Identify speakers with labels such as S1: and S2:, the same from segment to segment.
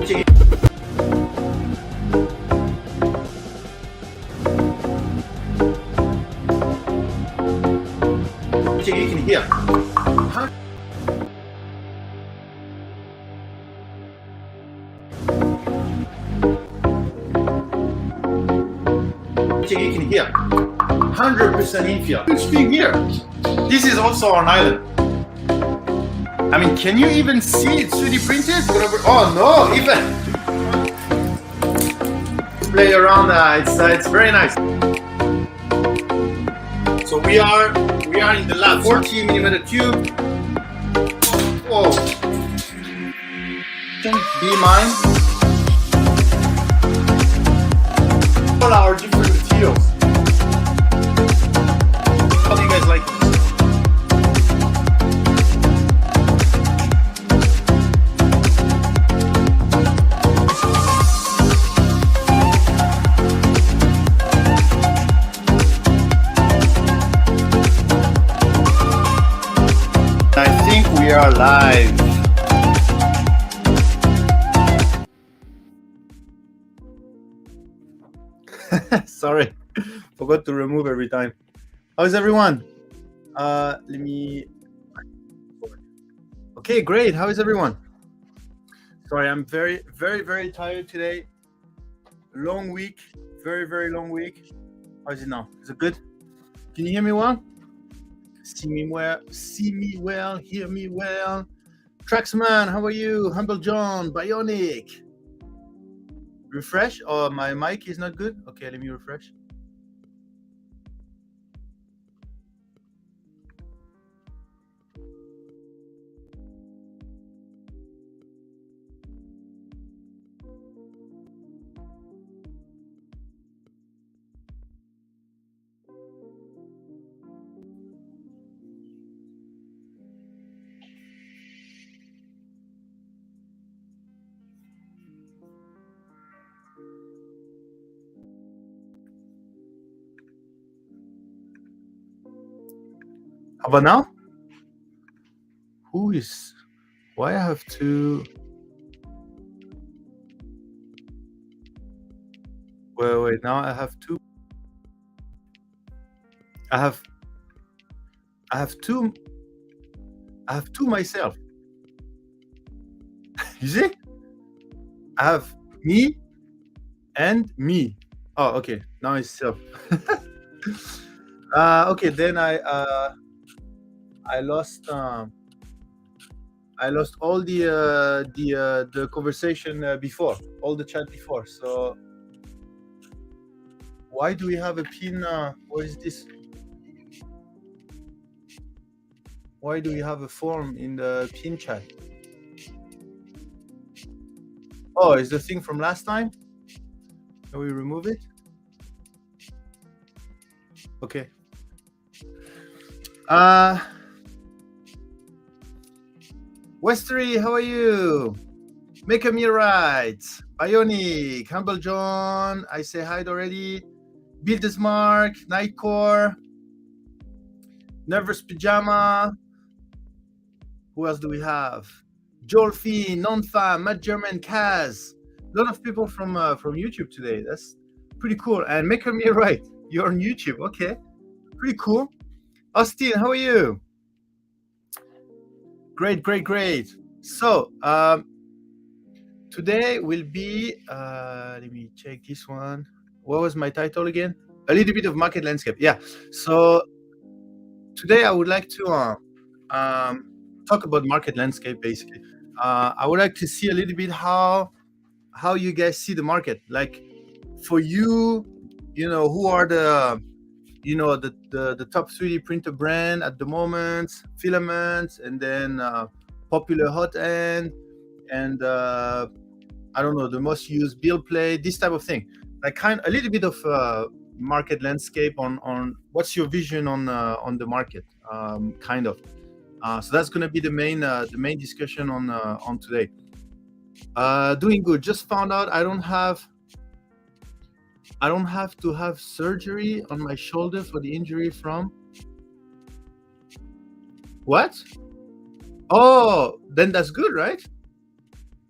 S1: check it. Check it, you can hear. Check it, you can hear. 100% infill. Huge thing here. This is also on island. I mean, can you even see it 3D printed? Oh no, even play around. It's very nice. So we are in the lab. 40 millimeter tube. Whoa. Be mine. All our different materials. How do you guys like this? I think we are live. Sorry, forgot to remove every time. How's everyone? Let me. Okay, great. How is everyone? Sorry, I'm very tired today. Long week, very long week. How is it now? Is it good? Can you hear me well? See me well, hear me well. Traxman, how are you? Humble John, Bionic. Refresh? Oh, my mic is not good? Okay, let me refresh. How about now? Why I have to... Wait, now I have two... I have two myself. You see? I have me and me. Oh, okay. Now it's self. Okay, then I lost all the conversation before, all the chat before. So why do we have a pin? What is this? Why do we have a form in the pin chat? Oh, is the thing from last time? Can we remove it? Okay. Westery, how are you? Make a me right. Bionic, Humble John, I say hi already. Buildersmark, Nightcore, Nervous Pajama. Who else do we have? Jolfi, Nonfa, Matt German, Kaz. A lot of people from YouTube today. That's pretty cool. And Make a me right. You're on YouTube. Okay. Pretty cool. Austin, how are you? Great. So today will be let me check this one. What was my title again? A little bit of market landscape. Yeah. So today I would like to talk about market landscape. Basically, I would like to see a little bit how you guys see the market. Like for you, who are the top 3D printer brand at the moment, Filament, and then popular hot end, and I don't know, the most used build play, this type of thing. Like a little bit of market landscape on what's your vision on the market, kind of. So that's going to be the main discussion on today. Doing good. Just found out I don't have to have surgery on my shoulder for the injury from... What? Oh, then that's good, right?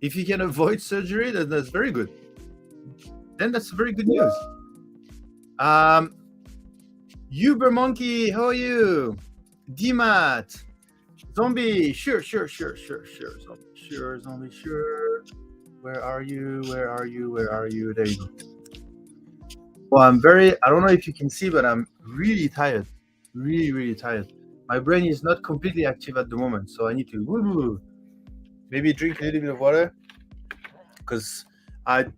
S1: If you can avoid surgery, that's very good. Then that's very good news. Uber Monkey, how are you? DMAT, Zombie, sure. Zombie, sure. Where are you? There you go. Well, I don't know if you can see, but I'm really tired. Really tired. My brain is not completely active at the moment, so I need to maybe drink a little bit of water, because I'm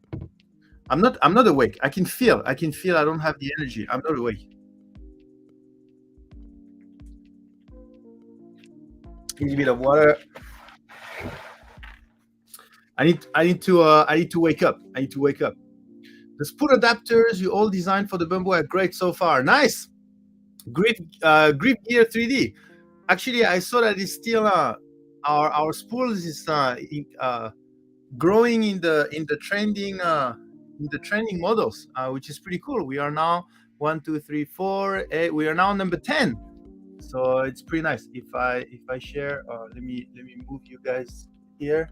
S1: not awake. I can feel I don't have the energy. I'm not awake. A little bit of water. I need to wake up. The spool adapters you all designed for the Bumbo are great so far. Nice. Grip Gear 3D. Actually, I saw that it's still our spools is growing in the trending models, which is pretty cool. We are now 1, 2, 3, 4, 8. We are now number 10. So it's pretty nice. If I share, let me move you guys here.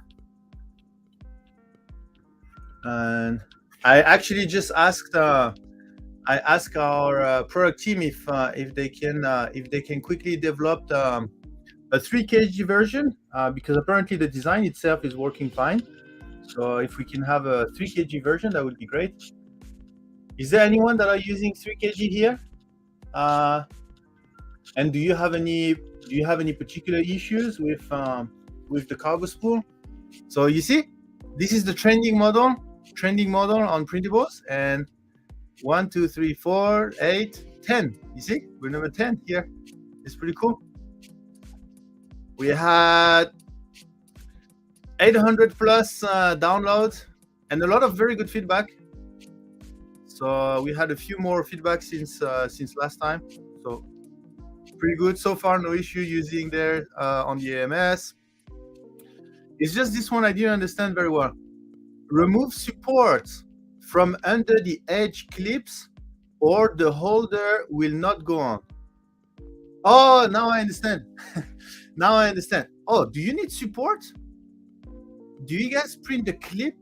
S1: And I actually just asked our product team if they can quickly develop a 3 kg version, because apparently the design itself is working fine. So if we can have a 3 kg version, that would be great. Is there anyone that are using 3 kg here? And do you have any particular issues with the cargo spool? So you see, this is the trending model on printables, and 1, 2, 3, 4, 8, 10. You see, we're number 10 here. It's pretty cool. We had 800 plus downloads and a lot of very good feedback. So we had a few more feedback since last time. So pretty good so far. No issue using there on the AMS. It's just this one I didn't understand very well. Remove support from under the edge clips, or the holder will not go on. Oh, now I understand. Oh, do you need support? Do you guys print the clip?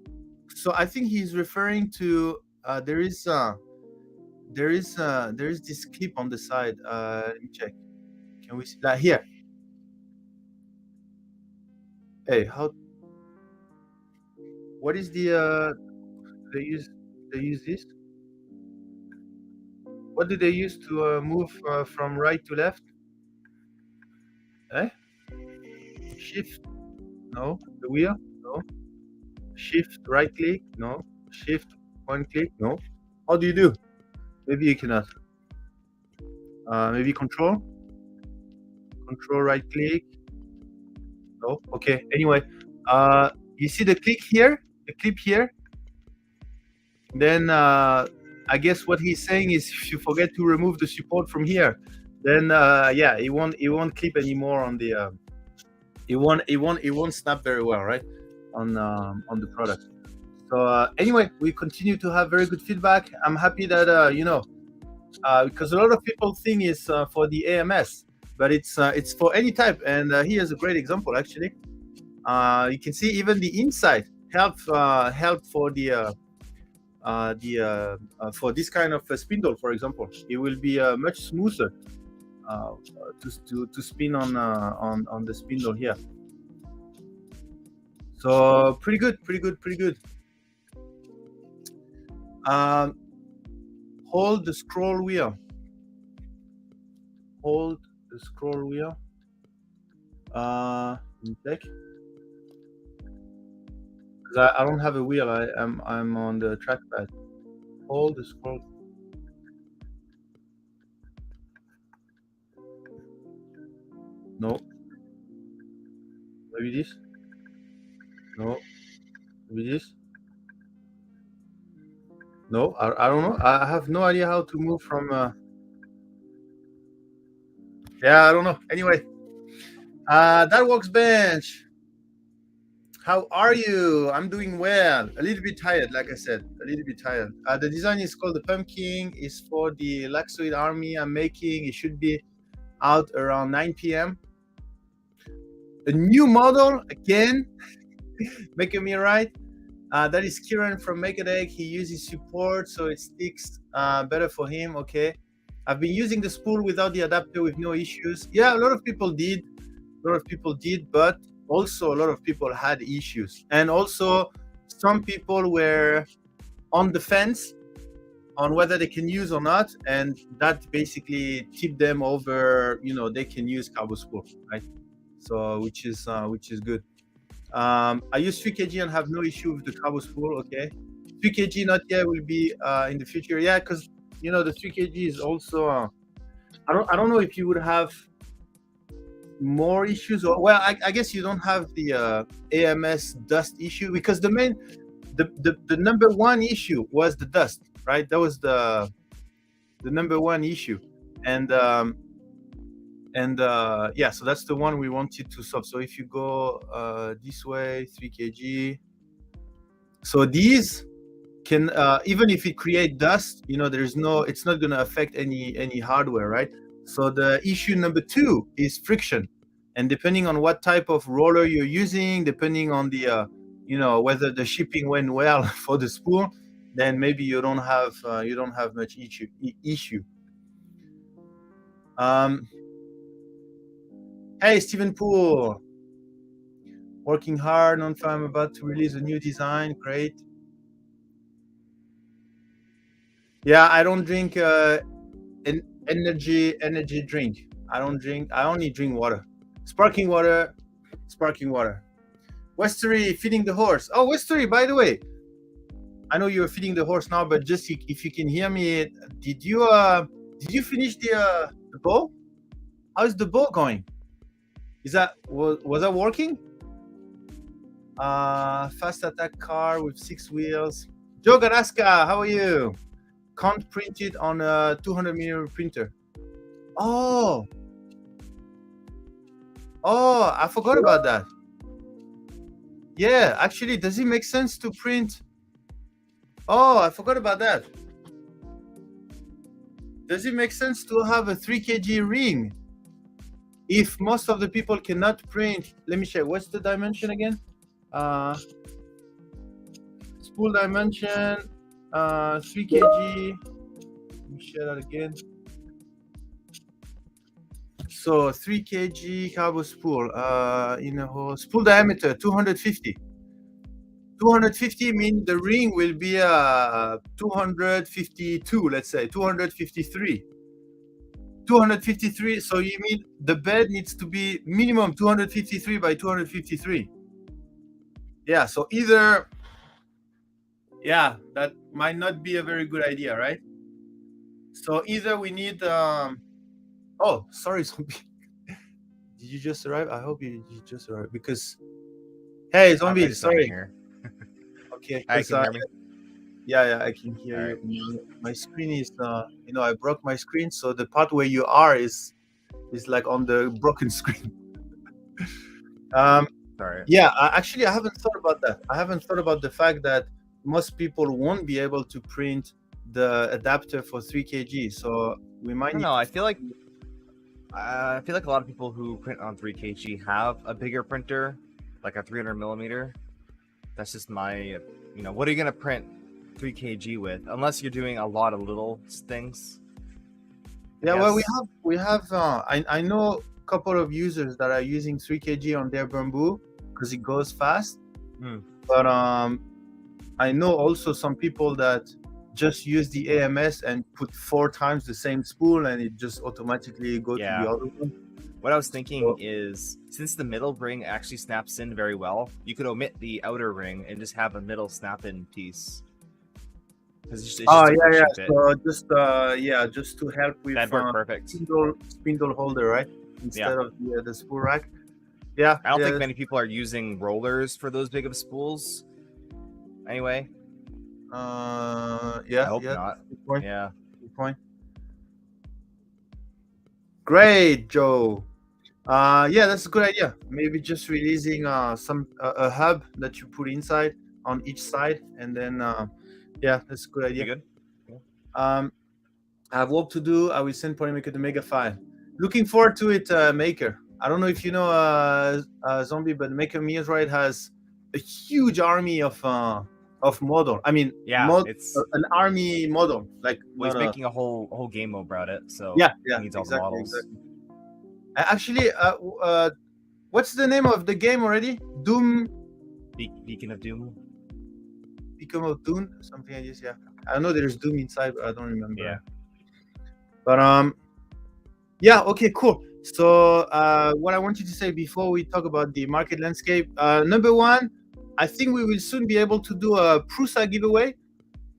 S1: So I think he's referring to there is this clip on the side. Let me check. Can we see that here? Hey, what is the they use this? What do they use to move from right to left? Eh? Shift? No. The wheel? No. Shift right click? No. Shift one click? No. How do you do? Maybe you cannot. Maybe control right click? No. Okay. Anyway, you see the click here? The clip here? Then I guess what he's saying is, if you forget to remove the support from here, then yeah, it won't clip anymore on the it won't snap very well, right, on the product. So anyway, we continue to have very good feedback. I'm happy that because a lot of people think it's for the AMS, but it's for any type. And here's a great example actually. You can see even the inside help for the for this kind of spindle, for example. It will be much smoother to spin on the spindle here. So pretty good. Hold the scroll wheel. Let me check. Because I don't have a wheel. I'm on the trackpad. Hold the scroll. No. Maybe this. No. Maybe this. No, I don't know. I have no idea how to move from. Yeah, I don't know. Anyway, that workbench. How are you? I'm doing well. A little bit tired, like I said. A little bit tired. The design is called the Pumpkin. It's for the Laxoid army I'm making. It should be out around 9 p.m. A new model again. Maker Me Right. That is Kieran from MakerDeck. He uses support, so it sticks better for him. Okay. I've been using the spool without the adapter with no issues. Yeah, a lot of people did. But also a lot of people had issues. And also some people were on the fence on whether they can use or not, and that basically tipped them over, they can use Carbo Spool, right? So which is good. I use 3kg and have no issue with the Carbo Spool. Okay, 3kg not yet, will be in the future. Yeah, because the 3kg is also I don't know if you would have more issues, or well, I guess you don't have the AMS dust issue, because the number one issue was the dust, right? That was the number one issue, and yeah, so that's the one we wanted to solve. So if you go this way, 3kg, so these can even if it create dust, it's not going to affect any hardware, right? So the issue number two is friction, and depending on what type of roller you're using, depending on the whether the shipping went well for the spool, then maybe you don't have much issue. Hey, Stephen Poole, working hard on I'm about to release a new design. Great. Yeah, I don't drink an energy drink. I only drink water. Sparkling water. Westery feeding the horse. Oh, Westery, by the way, I know you're feeding the horse now, but just if you can hear me, did you finish the bow? How's the bow going? Was that working? Fast attack car with 6 wheels. Joe Garaska, how are you? Can't print it on a 200mm printer. Oh, I forgot about that. Yeah, actually, does it make sense to print? Oh, I forgot about that. Does it make sense to have a 3kg ring if most of the people cannot print? Let me check. What's the dimension again? Spool dimension, 3kg. Let me share that again. So 3kg Carbo spool, spool diameter 250. 250 means the ring will be 252, let's say 253. 253. So you mean the bed needs to be minimum 253 by 253. Yeah. So either, yeah, that might not be a very good idea, right? So either we need. Oh, sorry, Zombie. Did you just arrive? I hope you just arrived, because. Hey, Zombie, sorry. Okay.
S2: I can hear me.
S1: Yeah, I can hear you. My screen is, I broke my screen, so the part where you are is like on the broken screen.
S2: Sorry.
S1: Yeah, actually, I haven't thought about that. I haven't thought about the fact that most people won't be able to print the adapter for 3kg, so we might.
S2: No, I feel like a lot of people who print on 3kg have a bigger printer, like a 300mm. That's just my, what are you gonna print 3kg with, unless you're doing a lot of little things?
S1: Yeah, well, we have. I know a couple of users that are using 3kg on their Bamboo because it goes fast. But I know also some people that just use the AMS and put 4 times the same spool, and it just automatically goes to the other one.
S2: What I was thinking is, since the middle ring actually snaps in very well, you could omit the outer ring and just have a middle snap-in piece.
S1: So just to help with
S2: that worked perfect.
S1: Spindle holder, right? Instead of the spool rack. Yeah.
S2: I don't think many people are using rollers for those big of spools. Anyway.
S1: I
S2: hope not.
S1: Good point.
S2: Yeah.
S1: Good point. Great, Joe. That's a good idea. Maybe just releasing a hub that you put inside on each side, and then that's a good idea.
S2: Good.
S1: Yeah. I have work to do. I will send Polymaker the mega file. Looking forward to it, Maker. I don't know if you know Zombie, but Maker Me Right has a huge army of model. I mean,
S2: Yeah, it's
S1: an army model, like
S2: well, he's
S1: not a,
S2: making a whole game mode about it, so
S1: yeah,
S2: he needs all the
S1: exactly,
S2: models.
S1: exactly. Actually, what's the name of the game already? Doom,
S2: Beacon of Doom.
S1: Become of Doom, something like this. Yeah, I know there's Doom inside, but I don't remember.
S2: Yeah.
S1: But yeah, okay, cool. So what I wanted to say before we talk about the market landscape, number one, I think we will soon be able to do a Prusa giveaway,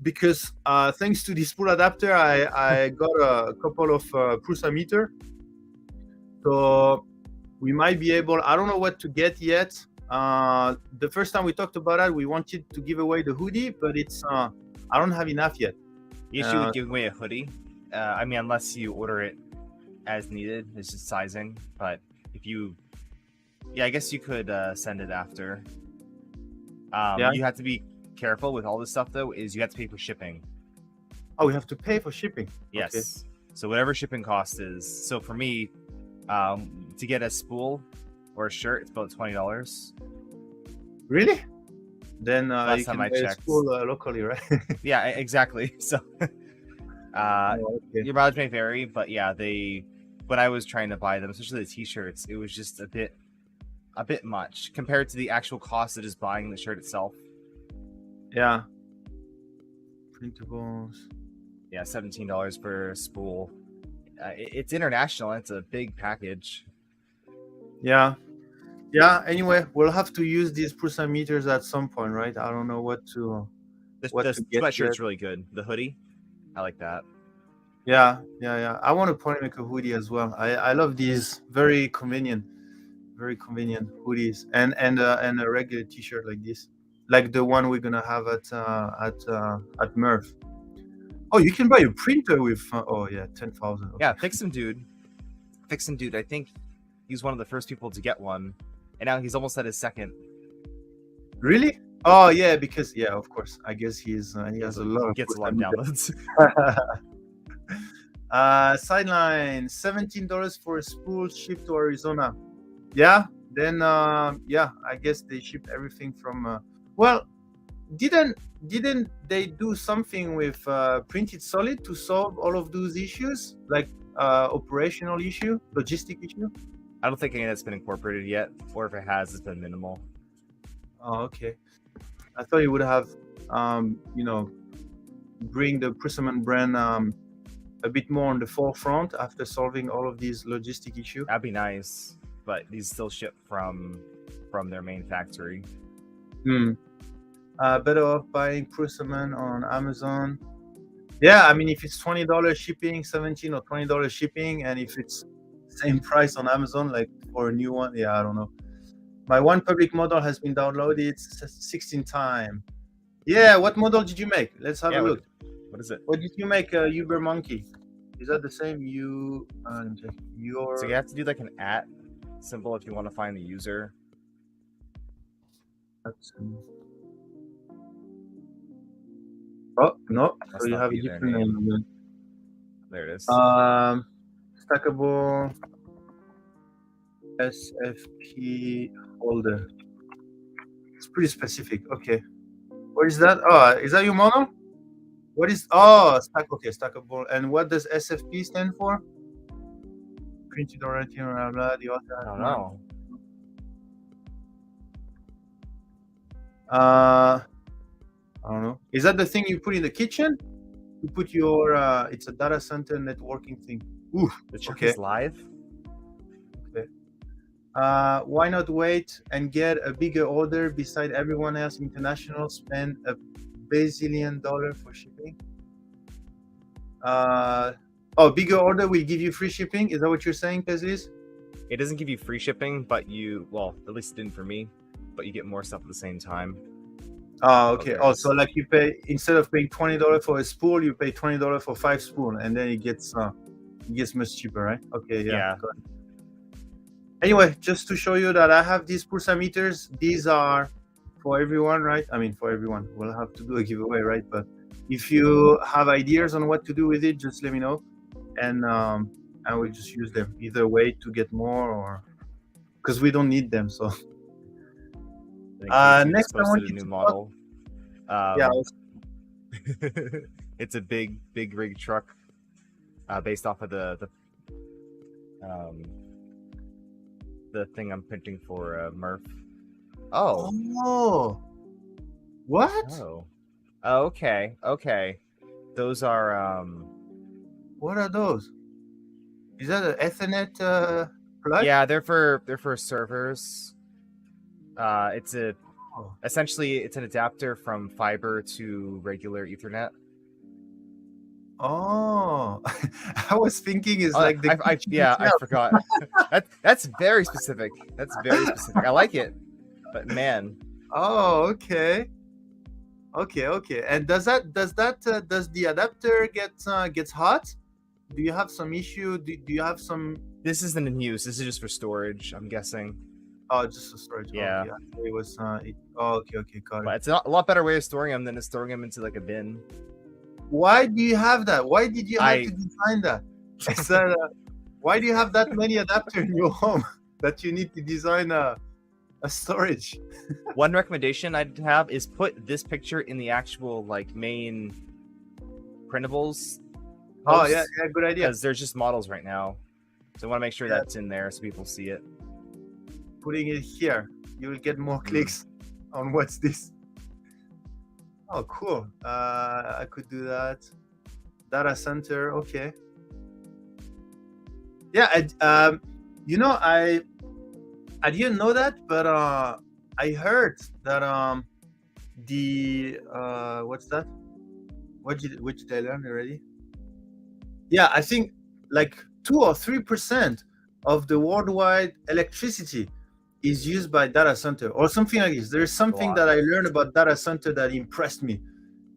S1: because thanks to this pool adapter, I got a couple of Prusa meter. So we might be able, I don't know what to get yet. The first time we talked about that, we wanted to give away the hoodie, but it's I don't have enough yet.
S2: The issue with giving away a hoodie, I mean, unless you order it as needed, it's just sizing. But if you, yeah, I guess you could send it after.
S1: Yeah.
S2: You have to be careful with all this stuff, though, is you have to pay for shipping.
S1: Oh, we have to pay for shipping.
S2: Yes.
S1: Okay.
S2: So whatever shipping cost is. So for me, to get a spool or a shirt, it's about $20.
S1: Really? Then
S2: Last
S1: you
S2: time
S1: can
S2: I
S1: buy a
S2: checked.
S1: spool locally, right?
S2: Yeah, exactly. So
S1: Oh, okay.
S2: your mileage may vary, but yeah, when I was trying to buy them, especially the t-shirts, it was just a bit much compared to the actual cost of just buying the shirt itself.
S1: Yeah. Printables.
S2: Yeah, $17 per spool. It's international. It's a big package.
S1: Yeah. Yeah. Anyway, we'll have to use these Prusa meters at some point, right? I don't know what to.
S2: The
S1: to get
S2: sweatshirt's
S1: yet.
S2: really good. The hoodie, I like that.
S1: Yeah. I want to probably make a hoodie as well. I love these very convenient hoodies and a regular T-shirt like this, like the one we're gonna have at Murph. Oh, you can buy a printer with 10,000. Okay.
S2: Yeah, Fixin' Dude. I think he's one of the first people to get one, and now he's almost at his second.
S1: Really? Oh yeah, because of course. I guess he has a lot of
S2: Gets a lot of downloads.
S1: Sideline, $17 for a spool shipped to Arizona. Yeah, then I guess they shipped everything from. Well, didn't they do something with Printed Solid to solve all of those issues, like operational issue, logistic issue?
S2: I don't think any of that's been incorporated yet, or if it has, it's been minimal.
S1: Oh, okay. I thought you would have, bring the Prusaman brand a bit more on the forefront after solving all of these logistic issues.
S2: That'd be nice, but these still ship from their main factory.
S1: Better off buying Prusaman on Amazon. Yeah, I mean, if it's $20 shipping, $17 or $20 shipping, and if it's same price on Amazon, like for a new one, I don't know. My one public model has been downloaded 16 times. Yeah, what model did you make? Let's have a look.
S2: What is it?
S1: What did you make, Uber Monkey? Is that the same?
S2: So you have to do like an @ symbol if you want to find the user.
S1: Oh no!
S2: That's
S1: so you
S2: not
S1: have a
S2: either
S1: different name.
S2: There it is.
S1: Stackable SFP holder. It's pretty specific. Okay. What is that? Oh, is that your model? What is stackable. And what does SFP stand for? Printed oriented, blah blah. The author.
S2: I don't know.
S1: I don't know. Is that the thing you put in the kitchen? You put your it's a data center networking thing. Ooh,
S2: the check is live.
S1: Okay. Why not wait and get a bigger order beside everyone else international? Spend $1 bazillion for shipping. Bigger order will give you free shipping. Is that what you're saying, Peslis?
S2: It doesn't give you free shipping, but at least it didn't for me, but you get more stuff at the same time.
S1: Oh, okay. So like you pay, instead of paying $20 for a spool, you pay $20 for 5 spool, and then it gets much cheaper, right? Okay, yeah. Anyway, just to show you that I have these Prusa meters. These are for everyone, right? I mean, for everyone. We'll have to do a giveaway, right? But if you have ideas on what to do with it, just let me know, and I will just use them. Either way to get more, or because we don't need them, so.
S2: KG
S1: Next,
S2: just
S1: I want
S2: posted a
S1: you
S2: new
S1: to talk.
S2: model.
S1: Yeah,
S2: Um, it's a big rig truck, based off of um, the thing I'm printing for Murph. Oh,
S1: oh, what?
S2: oh, okay, okay. Those are
S1: What are those? Is that an Ethernet plug?
S2: yeah, they're for servers. It's a
S1: Oh.
S2: essentially it's an adapter from fiber to regular Ethernet.
S1: Oh, I was thinking it's
S2: Oh,
S1: like the
S2: I
S1: kitchen
S2: yeah, I
S1: itself.
S2: forgot. That's very specific. That's very specific. I like it, but man,
S1: Oh, okay, okay. And does the adapter gets hot? Do you have some issue? Do you have some?
S2: this isn't in use. This is just for storage, I'm guessing.
S1: Oh, just a storage.
S2: Yeah.
S1: Okay, it was. Oh, okay, got
S2: But
S1: it.
S2: it's a lot better way of storing them than just throwing them into like a bin.
S1: Why do you have that? Why did you have
S2: I-
S1: to design that? Is that why do you have that many adapters in your home that you need to design a storage?
S2: One recommendation I'd have is put this picture in the actual like main printables.
S1: Oh yeah, good idea.
S2: Because there's just models right now, so I want to make sure
S1: Yeah.
S2: that's in there so people see it.
S1: Putting it here, you will get more clicks on what's this. Oh, cool. I could do that. Data center, okay. Yeah, I didn't know that, but I heard that the what's that? What did I learn already? Yeah, I think like 2 or 3% of the worldwide electricity is used by data center or something like this. There is something
S2: lot.
S1: that I learned about data center that impressed me.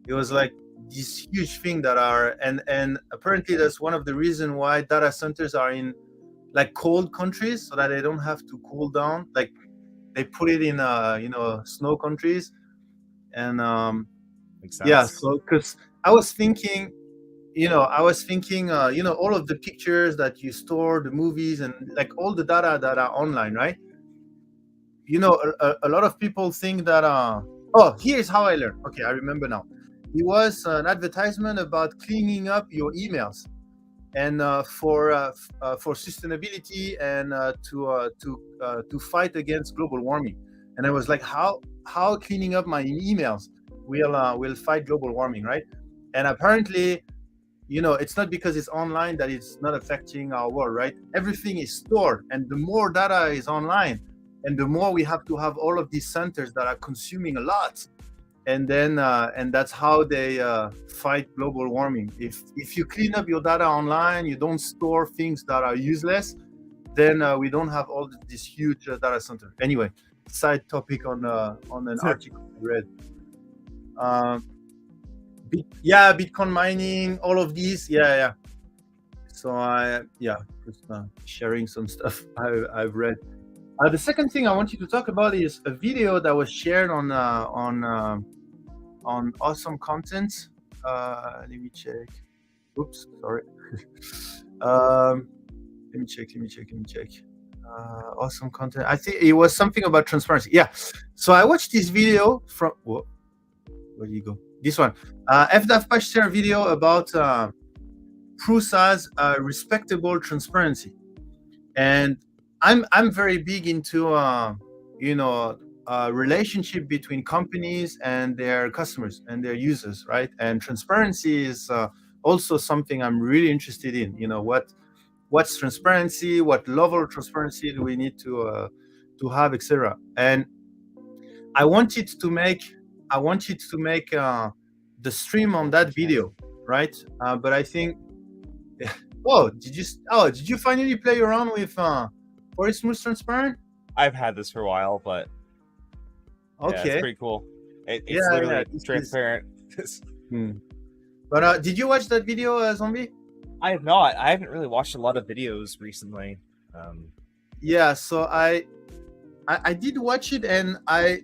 S1: It was like this huge thing that are and apparently that's one of the reasons why data centers are in like cold countries so that they don't have to cool down. Like they put it in snow countries and
S2: Makes sense.
S1: yeah. So because I was thinking all of the pictures that you store, the movies, and like all the data that are online, right? A lot of people think that here's how I learned. Okay, I remember now. It was an advertisement about cleaning up your emails and for sustainability and to fight against global warming. And I was like, how cleaning up my emails will fight global warming, right? And apparently, it's not because it's online that it's not affecting our world, right? Everything is stored, and the more data is online, and the more we have to have all of these centers that are consuming a lot, and then and that's how they fight global warming. If you clean up your data online, you don't store things that are useless, then we don't have all this huge data center. Anyway, side topic on an article I read. Bitcoin mining, all of these, yeah. So just sharing some stuff I've read. The second thing I want you to talk about is a video that was shared on Awesome Content. Let me check. Oops, sorry. Let me check. Awesome Content. I think it was something about transparency. Yeah. So I watched this video from where do you go? This one. FDAF share video about Prusa's respectable transparency, and I'm very big into relationship between companies and their customers and their users, right? And transparency is also something I'm really interested in. What's transparency? What level of transparency do we need to have, etc. And I wanted to make the stream on that video, right? But I think, did you finally play around with Forest Smooth Transparent?
S2: I've had this for a while, but
S1: Okay,
S2: yeah, it's pretty cool. It's
S1: Yeah,
S2: literally
S1: this is-
S2: transparent.
S1: But did you watch that video, Zombie?
S2: I have not. I haven't really watched a lot of videos recently.
S1: Yeah, so I did watch it, and I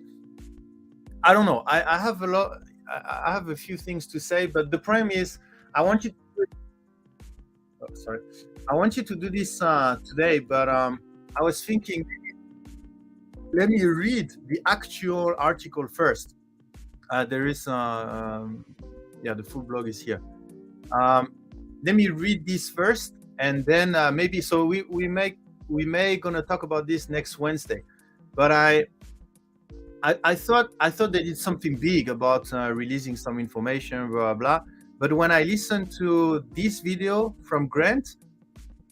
S1: don't know. I have I have a few things to say, but the problem is I want you to do this today, but I was thinking let me read the actual article first. There is, the full blog is here. Let me read this first, and then maybe so we may gonna talk about this next Wednesday. But I thought they did something big about releasing some information, blah blah. But when I listened to this video from Grant,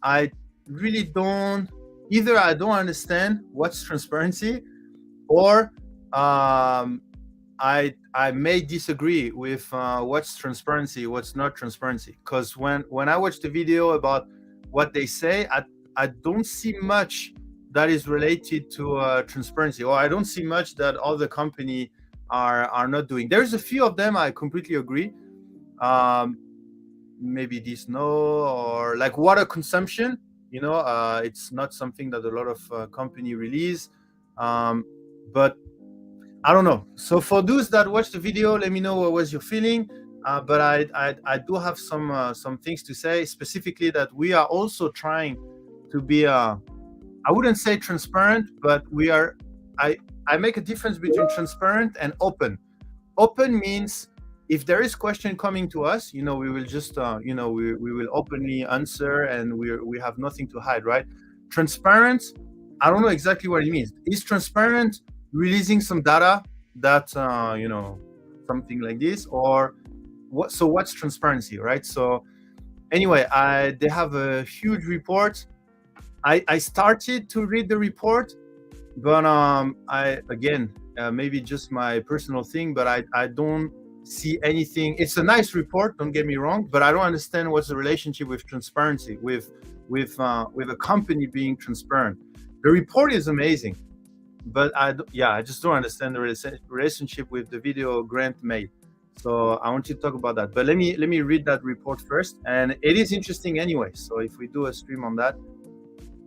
S1: I really don't understand what's transparency, or I may disagree with what's transparency, what's not transparency. Because when I watch the video about what they say, I don't see much that is related to transparency, or I don't see much that other company are not doing. There's a few of them I completely agree. Maybe this or like water consumption. It's not something that a lot of company release, but I don't know. So for those that watch the video, let me know what was your feeling. But I do have some things to say, specifically that we are also trying to be I wouldn't say transparent, but we are. I make a difference between transparent and open. Open means if there is question coming to us, we will just we will openly answer, and we have nothing to hide, right? Transparent, I don't know exactly what it means. Is transparent releasing some data that something like this, or what? So what's transparency, right? So anyway, they have a huge report. I started to read the report, but maybe just my personal thing, but I don't see anything. It's a nice report, don't get me wrong, but I don't understand what's the relationship with transparency, with a company being transparent. The report is amazing, but I just don't understand the relationship with the video Grant made. So I want you to talk about that. But let me read that report first, and it is interesting anyway. So if we do a stream on that.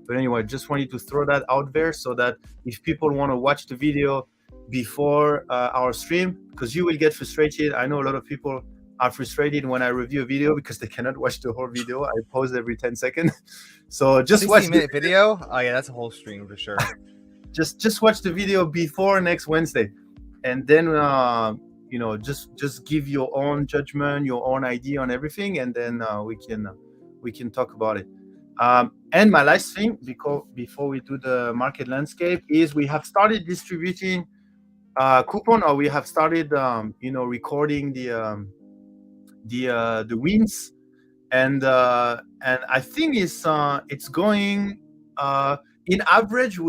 S1: But anyway, just wanted to throw that out there so that if people want to watch the video before our stream, because you will get frustrated. I know a lot of people are frustrated when I review a video because they cannot watch the whole video. I pause every 10 seconds. So just watch the
S2: video. Oh yeah, that's a whole stream for sure.
S1: just watch the video before next Wednesday, and then just give your own judgment, your own idea on everything, and then we can talk about it. And my last thing, before we do the market landscape, is we have started distributing coupon, or we have started recording the wins, and I think it's going in average.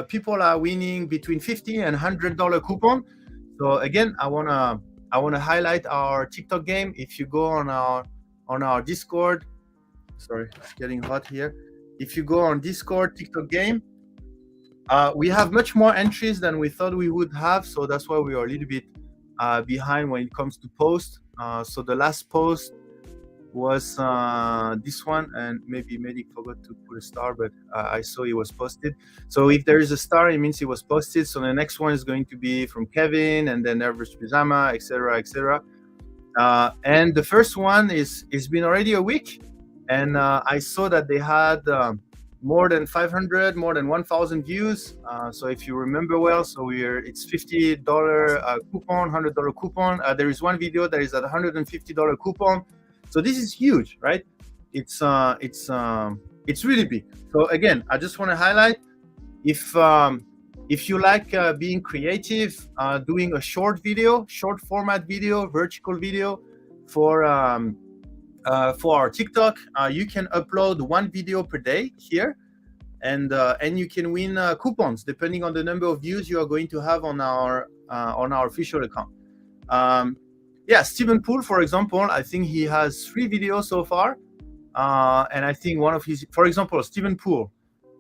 S1: People are winning between $50 and $100 coupon. So again, I wanna highlight our TikTok game. If you go on our Discord. Sorry, it's getting hot here. If you go on Discord, TikTok game, we have much more entries than we thought we would have. So that's why we are a little bit behind when it comes to post. So the last post was this one, and maybe Medic forgot to put a star, but I saw it was posted. So if there is a star, it means it was posted. So the next one is going to be from Kevin, and then Nervous Pizama, etc., etc. And the first one it's been already a week. And I saw that they had more than 500, more than 1,000 views. So if you remember well, it's $50 coupon, $100 coupon. There is one video that is at $150 coupon. So this is huge, right? It's really big. So again, I just want to highlight, if you like being creative, doing a short format video, vertical video for our TikTok, you can upload one video per day here, and you can win coupons depending on the number of views you are going to have on our official account. Stephen Poole, for example, I think he has 3 videos so far, and I think one of his, for example, Stephen Poole,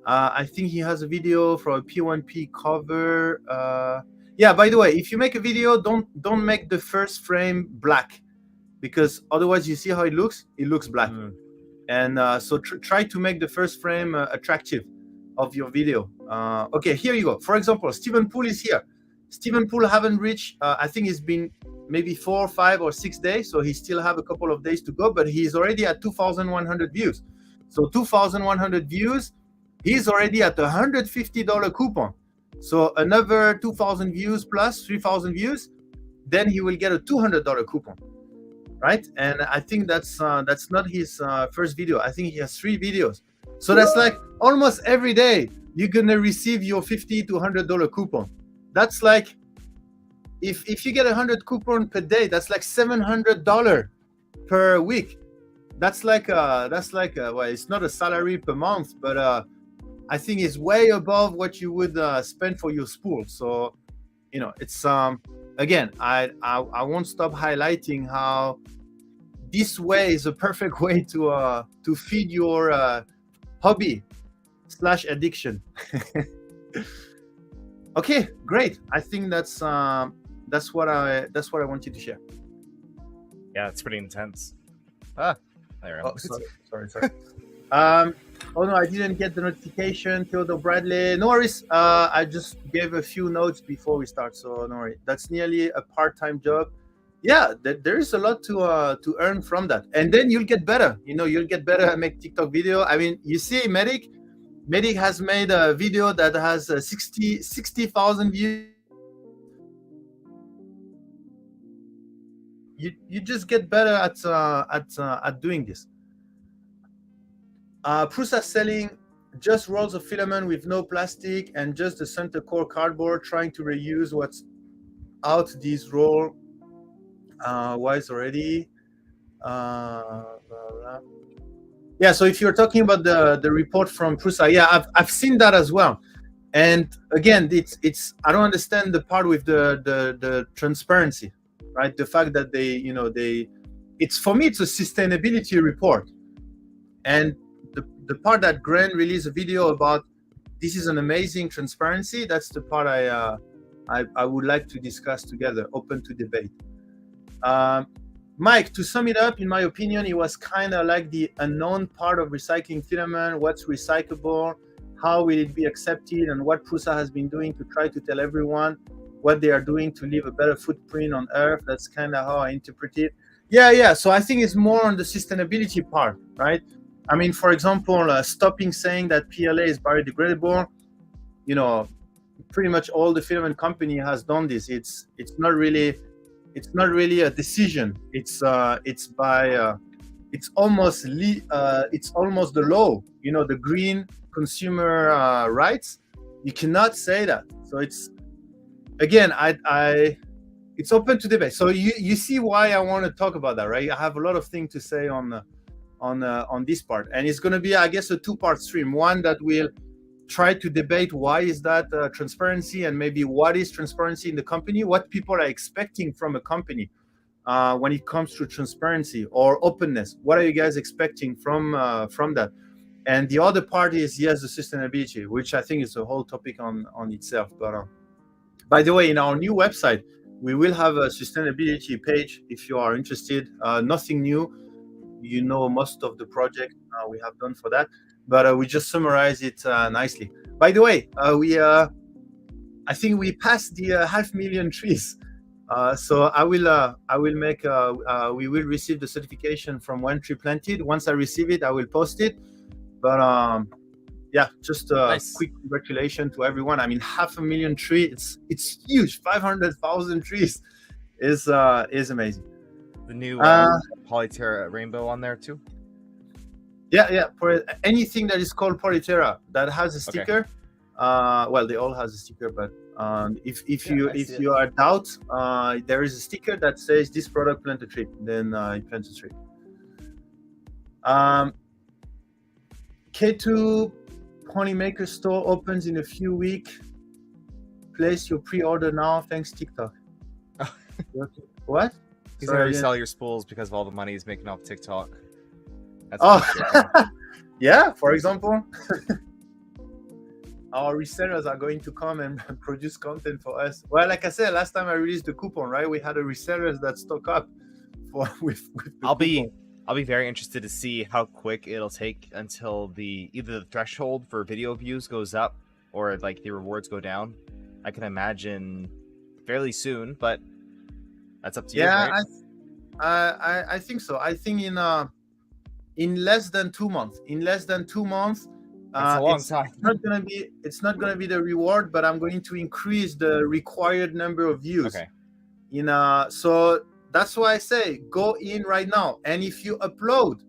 S1: I think he has a video for a P1P cover. By the way, if you make a video, don't make the first frame black, because otherwise you see how it looks black. And so try to make the first frame attractive of your video. Okay, here you go. For example, Stephen Poole is here. Stephen Poole haven't reached, I think it's been maybe 4, 5, or 6 days, so he still have a couple of days to go, but he's already at 2,100 views. So 2,100 views, he's already at $150 coupon. So another 2,000 views plus 3,000 views, then he will get a $200 coupon, right? And I think that's not his first video. I think he has 3 videos. So that's like almost every day you're gonna receive your $50 to $100 coupon. That's like, if you get 100 coupon per day, that's like $700 per week. That's like well, it's not a salary per month, but I think it's way above what you would spend for your spool. So, you know, it's again, I won't stop highlighting how this way is a perfect way to feed your hobby / addiction. Okay, great. I think that's what I wanted to share.
S2: Yeah, it's pretty intense. There I am.
S1: Oh, sorry. Oh no, I didn't get the notification. Theodore Bradley. No worries. I just gave a few notes before we start, so no worries. That's nearly a part-time job. Yeah, there is a lot to earn from that, and then you'll get better. You know, you'll get better at make TikTok video. I mean, you see, Medic has made a video that has 60,000 views. You just get better at doing this. Prusa selling just rolls of filament with no plastic and just the center core cardboard, trying to reuse what's out these roll wise already. Yeah, so if you're talking about the report from Prusa, yeah, I've seen that as well. And again, it's I don't understand the part with the transparency, right? The fact that it's, for me, it's a sustainability report. And the part that Grant released a video about, this is an amazing transparency. That's the part I would like to discuss together, open to debate. Mike, to sum it up, in my opinion, it was kind of like the unknown part of recycling filament. What's recyclable? How will it be accepted? And what Prusa has been doing to try to tell everyone what they are doing to leave a better footprint on Earth. That's kind of how I interpret it. Yeah. So I think it's more on the sustainability part, right? I mean, for example, stopping saying that PLA is biodegradable. You know, pretty much all the filament company has done this. It's not really a decision. It's almost the law. You know, the green consumer rights. You cannot say that. So it's, again, it's open to debate. So you see why I want to talk about that, right? I have a lot of things to say on this part, and it's going to be, I guess, a 2-part stream. One that will try to debate why is that transparency, and maybe what is transparency in the company, what people are expecting from a company when it comes to transparency or openness. What are you guys expecting from that? And the other part is, yes, the sustainability, which I think is a whole topic on itself. But by the way, in our new website, we will have a sustainability page if you are interested. Nothing new. You know, most of the project we have done for that, but we just summarize it nicely. By the way, I think we passed the 500,000 trees. So I will make. We will receive the certification from One Tree Planted. Once I receive it, I will post it. But yeah, just
S2: Nice.
S1: Quick congratulations to everyone. I mean, 500,000 trees. It's huge. 500,000 trees is amazing.
S2: The new Polyterra rainbow on there too.
S1: Yeah. For anything that is called Polyterra that has a sticker, well, they all has a sticker, but if you are doubt, there is a sticker that says this product plant a tree, then it plants a tree. K2 Ponymaker store opens in a few weeks. Place your pre-order now. Thanks, TikTok. What?
S2: He's gonna resell your spools because of all the money he's making off TikTok. That's
S1: yeah, for example. Our resellers are going to come and produce content for us. Well, like I said, last time I released the coupon, right? We had a resellers that stock up with
S2: I'll be very interested to see how quick it'll take until either the threshold for video views goes up or like the rewards go down. I can imagine fairly soon, but that's up to you.
S1: Yeah,
S2: right?
S1: I think so. I think in less than 2 months. In less than 2 months,
S2: That's a long
S1: It's
S2: time.
S1: it's not gonna be the reward, but I'm going to increase the required number of views.
S2: Okay.
S1: So that's why I say go in right now, and if you upload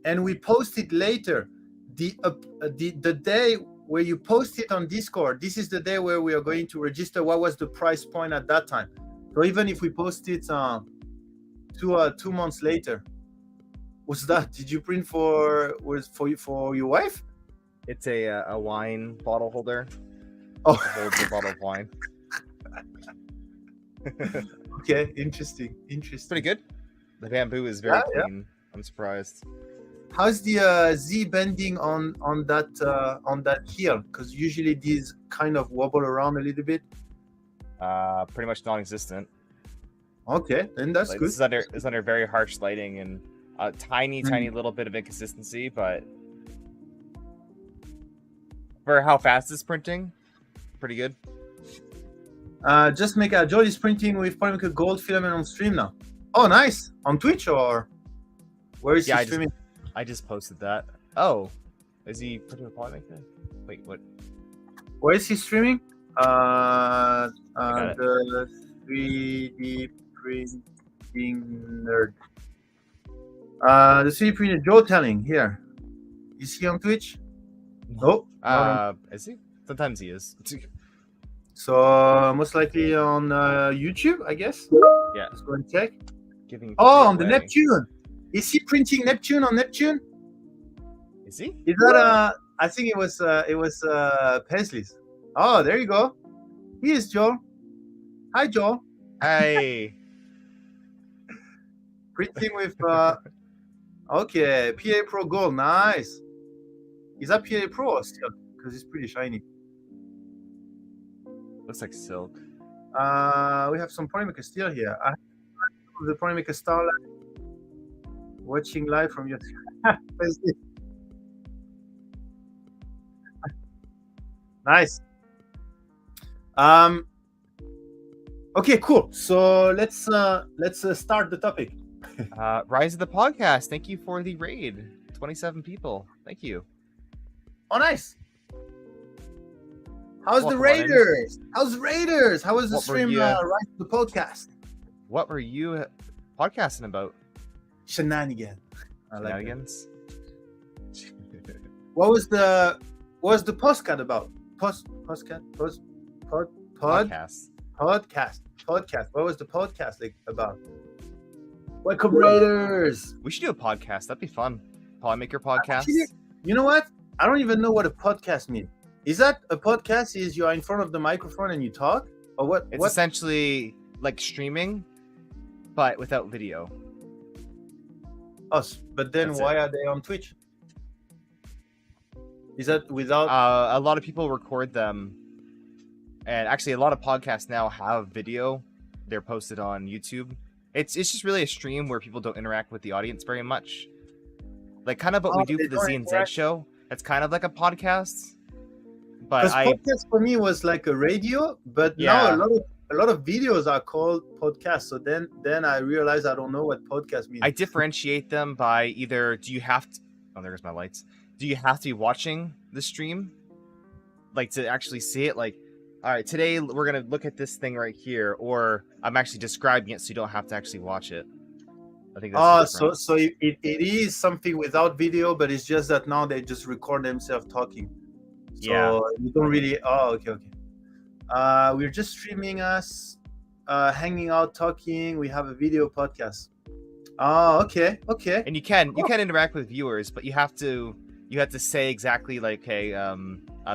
S1: and we post it later, the day where you post it on Discord, this is the day where we are going to register what was the price point at that time. So even if we post it 2 months later, what's that? Did you print for your wife?
S2: It's a wine bottle holder.
S1: Oh.
S2: It holds a bottle of wine.
S1: Okay, interesting.
S2: Pretty good. The bamboo is very
S1: Yeah.
S2: clean. I'm surprised.
S1: How's the Z bending on that heel? Because usually these kind of wobble around a little bit.
S2: Pretty much non-existent.
S1: Okay, then that's
S2: Like,
S1: good.
S2: this is under very harsh lighting and a tiny little bit of inconsistency, but for how fast it's printing, pretty good.
S1: Just make a Joel is printing with Polemica gold filament on stream now. Oh, nice. On Twitch or where is he streaming?
S2: I just posted that. Oh, is he printing with Polymaker? Wait, what?
S1: Where is he streaming?
S2: got it.
S1: The 3D printing nerd. The 3D printer Joe telling here. Is he on Twitch? No.
S2: Is he? Sometimes he is.
S1: So most likely on YouTube, I guess.
S2: Yeah.
S1: Let's go and check.
S2: Giving.
S1: Oh, on the Neptune. Is he printing Neptune on Neptune?
S2: Is he?
S1: Is that I think it was Paisley's. Oh, there you go. He is Joel. Hi, Joel.
S2: Hey.
S1: Printing with okay, PA Pro Gold. Nice. Is that PA Pro or still? Because it's pretty shiny.
S2: Looks like silk.
S1: We have some Polemica steel here. I have the Polemica Starlight watching live from your nice. Okay, cool. So let's start the topic.
S2: Rise of the Podcast. Thank you for the raid. 27 people. Thank you.
S1: Oh, nice. How's the
S2: Welcome on in.
S1: Raiders? How's Raiders? How was the
S2: What were
S1: stream?
S2: you,
S1: Rise of the Podcast.
S2: What were you podcasting about?
S1: Shenanigan. I like that.
S2: Shenanigans?
S1: What was the postcard about? Podcast.
S2: Podcast.
S1: What was the podcast about? Welcome Raiders.
S2: We should do a podcast. That'd be fun. Polymaker podcast.
S1: Actually, you know what? I don't even know what a podcast means. Is that a podcast? Is you are in front of the microphone and you talk, or what?
S2: It's
S1: what?
S2: essentially like streaming, but without video.
S1: Us, but then
S2: That's
S1: why are they on Twitch? Is that without?
S2: A lot of people record them, and actually, a lot of podcasts now have video. They're posted on YouTube. It's just really a stream where people don't interact with the audience very much. Like kind of what we do
S1: they
S2: for the
S1: don't
S2: Z and Z
S1: interact.
S2: show. It's kind of like a podcast. But
S1: Because podcast for me was like a radio, but
S2: Yeah.
S1: now a lot of videos are called podcasts. So then I realized I don't know what podcast means.
S2: I differentiate them by either do you have to, oh, there's my lights. Do you have to be watching the stream? Like to actually see it? Like, all right, today we're going to look at this thing right here, or I'm actually describing it so you don't have to actually watch it. I think that's the difference.
S1: so it is something without video, but it's just that now they just record themselves talking. So
S2: Yeah.
S1: you don't really. Oh, okay. We're just streaming us, hanging out, talking. We have a video podcast. Oh, okay.
S2: And you can interact with viewers, but you have to say exactly like, hey,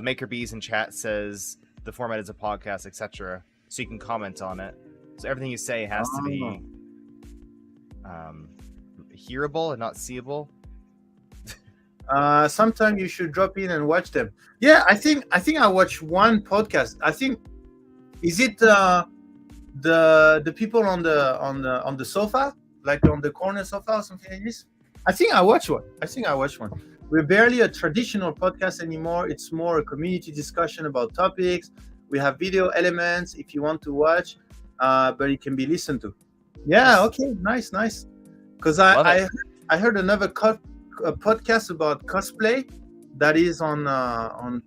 S2: Maker Bees in chat says the format is a podcast, etc. So you can comment on it. So everything you say has to be hearable and not seeable.
S1: Sometime you should drop in and watch them. Yeah, I think I watched one podcast. I think is it the people on the sofa, like on the corner sofa or something like this. I think I watched one. We're barely a traditional podcast anymore. It's more a community discussion about topics. We have video elements if you want to watch, but it can be listened to. Yeah. Okay. Nice. Because I heard another podcast about cosplay, that is on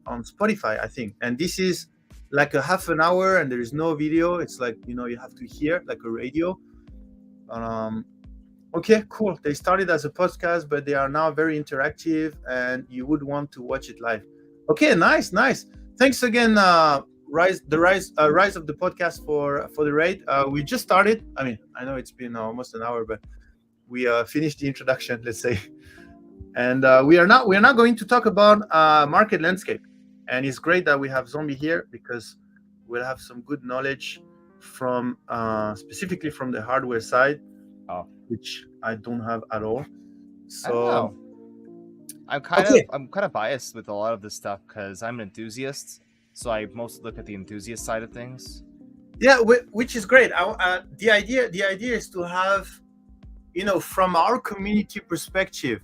S1: Spotify, I think. And this is like a half an hour, and there is no video. It's like, you know, you have to hear like a radio. Okay, cool. They started as a podcast, but they are now very interactive, and you would want to watch it live. Okay, nice. Thanks again, rise of the podcast for the raid. We just started. I mean, I know it's been almost an hour, but we finished the introduction, let's say, and we are now going to talk about market landscape. And it's great that we have Zombie here, because we'll have some good knowledge from specifically from the hardware side, which I don't have at all. So
S2: I'm kind of biased with a lot of this stuff because I'm an enthusiast, so I mostly look at the enthusiast side of things.
S1: Yeah, which is great. The idea is to have, you know, from our community perspective,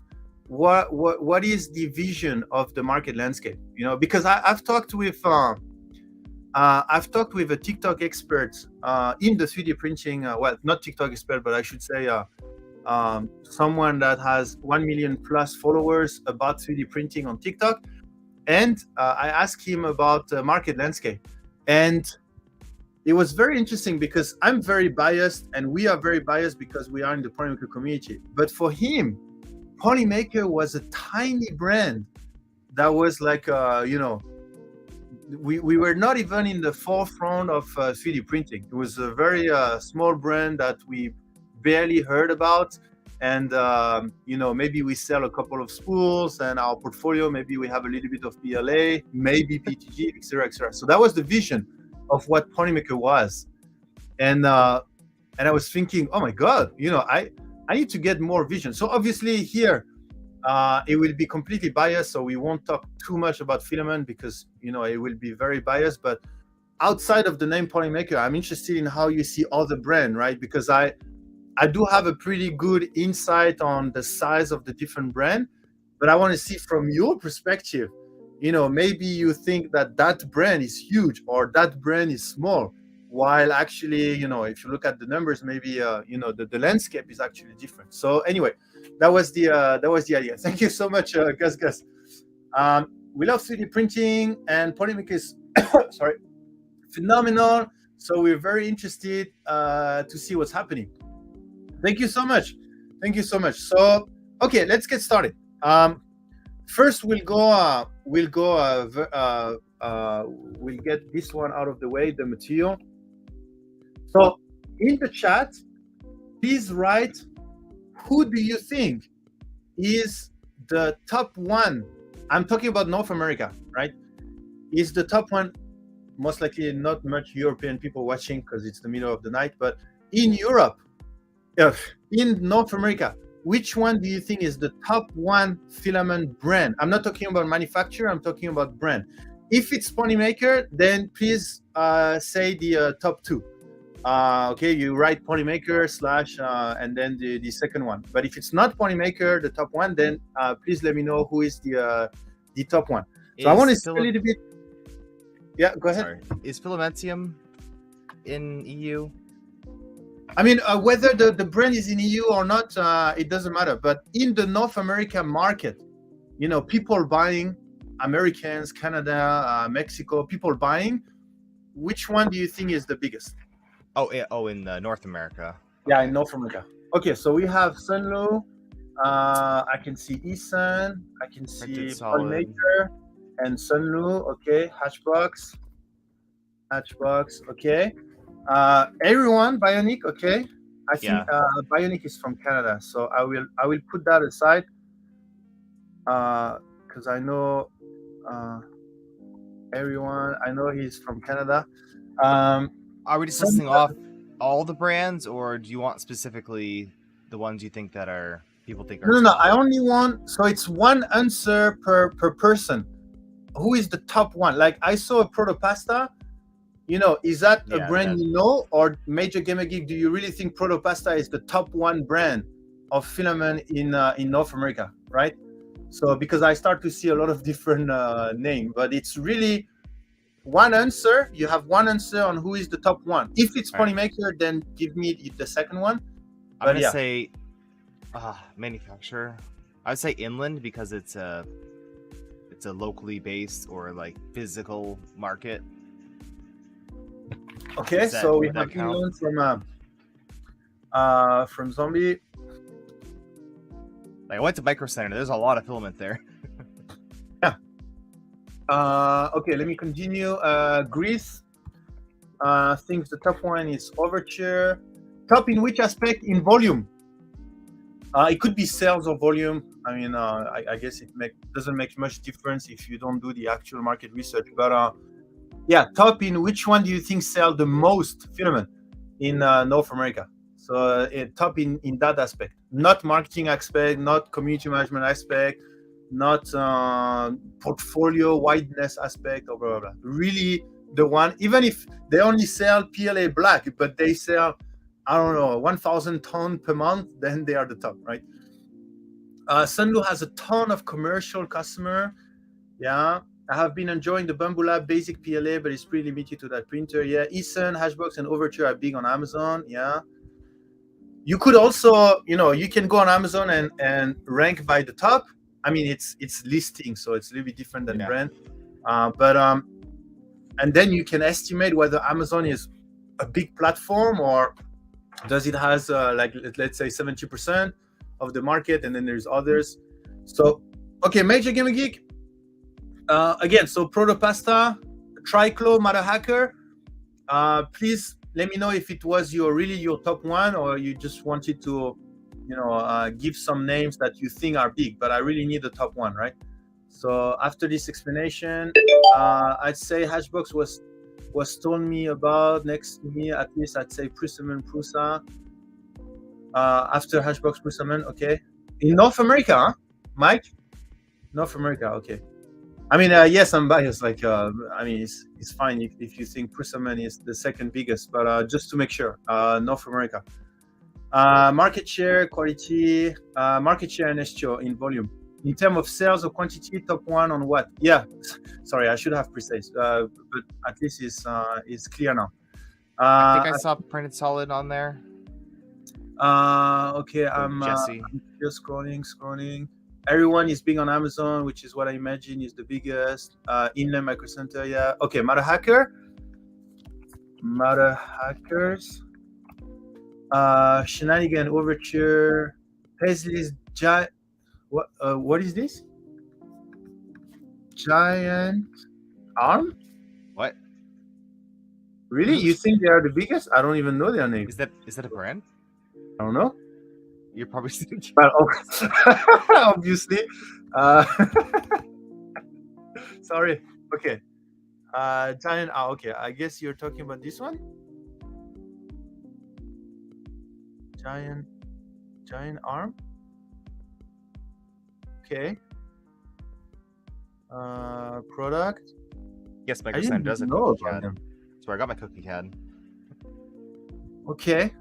S1: what is the vision of the market landscape? You know, because I've talked with a TikTok expert in the 3D printing. Well, not TikTok expert, but I should say someone that has 1 million plus followers about 3D printing on TikTok. And I asked him about market landscape. And it was very interesting because I'm very biased, and we are very biased because we are in the Polymaker community. But for him, Polymaker was a tiny brand that was like, you know, we were not even in the forefront of 3D printing. It was a very small brand that we barely heard about. And, you know, maybe we sell a couple of spools, and our portfolio, maybe we have a little bit of PLA, maybe PTG, etc., etc. So that was the vision of what Polymaker was. And I was thinking, oh my God, you know, I need to get more vision. So obviously here, it will be completely biased. So we won't talk too much about filament because, you know, it will be very biased. But outside of the name Polymaker, I'm interested in how you see other brand, right? Because I do have a pretty good insight on the size of the different brand, but I want to see from your perspective, you know, maybe you think that brand is huge or that brand is small, while actually, you know, if you look at the numbers, maybe, you know, the landscape is actually different. So anyway, that was the idea. Thank you so much, Gus. We love 3D printing, and Polymaker is sorry, phenomenal. So we're very interested to see what's happening. Thank you so much. So, okay, let's get started. First, we'll get this one out of the way, the material. So, in the chat, please write, who do you think is the top one? I'm talking about North America, right? Is the top one, most likely not much European people watching because it's the middle of the night, but in Europe, in North America, which one do you think is the top one filament brand? I'm not talking about manufacturer, I'm talking about brand. If it's Polymaker, then please say the top two. Okay, you write Polymaker / and then the second one. But if it's not Polymaker, the top one, then please let me know who is the top one. So I want to see a little bit. Yeah, go ahead.
S2: Sorry. Is Filamentium in EU?
S1: I mean, whether the brand is in EU or not, it doesn't matter. But in the North America market, you know, people buying, Americans, Canada, Mexico, people buying. Which one do you think is the biggest?
S2: In North America.
S1: Yeah, in North America. Okay, so we have Sunlu. I can see Eason. I can see Polymaker and Sunlu. Okay, Hatchbox. Okay. Everyone, Bionic. Okay. I think Bionic is from Canada, so I will put that aside because I know everyone. I know he's from Canada.
S2: Are we just listing off all the brands, or do you want specifically the ones you think that are people think are?
S1: No. I only want, so it's one answer per person. Who is the top one? Like I saw a Protopasta. You know, is that a brand you know, or Major Gamer Geek? Do you really think Protopasta is the top one brand of filament in North America, right? So because I start to see a lot of different names, but it's really one answer. You have one answer on who is the top one. If it's Polymaker, then give me the second one.
S2: I'm gonna say manufacturer. I would say Inland because it's a it's a locally based or like physical market.
S1: Okay,
S2: Does that-
S1: so we
S2: would
S1: have
S2: that count?
S1: Inland from Zombie.
S2: Like I went to Micro Center. There's a lot of filament there.
S1: Okay, let me continue. Greece. I think the top one is Overture. Top in which aspect? In volume. It could be sales or volume. I mean, I guess it doesn't make much difference if you don't do the actual market research. But yeah, top in which one do you think sell the most filament in North America? So top in that aspect, not marketing aspect, not community management aspect, not portfolio wideness aspect, or blah, blah, blah. Really the one, even if they only sell PLA black, but they sell, I don't know, 1,000 tons per month, then they are the top, right? Sunlu has a ton of commercial customer. Yeah, I have been enjoying the Bambu Lab basic PLA, but it's pretty limited to that printer. Yeah, Eason, Hashbox, and Overture are big on Amazon. Yeah. You could also, you can go on Amazon and rank by the top. I mean, it's listing, so it's a little bit different than brand. And then you can estimate whether Amazon is a big platform or does it has like, let's say 70% of the market, and then there's others. So, okay, Major Gamer Geek. Again, so Protopasta, Triclo, Mother Hacker. Please let me know if it was really your top one, or you just wanted to, give some names that you think are big. But I really need the top one, right? So after this explanation, I'd say Hashbox was told me about. Next to me, at least I'd say Prusaman, Prusa. After Hashbox, Prusaman, okay. In North America, huh? Mike? North America, okay. I mean, yes, I'm biased. Like, I mean, it's fine if you think Prusaman is the second biggest, but just to make sure, North America. Market share, quality, market share and STO in volume. In terms of sales or quantity, top one on what? Yeah, sorry, I should have precise, but at least it's clear now.
S2: I think I saw Printed Solid on there.
S1: Okay, I'm just scrolling. Everyone is big on Amazon, which is what I imagine is the biggest. Inland Micro Center, yeah. Okay, Mother Hackers. Shenanigan, Overture, Paisley's Giant. What is this? Giant Arm?
S2: What?
S1: Really? You think they are the biggest? I don't even know their name.
S2: Is that a brand?
S1: I don't know.
S2: You're probably thinking.
S1: Well, obviously. Sorry. Okay. Giant. Okay. I guess you're talking about this one. Giant Arm. Okay. Product.
S2: Yes, Micro Center does a cookie CAD. That's where I got my cookie CAD.
S1: Okay.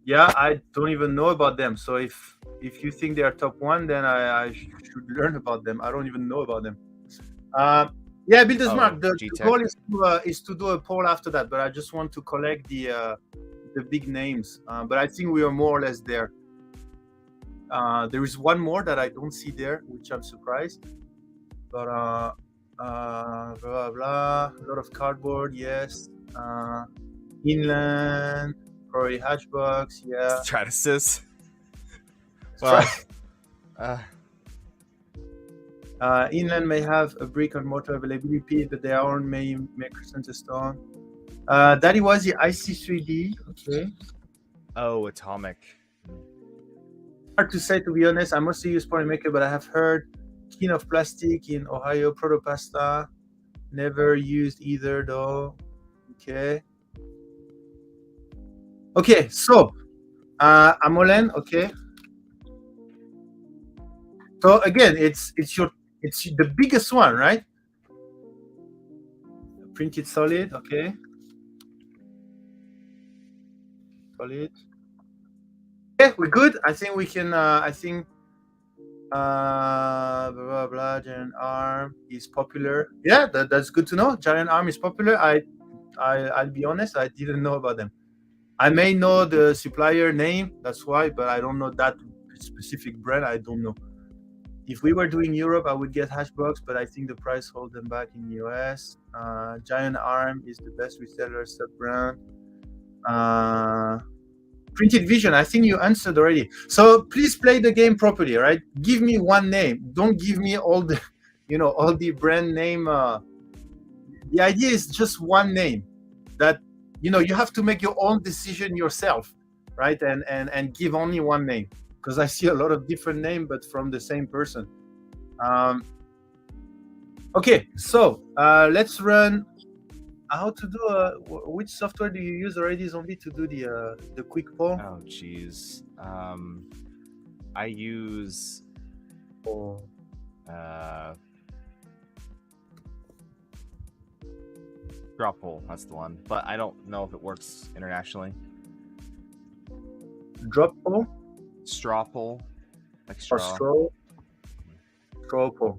S1: Yeah, I don't even know about them. So if you think they are top one, then I should learn about them. I don't even know about them. Yeah, Builders Mark. The goal is to do a poll after that, but I just want to collect the big names. But I think we are more or less there. There is one more that I don't see there, which I'm surprised. But blah blah blah. A lot of cardboard, yes. Inland. Probably Hatchbox, yeah.
S2: Stratasys. Well,
S1: Inland may have a brick and mortar availability, but their own may make Center Stone. That it was the IC3D. Okay.
S2: Oh, Atomic.
S1: Hard to say, to be honest. I mostly use Polymaker, but I have heard King of Plastic in Ohio, Protopasta. Never used either though. Okay. Okay, so Amolen, okay. So again, it's the biggest one, right? Printed Solid, okay. Solid. Okay, we're good. I think we can. Blah blah blah. Giant Arm is popular. Yeah, that's good to know. Giant Arm is popular. I'll be honest. I didn't know about them. I may know the supplier name, that's why, but I don't know that specific brand. I don't know. If we were doing Europe, I would get Hashbox, but I think the price hold them back in the US. Giant Arm is the best reseller sub-brand. Printed Vision, I think you answered already. So please play the game properly, right? Give me one name. Don't give me all the, all the brand name. The idea is just one name that, you have to make your own decision yourself, right? And give only one name, because I see a lot of different names, but from the same person. Okay, so let's run. How to do which software do you use already, Zombie, to do the quick poll?
S2: Oh, geez. I use Droppoll. That's the one, but I don't know if it works internationally.
S1: Droppoll?
S2: Strawpoll, like
S1: Or
S2: straw.
S1: Strawpoll.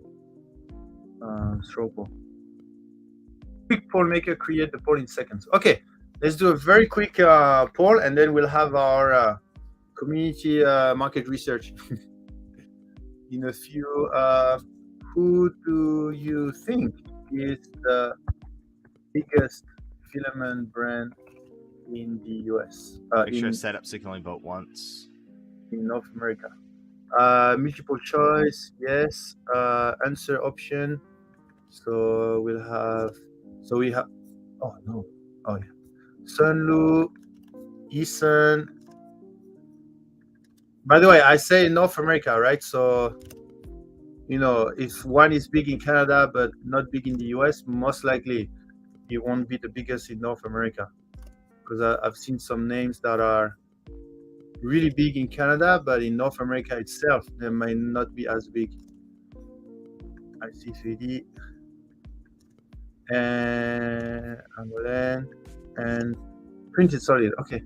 S1: Strawpoll. Quick poll maker, create the poll in seconds. Okay, let's do a very quick poll, and then we'll have our community market research in a few. Who do you think is the biggest filament brand in the US?
S2: Make sure to set up so you can only vote once.
S1: In North America. Multiple choice, yes. Answer option. So we have. Oh no. Oh yeah. Sunlu, Eason. By the way, I say North America, right? So, if one is big in Canada but not big in the US, most likely it won't be the biggest in North America. Because I've seen some names that are really big in Canada, but in North America itself, they might not be as big. I see 3D. And Angolan and Printed Solid. Okay.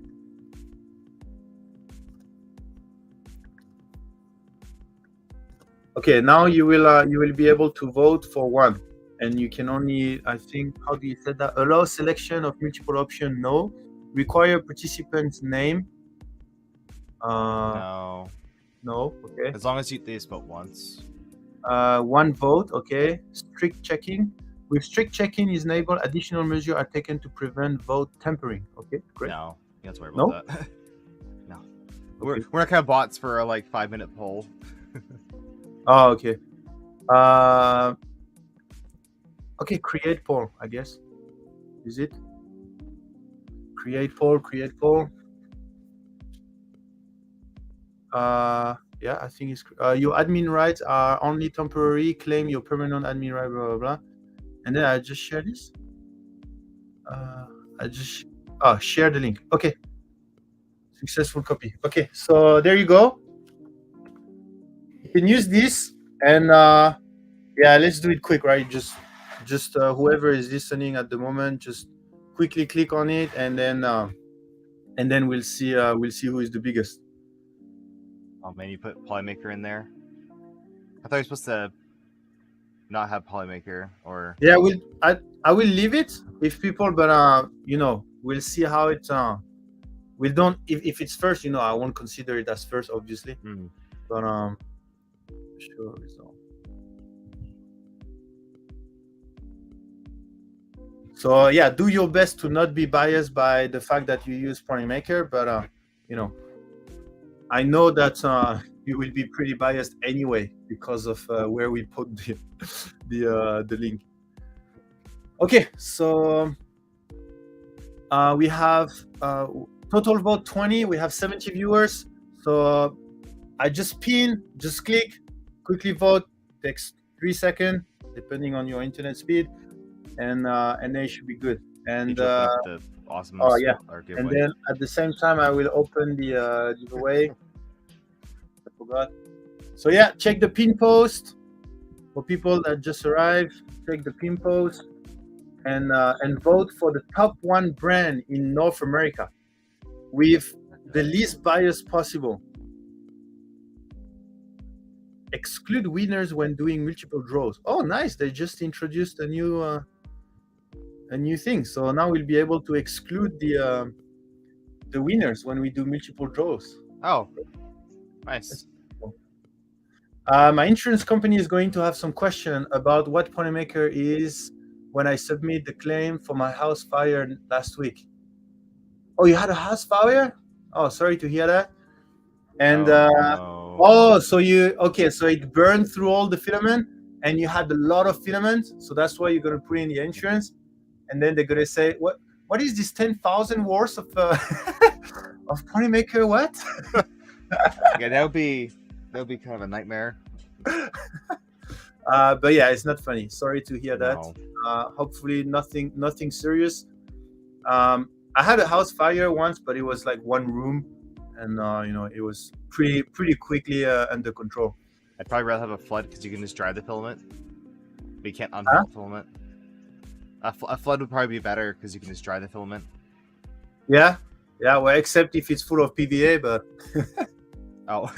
S1: Okay, now you will be able to vote for one, and you can only, I think, how do you say that? Allow selection of multiple option. No. Require participant's name.
S2: No.
S1: No. Okay.
S2: As long as they just vote once.
S1: One vote. Okay. Strict checking. With strict checking is enabled, additional measures are taken to prevent vote tampering. Okay, great.
S2: No, you have to worry about that. No. Okay. We're not kind of bots for a 5-minute poll.
S1: Oh, okay. Okay, create poll, I guess. Is it? Create poll. Yeah, I think it's your admin rights are only temporary. Claim your permanent admin right, blah blah blah. And then I just share this. Share the link. Okay. Successful copy. Okay, so there you go. You can use this, and yeah, let's do it quick, right? Just whoever is listening at the moment, just quickly click on it, and then we'll see who is the biggest.
S2: Oh man, you put Polymaker in there. I thought you were supposed to not have Polymaker, or
S1: yeah, I will leave it if people, but we'll see how it we don't, if it's first, I won't consider it as first, obviously. But sure result. So yeah, do your best to not be biased by the fact that you use Polymaker, but I know that you will be pretty biased anyway because of where we put the link. Okay, so we have total vote 20. We have 70 viewers. So I just pin, just click, quickly vote. Takes 3 seconds depending on your internet speed, and then it should be good. And
S2: the awesome.
S1: Oh yeah, and then at the same time I will open the giveaway. I forgot. So yeah, check the pin post for people that just arrived. Check the pin post and vote for the top 1 brand in North America with the least bias possible. Exclude winners when doing multiple draws. Oh, nice! They just introduced a new thing. So now we'll be able to exclude the winners when we do multiple draws.
S2: Oh, nice.
S1: My insurance company is going to have some question about what Ponymaker is when I submit the claim for my house fire last week. Oh, you had a house fire? Oh, sorry to hear that. And
S2: no.
S1: so it burned through all the filament, and you had a lot of filament, so that's why you're gonna put in the insurance, and then they're gonna say, what is this 10,000 worth of of Ponymaker? What?
S2: Yeah, that would be kind of a nightmare.
S1: But yeah, it's not funny. Sorry to hear that.
S2: No.
S1: Hopefully nothing serious. I had a house fire once, but it was like one room, and it was pretty quickly under control.
S2: I'd probably rather have a flood because you can just dry the filament, but you can't unmelt the filament. A flood would probably be better because you can just dry the filament.
S1: Yeah, well, except if it's full of PVA, but
S2: Oh.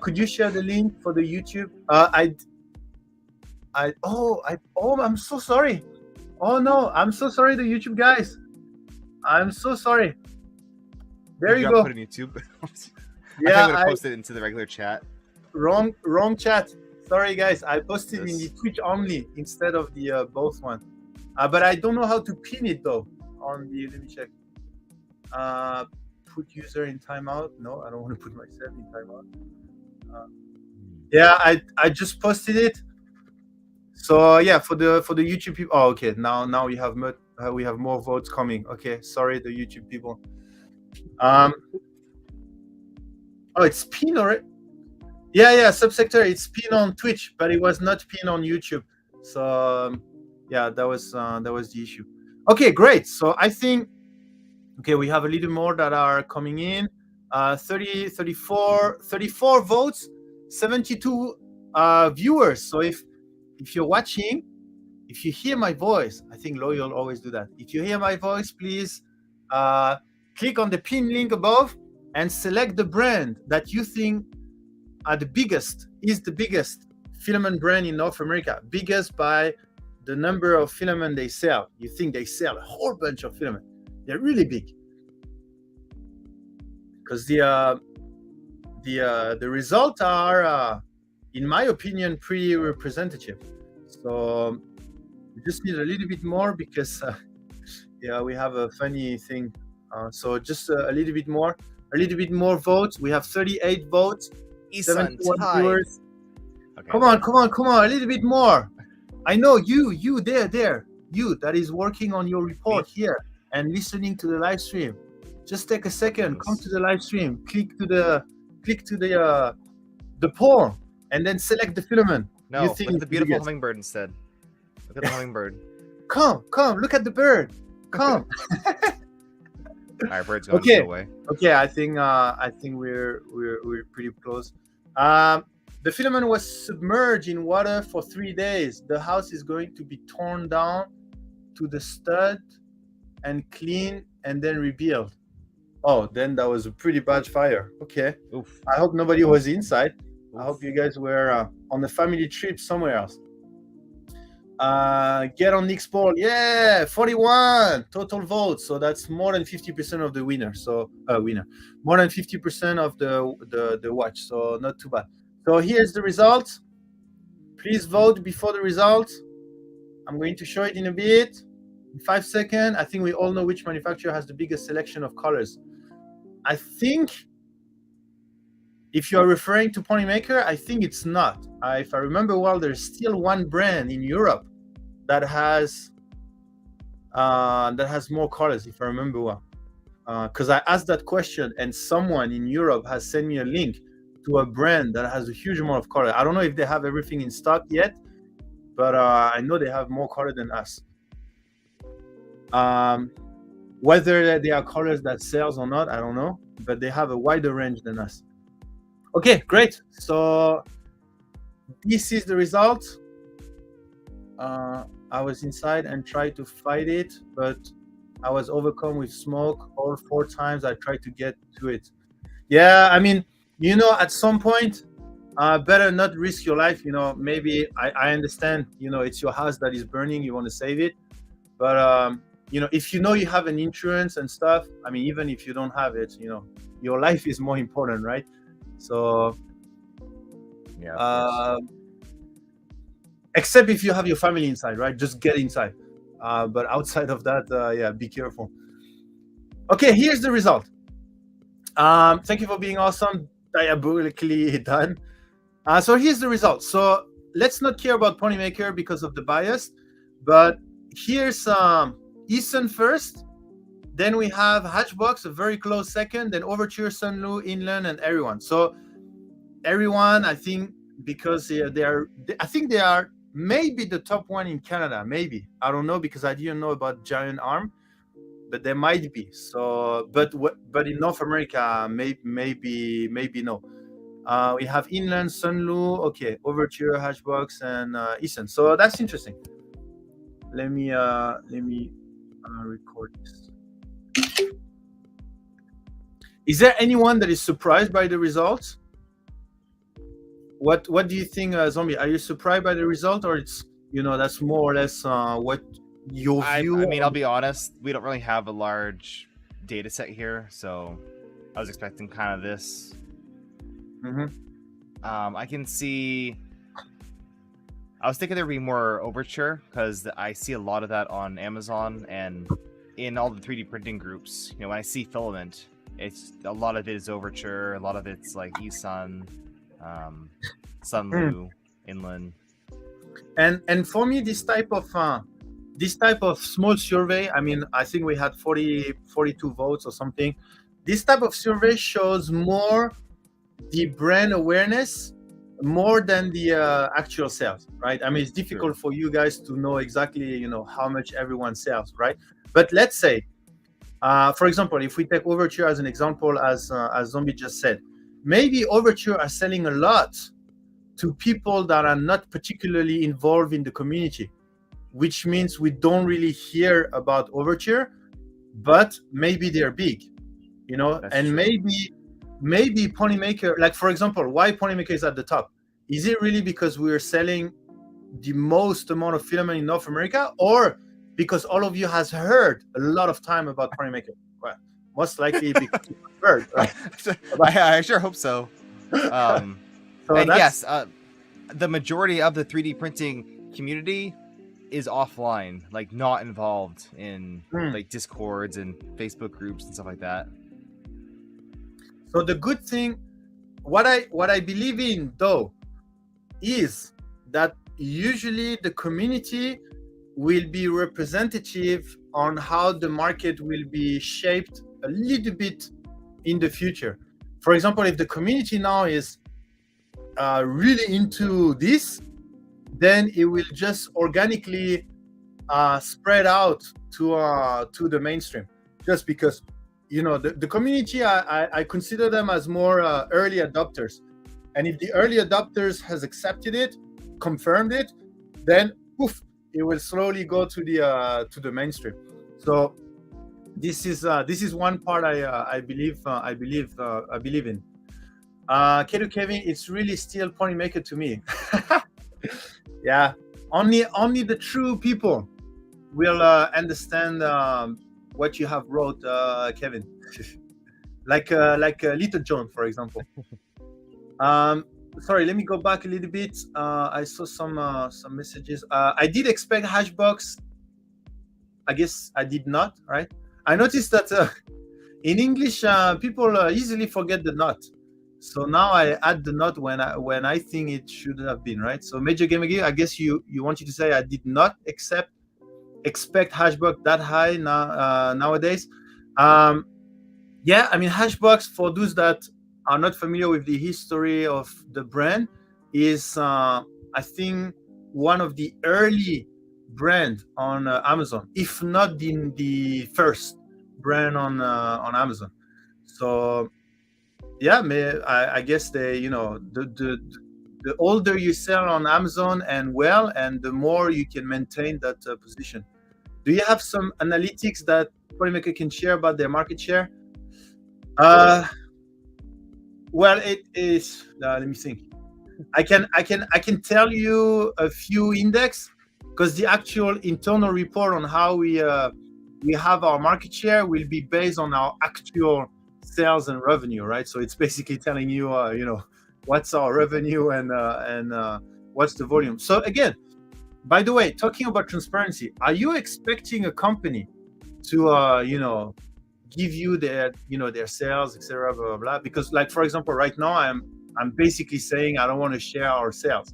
S1: could you share the link for the YouTube? I'm so sorry. Oh no, I'm so sorry, the YouTube guys. I'm so sorry. There you go.
S2: Put it in YouTube.
S1: Yeah,
S2: I'm gonna post it into the regular chat.
S1: Wrong chat. Sorry guys, I posted in the Twitch only instead of the both one. But I don't know how to pin it though. On the, let me check. Put user in timeout. No, I don't want to put myself in timeout. Yeah, I just posted it. So yeah, for the YouTube people. Oh, okay. Now we have more votes coming. Okay, sorry, the YouTube people. Oh, it's pinned already. Yeah, Subsector. It's pinned on Twitch, but it was not pinned on YouTube. So yeah, that was the issue. Okay, great. So I think we have a little more that are coming in. 34 votes, 72 viewers. So if you're watching, if you hear my voice, I think Loyal always do that. If you hear my voice, please click on the pin link above and select the brand that you think is the biggest filament brand in North America. Biggest by the number of filament they sell. You think they sell a whole bunch of filament. They're really big. Because the results are, in my opinion, pretty representative. So we just need a little bit more because, we have a funny thing. So just a little bit more votes. We have 38 votes, 71 viewers. Okay. Come on, a little bit more. I know you there, you that is working on your report here and listening to the live stream. Just take a second, come to the live stream, click to the poll, and then select the filament.
S2: No, look at the beautiful hummingbird instead. Look at the hummingbird.
S1: Come, look at the bird. Come.
S2: All right, bird's going to go away.
S1: Okay, I think we're pretty close. The filament was submerged in water for 3 days. The house is going to be torn down to the stud and cleaned and then rebuilt. Oh, then that was a pretty bad fire. Okay. Oof. I hope nobody was inside. Oof. I hope you guys were on a family trip somewhere else. Get on Nick's poll. Yeah, 41 total votes. So that's more than 50% of the winner. So more than 50% of the watch. So not too bad. So here's the result. Please vote before the result. I'm going to show it in a bit. In 5 seconds. I think we all know which manufacturer has the biggest selection of colors. I think if you are referring to Ponymaker, I think it's not. If I remember well, there's still one brand in Europe that has more colors, if I remember well. Because I asked that question and someone in Europe has sent me a link to a brand that has a huge amount of color. I don't know if they have everything in stock yet, but I know they have more color than us. Whether they are colors that sells or not, I don't know, but they have a wider range than us. Okay, great. So this is the result. I was inside and tried to fight it, but I was overcome with smoke all 4 times. I tried to get to it. Yeah, I mean, at some point, better not risk your life. Maybe I understand, it's your house that is burning. You want to save it. But, if you have an insurance and stuff, I mean, even if you don't have it, your life is more important, right? So
S2: Yeah. Of course.
S1: except if you have your family inside, right? Just get inside. But outside of that, yeah, be careful. Okay, here's the result. Thank you for being awesome, diabolically done. So here's the result. So let's not care about Ponymaker because of the bias, but here's Eason first. Then we have Hatchbox, a very close second. Then Overture, Sunlu, Inland, and everyone. So everyone, I think, because they are, I think they are maybe the top one in Canada. Maybe, I don't know, because I didn't know about Giant Arm, but there might be. So, but in North America, maybe no. We have Inland, Sunlu, okay, Overture, Hatchbox, and Eason. So that's interesting. Let me record this. Is there anyone that is surprised by the results? What do you think, Zombie? Are you surprised by the result, or it's, that's more or less what your view?
S2: I mean, I'll be honest. We don't really have a large data set here, so I was expecting kind of this. I can see. I was thinking there'd be more Overture because I see a lot of that on Amazon and in all the 3D printing groups. When I see Filament, it's a lot of it is Overture, a lot of it's like Eason, Sunlu, Inland.
S1: And for me, this type of small survey, I mean, I think we had 42 votes or something. This type of survey shows more the brand awareness more than the actual sales, right? I mean, it's difficult for you guys to know exactly, how much everyone sells, right? But let's say, for example, if we take Overture as an example, as Zombie just said, maybe Overture are selling a lot to people that are not particularly involved in the community, which means we don't really hear about Overture, but maybe they're big,
S2: That's
S1: and
S2: true.
S1: maybe Ponymaker, like for example, why Ponymaker is at the top? Is it really because we're selling the most amount of filament in North America, or because all of you has heard a lot of time about Ponymaker? Well, most likely because you heard, right?
S2: I sure hope so. And
S1: that's-
S2: yes, the majority of the 3D printing community is offline, like not involved in like Discords and Facebook groups and stuff like that.
S1: So the good thing, what I believe in though, is that usually the community will be representative on how the market will be shaped a little bit in the future. For example, if the community now is really into this, then it will just organically spread out to the mainstream, just because the community, I consider them as more early adopters, and if the early adopters has accepted it, confirmed it, then poof, it will slowly go to the mainstream. So this is one part I believe in. Kedu Kevin, it's really still Ponymaker to me. Yeah, only the true people will understand what you have wrote, Kevin. like Little John, for example. Sorry, let me go back a little bit. I saw some messages. I did expect Hatchbox. I guess I did not, right? I noticed that in English, people easily forget the not. So now I add the not when I think it should have been, right? So Major Gamer Gear, I guess you wanted to say I did not expect Hatchbox that high nowadays. Yeah, I mean, Hatchbox, for those that are not familiar with the history of the brand, is I think one of the early brand on Amazon, if not the first brand on Amazon. So yeah, I guess the older you sell on Amazon and the more you can maintain that position. Do you have some analytics that Polymaker can share about their market share? Well, it is. Let me think. I can tell you a few index, because the actual internal report on how we have our market share will be based on our actual sales and revenue, right? So it's basically telling you, what's our revenue and what's the volume. So again, by the way, talking about transparency, are you expecting a company to, give you their sales, etc., blah, blah, blah? Because, like, for example, right now I'm basically saying I don't want to share our sales.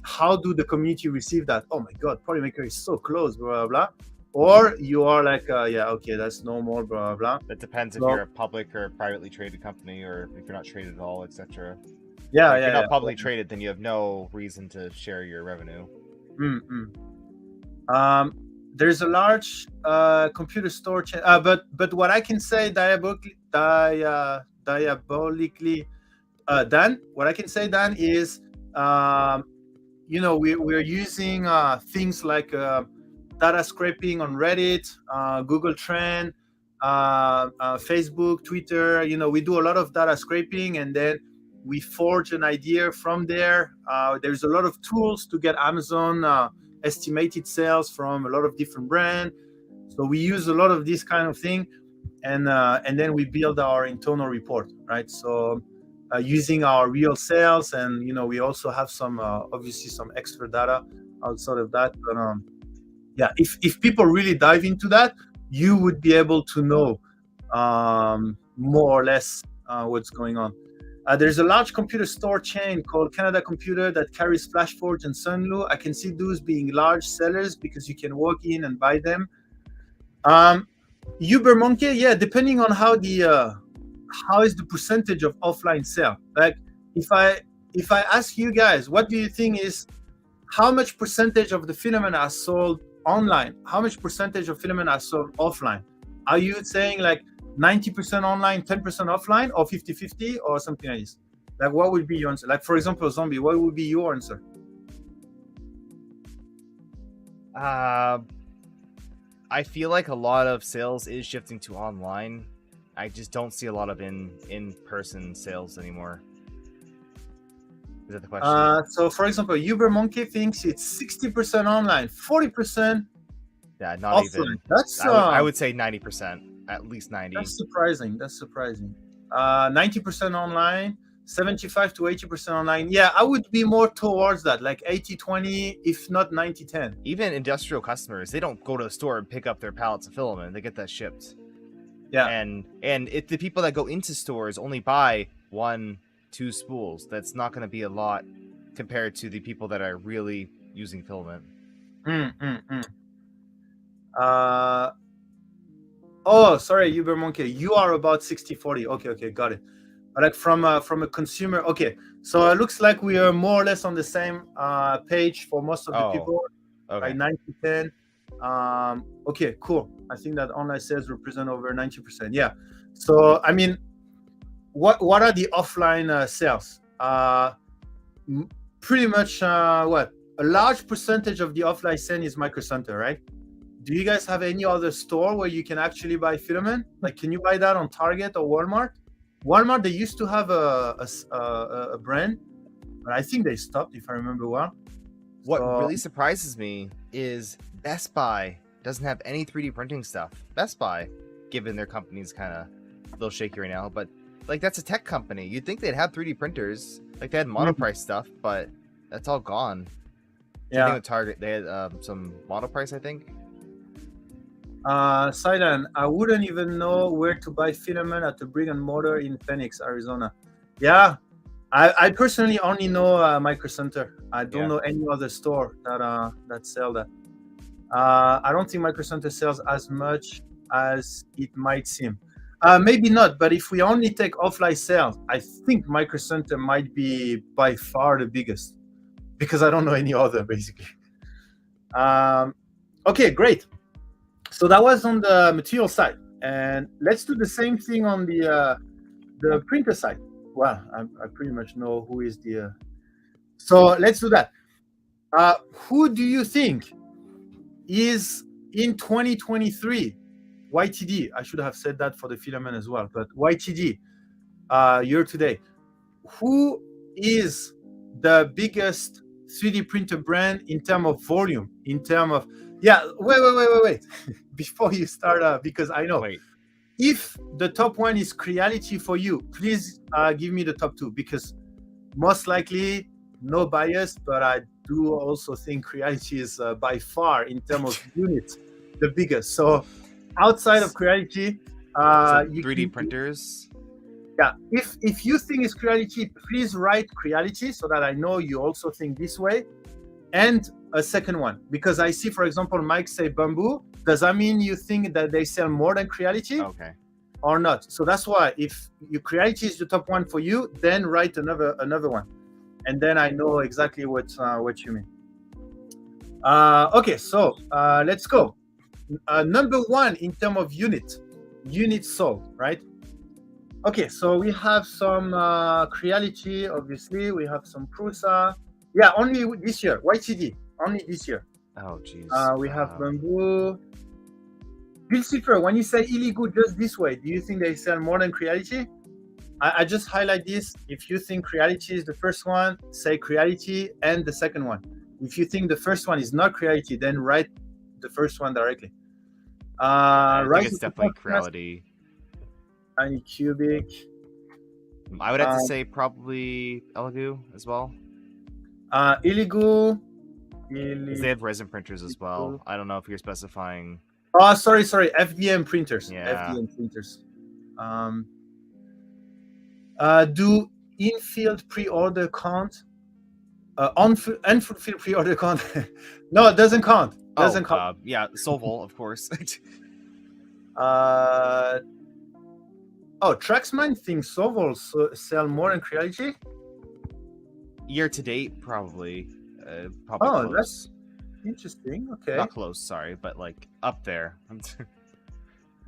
S1: How do the community receive that? Oh my God, Polymaker is so close, blah, blah, blah. Or you are like, yeah, okay, that's normal, blah, blah, blah.
S2: That depends if
S1: So-
S2: you're a public or a privately traded company, or if you're not traded at all, etc.
S1: Yeah,
S2: If
S1: yeah,
S2: you're not
S1: yeah.
S2: publicly traded, then you have no reason to share your revenue.
S1: There's a large computer store chain, but what I can say diabolically, Dan, what I can say, Dan, is we're using things like data scraping on Reddit, Google Trend, Facebook, Twitter. We do a lot of data scraping, and then we forge an idea from there. There's a lot of tools to get Amazon estimated sales from a lot of different brands. So we use a lot of this kind of thing, and then we build our internal report, right? So using our real sales, and we also have some obviously some extra data outside of that. But yeah, if people really dive into that, you would be able to know more or less what's going on. There's a large computer store chain called Canada Computer that carries FlashForge and Sunlu. I can see those being large sellers because you can walk in and buy them. UberMonkey, yeah, depending on how is the percentage of offline sale. Like if I ask you guys, what do you think is how much percentage of the filament are sold online? How much percentage of filament are sold offline? Are you saying like 90% online, 10% offline, or 50-50, or something like this? Like, what would be your answer? Like, for example, Zombie, what would be your answer?
S2: I feel like a lot of sales is shifting to online. I just don't see a lot of in-person sales anymore. Is that the question?
S1: So, for example, UberMonkey thinks it's 60% online, 40%
S2: Yeah, not
S1: offline.
S2: even.
S1: That's
S2: I would say 90%, at least 90.
S1: That's surprising. 90% online, 75 to 80% online. Yeah, I would be more towards that, like 80-20, if not 90-10.
S2: Even industrial customers, they don't go to the store and pick up their pallets of filament. They get that shipped.
S1: Yeah.
S2: And if the people that go into stores only buy 1-2 spools, that's not going to be a lot compared to the people that are really using filament.
S1: Oh, sorry, UberMonkey. You are about 60-40. Okay, got it. But like from a consumer, okay. So it looks like we are more or less on the same page for most of the people.
S2: Okay.
S1: Like 90-10. Okay, cool. I think that online sales represent over 90%. Yeah. So I mean, what are the offline sales? Pretty much what? A large percentage of the offline sale is Micro Center, right? Do you guys have any other store where you can actually buy filament? Like, can you buy that on Target or Walmart? Walmart, they used to have a brand, but I think they stopped, if I remember well.
S2: What really surprises me is Best Buy doesn't have any 3D printing stuff. Best Buy, given their company's kind of a little shaky right now, but like that's a tech company. You'd think they'd have 3D printers. Like they had monoprice stuff, but that's all gone.
S1: Yeah.
S2: I think with Target, they had some monoprice, I think.
S1: Silent, I wouldn't even know where to buy filament at the brick and mortar in Phoenix, Arizona. Yeah, I personally only know Micro Center. I don't know any other store that sell that. I don't think Micro Center sells as much as it might seem. Maybe not, but if we only take offline sales, I think Micro Center might be by far the biggest because I don't know any other, basically. Okay, great. So that was on the material side, and let's do the same thing on the printer side. Well, I pretty much know who is the. So let's do that. Who do you think is in 2023 YTD? I should have said that for the filament as well, but YTD year to date. Who is the biggest 3D printer brand in terms of volume? In terms of wait. Before you start, because I know if the top one is Creality for you, please give me the top two, because most likely, no bias, but I do also think Creality is by far, in terms of units, the biggest. So outside of Creality,
S2: So
S1: you
S2: 3D
S1: can,
S2: printers.
S1: yeah, if you think it's Creality, please write Creality so that I know you also think this way. And a second one, because I see, for example, Mike say Bamboo. Does that mean you think that they sell more than Creality
S2: Okay.
S1: or not? So that's why if your Creality is the top one for you, then write another one, and then I know exactly what you mean. Okay, so let's go. Number one in terms of units sold, right? Okay, so we have some Creality, obviously. We have some Prusa. Yeah, only this year. YTD, only this year.
S2: Oh, jeez.
S1: We have Bamboo. Pilsifer, when you say illegal just this way, do you think they sell more than Creality? I just highlight this. If you think Creality is the first one, say Creality and the second one. If you think the first one is not Creality, then write the first one directly.
S2: I think
S1: Rise
S2: it's
S1: of the
S2: definitely
S1: Podcast,
S2: Creality.
S1: Anycubic.
S2: I would have to say probably Elegoo as well,
S1: Illegal.
S2: because they have resin printers as well. I don't know if you're specifying.
S1: Oh, sorry. FDM printers.
S2: Yeah.
S1: FDM printers. Do in-field pre-order count? Unfulfilled pre-order count? No, it doesn't count. Doesn't count.
S2: Yeah, Solvol, of course.
S1: Traxman thinks Solvol sell more than Creality?
S2: Year to date, probably.
S1: Oh,
S2: Close.
S1: that's interesting. Okay.
S2: Not close, sorry, but like up there.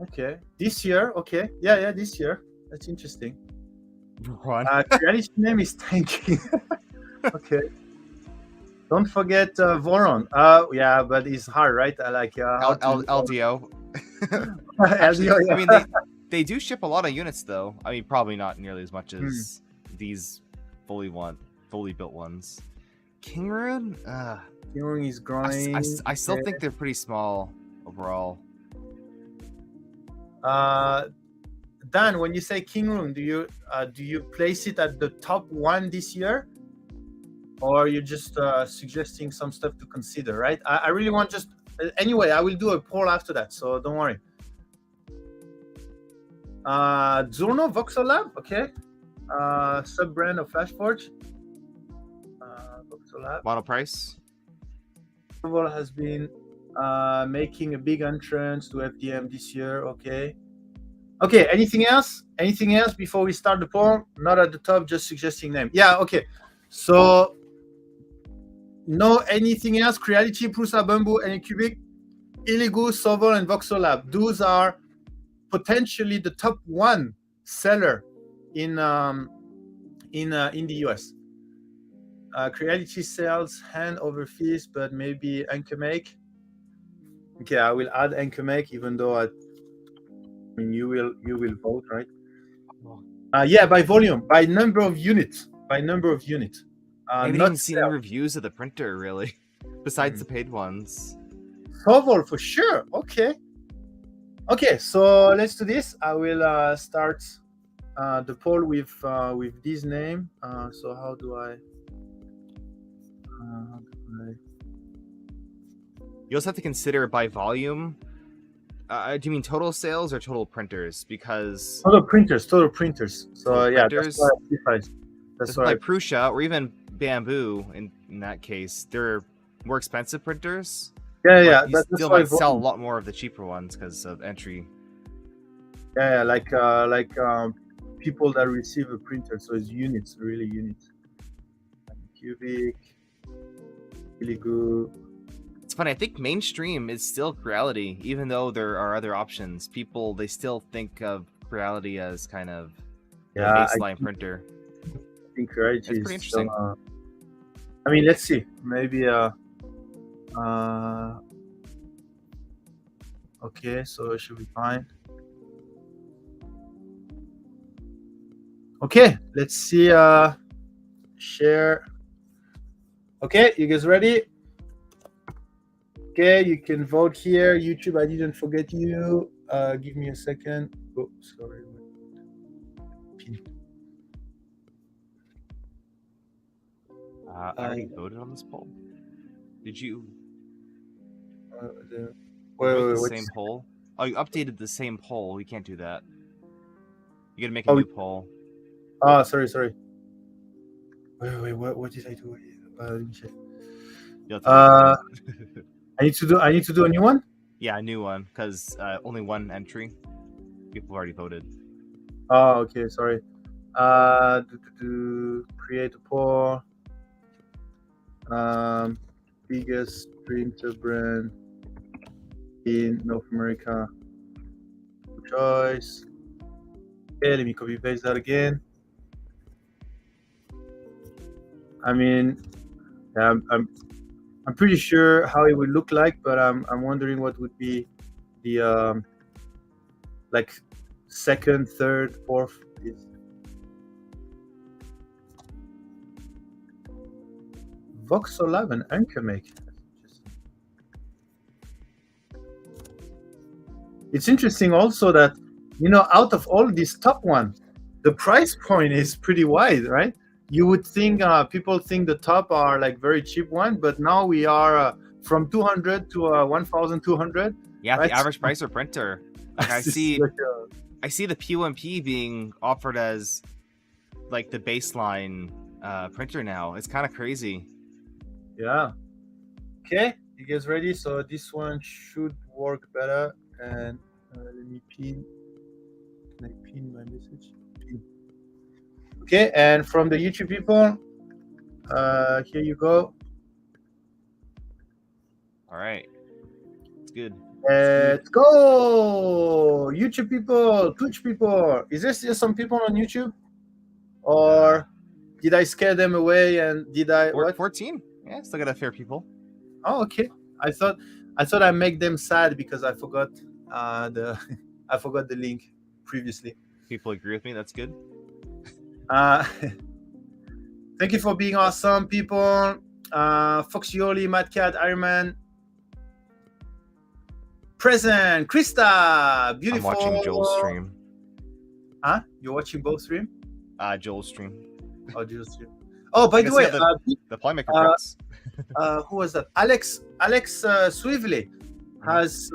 S1: Okay. This year, okay. Yeah, this year. That's interesting.
S2: Run.
S1: Creality name is Tanky. Okay. Don't forget Voron. Yeah, but it's hard, right?
S2: LDO. Actually,
S1: LDO, yeah.
S2: I mean, they do ship a lot of units, though. I mean, probably not nearly as much as these fully built ones. Kingrun?
S1: Kingrun is growing.
S2: I still think they're pretty small overall.
S1: Dan, when you say Kingrun, do you place it at the top one this year, or are you just suggesting some stuff to consider? Right? I really want just anyway. I will do a poll after that, so don't worry. Zurno Voxelab, okay. Sub brand of Flashforge. Voxelab.
S2: Model price.
S1: Solvol has been making a big entrance to FDM this year. Okay. Anything else before we start the poll? Not at the top, just suggesting name. Yeah. Okay. So no anything else. Creality, Prusa, Bamboo, Anycubic, Illegal, Solvol, and Voxelab. Those are potentially the top one seller in the US. Creality sells hand over fist, but maybe Anchormake. Okay, I will add Anchormake, even though I mean you will vote, right? Yeah, by volume, by number of units.
S2: I haven't
S1: not
S2: even seen any reviews of the printer, really, besides the paid ones.
S1: Solvol for sure. Okay, so let's do this. I will start the poll with this name. So how do I?
S2: You also have to consider by volume. Do you mean total sales or total printers? Because
S1: total printers. So
S2: total
S1: yeah,
S2: printers,
S1: that's why
S2: like Prusa or even Bamboo. In that case, they're more expensive printers.
S1: Yeah.
S2: You still might sell a lot more of the cheaper ones because of entry.
S1: Yeah, like people that receive a printer, so it's units, really units. Cubic, really good.
S2: It's funny. I think mainstream is still Creality, even though there are other options. People they still think of Creality as kind of a baseline printer.
S1: I think Creality is
S2: pretty interesting.
S1: I mean, let's see. Maybe okay, so it should be fine. Okay, let's see. Share. Okay, you guys ready? Okay, you can vote here. YouTube, I didn't forget you. Give me a second. Oh, sorry. Pin.
S2: I already voted on this poll. Did you?
S1: Wait,
S2: the
S1: wait,
S2: same poll? Oh, you updated the same poll. You can't do that. You gotta make a
S1: Oh,
S2: new poll.
S1: sorry. Wait, what did I do? Let me check.
S2: You'll have to redo it.
S1: I need to do a new one?
S2: Yeah, a new one, because only one entry. People already voted.
S1: Oh, okay, sorry. Create a poll. Biggest printer brand in North America. Choice. Okay, let me copy paste that again. I mean, yeah, I'm pretty sure how it would look like, but I'm wondering what would be the like second, third, fourth. Voxel Lab and Anchor Make. It's interesting also that, you know, out of all these top ones, the price point is pretty wide, right? You would think people think the top are like very cheap one, but now we are from 200 to 1,200.
S2: Yeah,
S1: right?
S2: the average price per printer. Like I see the P1P being offered as like the baseline printer now. It's kind of crazy.
S1: Yeah. Okay, you guys ready? So this one should work better. And let me pin. Can I pin my message? Pin. Okay, and from the YouTube people, here you go.
S2: All right, it's good.
S1: Let's go, YouTube people, Twitch people. Is there still some people on YouTube, or did I scare them away? And did I? What?
S2: 14. Yeah, still got a fair people.
S1: Oh, okay. I thought I make them sad because I forgot I forgot the link previously.
S2: People agree with me. That's good.
S1: Thank you for being awesome, people. Foxioli, Mad Cat, Iron Man, present, Krista, beautiful.
S2: I'm watching Joel's stream.
S1: Huh? You're watching both stream?
S2: Joel's stream.
S1: Oh, Joel's stream. Oh, by the way,
S2: the Playmaker prints.
S1: Who was that? Alex Swively has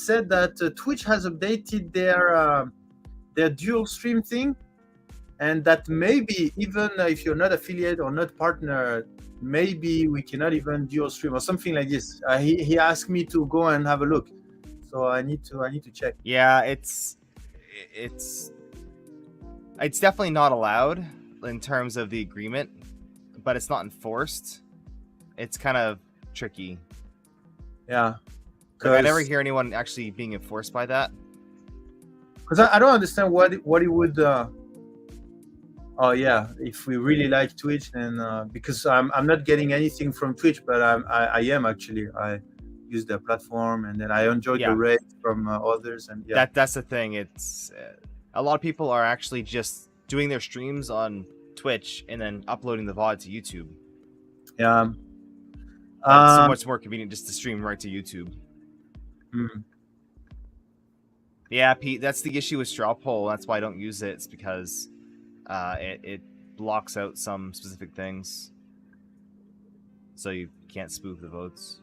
S1: said that Twitch has updated their dual stream thing, and that maybe even if you're not affiliate or not partner, maybe we cannot even dual stream or something like this. He asked me to go and have a look, so I need to check.
S2: Yeah, it's definitely not allowed in terms of the agreement, but it's not enforced. It's kind of tricky.
S1: Yeah,
S2: like, I never hear anyone actually being enforced by that.
S1: Because I don't understand what it would. Oh yeah, if we really like Twitch, then because I'm not getting anything from Twitch, but I am actually. I use their platform, and then I enjoy the rate from others, and yeah.
S2: That's the thing. It's a lot of people are actually just doing their streams on Twitch and then uploading the VOD to YouTube.
S1: Yeah.
S2: It's so much more convenient just to stream right to YouTube. Yeah, Pete, that's the issue with straw poll. That's why I don't use it. It's because it blocks out some specific things, so you can't spoof the votes.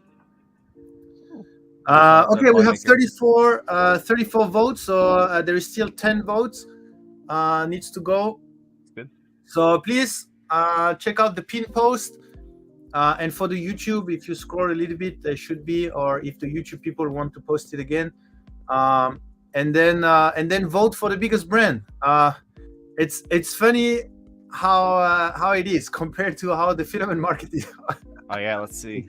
S1: Okay, we have 34 votes, so there is still 10 votes needs to go.
S2: Good.
S1: So please check out the pin post. And for the YouTube, if you scroll a little bit, there should be, or if the YouTube people want to post it again, and then vote for the biggest brand. It's funny how it is compared to how the filament market is.
S2: Oh yeah, let's see.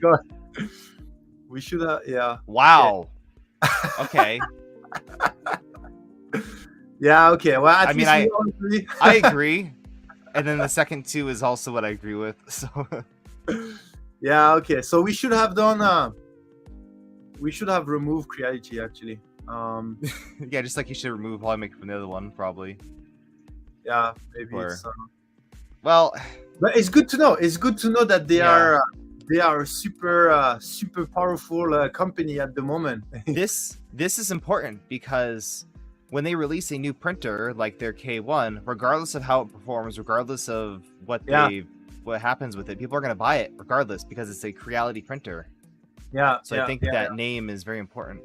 S1: We should have, yeah.
S2: Wow. Okay.
S1: Yeah. Okay. Well, I mean,
S2: I agree, and then the second two is also what I agree with. So.
S1: Yeah. Okay. So we should have done. We should have removed Creality actually.
S2: Yeah, just like you should remove Polymaker from the other one, probably.
S1: Yeah, maybe.
S2: Well,
S1: but it's good to know. It's good to know that they they are a super powerful company at the moment.
S2: This is important because when they release a new printer like their K1, regardless of how it performs, regardless of what happens with it, people are going to buy it regardless because it's a Creality printer. So I think that name is very important.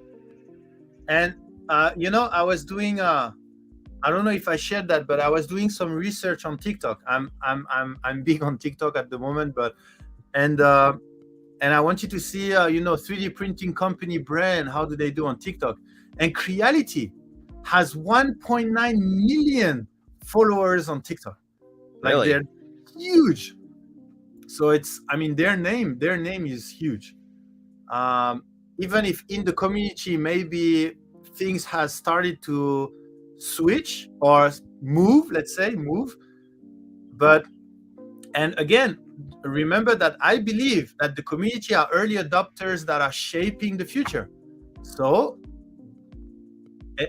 S1: And I was doing I don't know if I shared that, but I was doing some research on TikTok. I'm big on TikTok at the moment, and I want you to see 3D printing company brand, how do they do on TikTok? And Creality has 1.9 million followers on TikTok.
S2: Really?
S1: They're huge. So their name is huge. Even if in the community maybe things has started to switch or move, but and again, remember that I believe that the community are early adopters that are shaping the future. So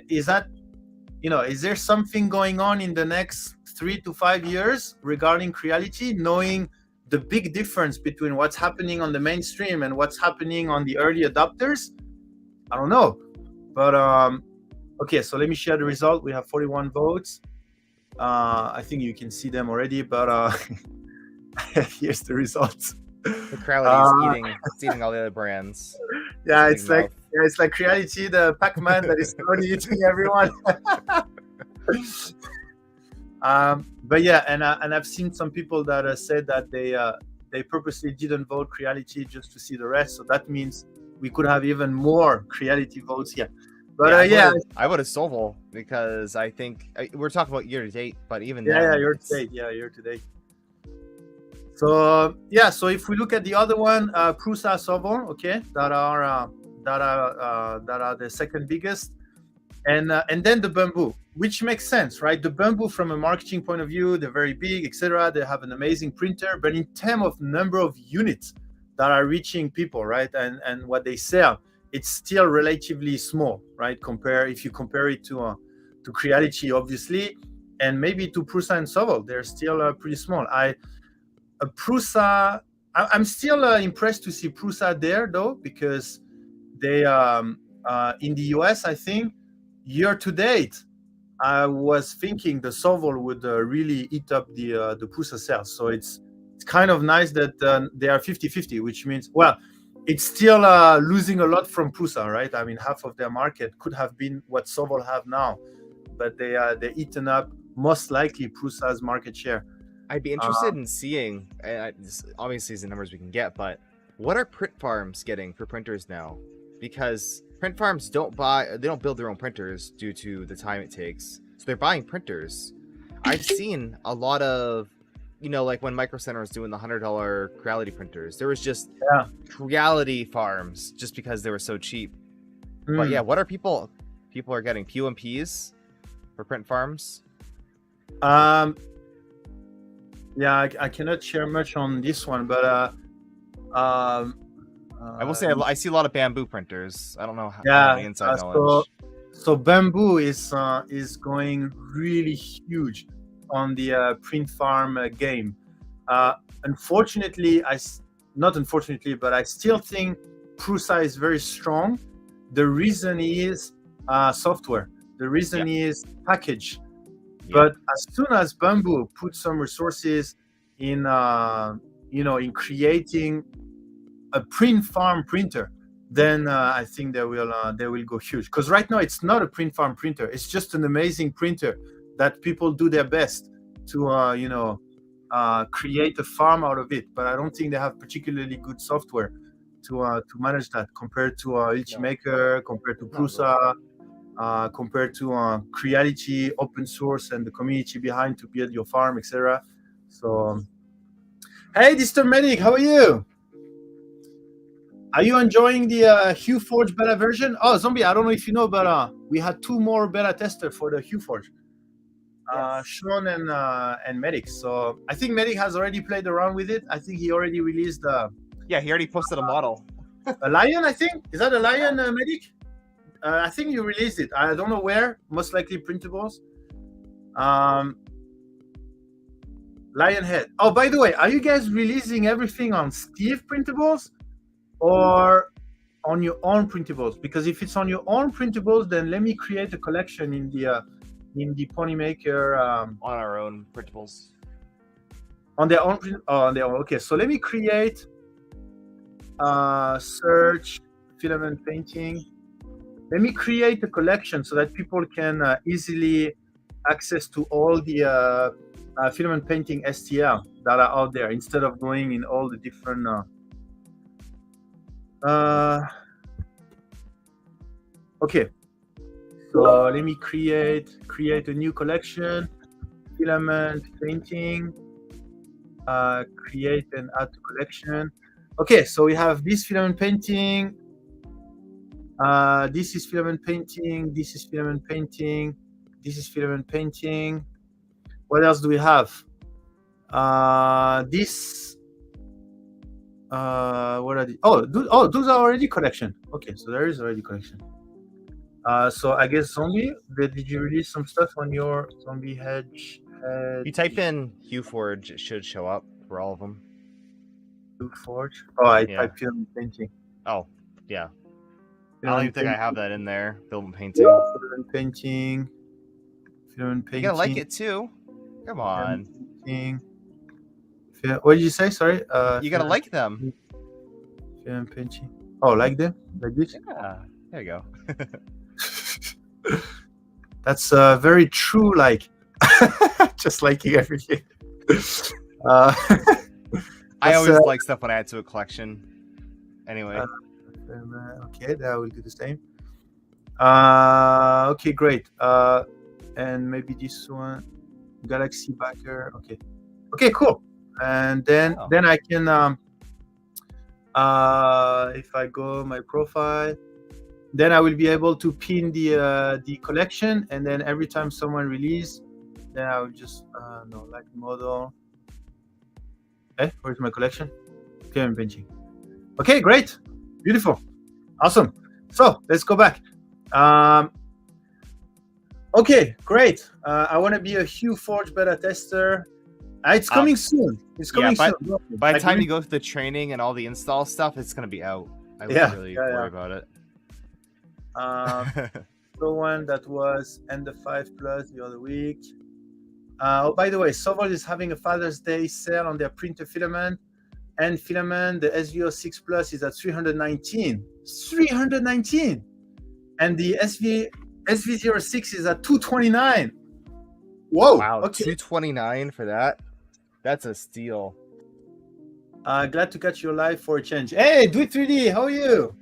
S1: is there something going on in the next 3 to 5 years regarding Creality, knowing the big difference between what's happening on the mainstream and what's happening on the early adopters? I don't know, but okay, so let me share the result. We have 41 votes. I think you can see them already, but here's the results.
S2: The Creality is eating all the other brands.
S1: Yeah, it's like Creality, the Pac-Man that is slowly eating everyone. But yeah, and I've seen some people that said that they purposely didn't vote Creality just to see the rest. So that means we could have even more Creality votes here. But
S2: I voted Sovol because I think we're talking about year to date, but even
S1: year to date. So so if we look at the other one, Prusa, Sovol, okay, that are the second biggest, and then the Bambu, which makes sense, right? The Bambu, from a marketing point of view, they're very big, etc. They have an amazing printer, but in terms of number of units that are reaching people, right, and what they sell, it's still relatively small, right? If you compare it to Creality, obviously, and maybe to Prusa and Sovol, they're still pretty small. Prusa, I'm still impressed to see Prusa there though, because they in the US, I think year to date, I was thinking the Sovol would really eat up the Prusa sales. So it's kind of nice that they are 50-50, which means, well, it's still losing a lot from Prusa, right? I mean, half of their market could have been what Sovol have now, but they're eaten up most likely Prusa's market share.
S2: I'd be interested in seeing, obviously these are the numbers we can get, but what are print farms getting for printers now? Because print farms don't build their own printers due to the time it takes. So they're buying printers. I've seen a lot of, like when Micro Center was doing the $100 Creality printers, there was just Creality farms just because they were so cheap. But yeah, what are people are getting? PUMPs for print farms?
S1: Yeah, I cannot share much on this one, but
S2: I will say I see a lot of Bambu printers. I don't know how the inside
S1: knowledge. So Bambu is going really huge on the print farm game. Unfortunately, but I still think Prusa is very strong. The reason is software. The reason is package. But as soon as Bambu puts some resources in, in creating a print farm printer, then I think they will go huge. Because right now it's not a print farm printer; it's just an amazing printer that people do their best to, create a farm out of it. But I don't think they have particularly good software to manage that compared to Ultimaker, compared to Prusa. Compared to Creality, open source, and the community behind to build your farm, etc. So, hey, Distant Medic, how are you? Are you enjoying the HueForge beta version? Oh, Zombie, I don't know if you know, but we had 2 more beta testers for the HueForge. Sean and Medic. So I think Medic has already played around with it. I think he already released
S2: he already posted a model.
S1: A Lion, I think. Is that a Lion, Medic? I think you released it. I don't know where. Most likely printables. Lionhead. Oh, by the way, are you guys releasing everything on Steve printables or on your own printables? Because if it's on your own printables, then let me create a collection in the Ponymaker
S2: On our own printables.
S1: on their own print. Oh, on their own. Okay, so let me create search filament painting. Let me create a collection so that people can easily access to all the filament painting STL that are out there instead of going in all the different okay, so let me create a new collection, filament painting, create and add to collection. Okay, so we have this filament painting, this is filament painting, this is filament painting, this is filament painting. What else do we have? This what are the those are already collection. Okay, so there is already collection. So I guess zombie, did you release some stuff on your zombie hedge?
S2: You type in HueForge, it should show up for all of them.
S1: Forge. Oh, I
S2: Yeah.
S1: typed filament painting.
S2: Oh, yeah. I don't
S1: Filament
S2: even think I
S1: painting,
S2: have that in there. Film painting.
S1: filament painting. Filament painting.
S2: You gotta like it too. Come on.
S1: Painting. What did you say? Sorry.
S2: You gotta like them.
S1: Filament painting. Oh, like them? Like this?
S2: Yeah. There you go.
S1: That's very true. Like, just liking everything.
S2: I
S1: That's,
S2: always like stuff when I add to a collection. Anyway.
S1: Okay, that will do the same. Okay, great. And maybe this one, Galaxy Backer. Okay, cool. And then
S2: Oh.
S1: I can if I go my profile, then I will be able to pin the collection, and then every time someone release, then I will just like model. Where's my collection? Film painting. Okay, great, beautiful, awesome. So let's go back. Okay, great. I want to be a HueForge beta tester. It's coming soon. It's coming soon.
S2: By the time you go through the training and all the install stuff, it's gonna be out. I wouldn't really worry about it.
S1: The one that was Ender 5 Plus the other week. Oh, by the way, Soval is having a Father's Day sale on their printer filament. And filament, the SV06 Plus is at 319. 319! And the SV06 is at 229. Whoa!
S2: Wow,
S1: Okay.
S2: 229 for that? That's a steal.
S1: Glad to catch you live for a change. Hey, Do It 3D, how are you?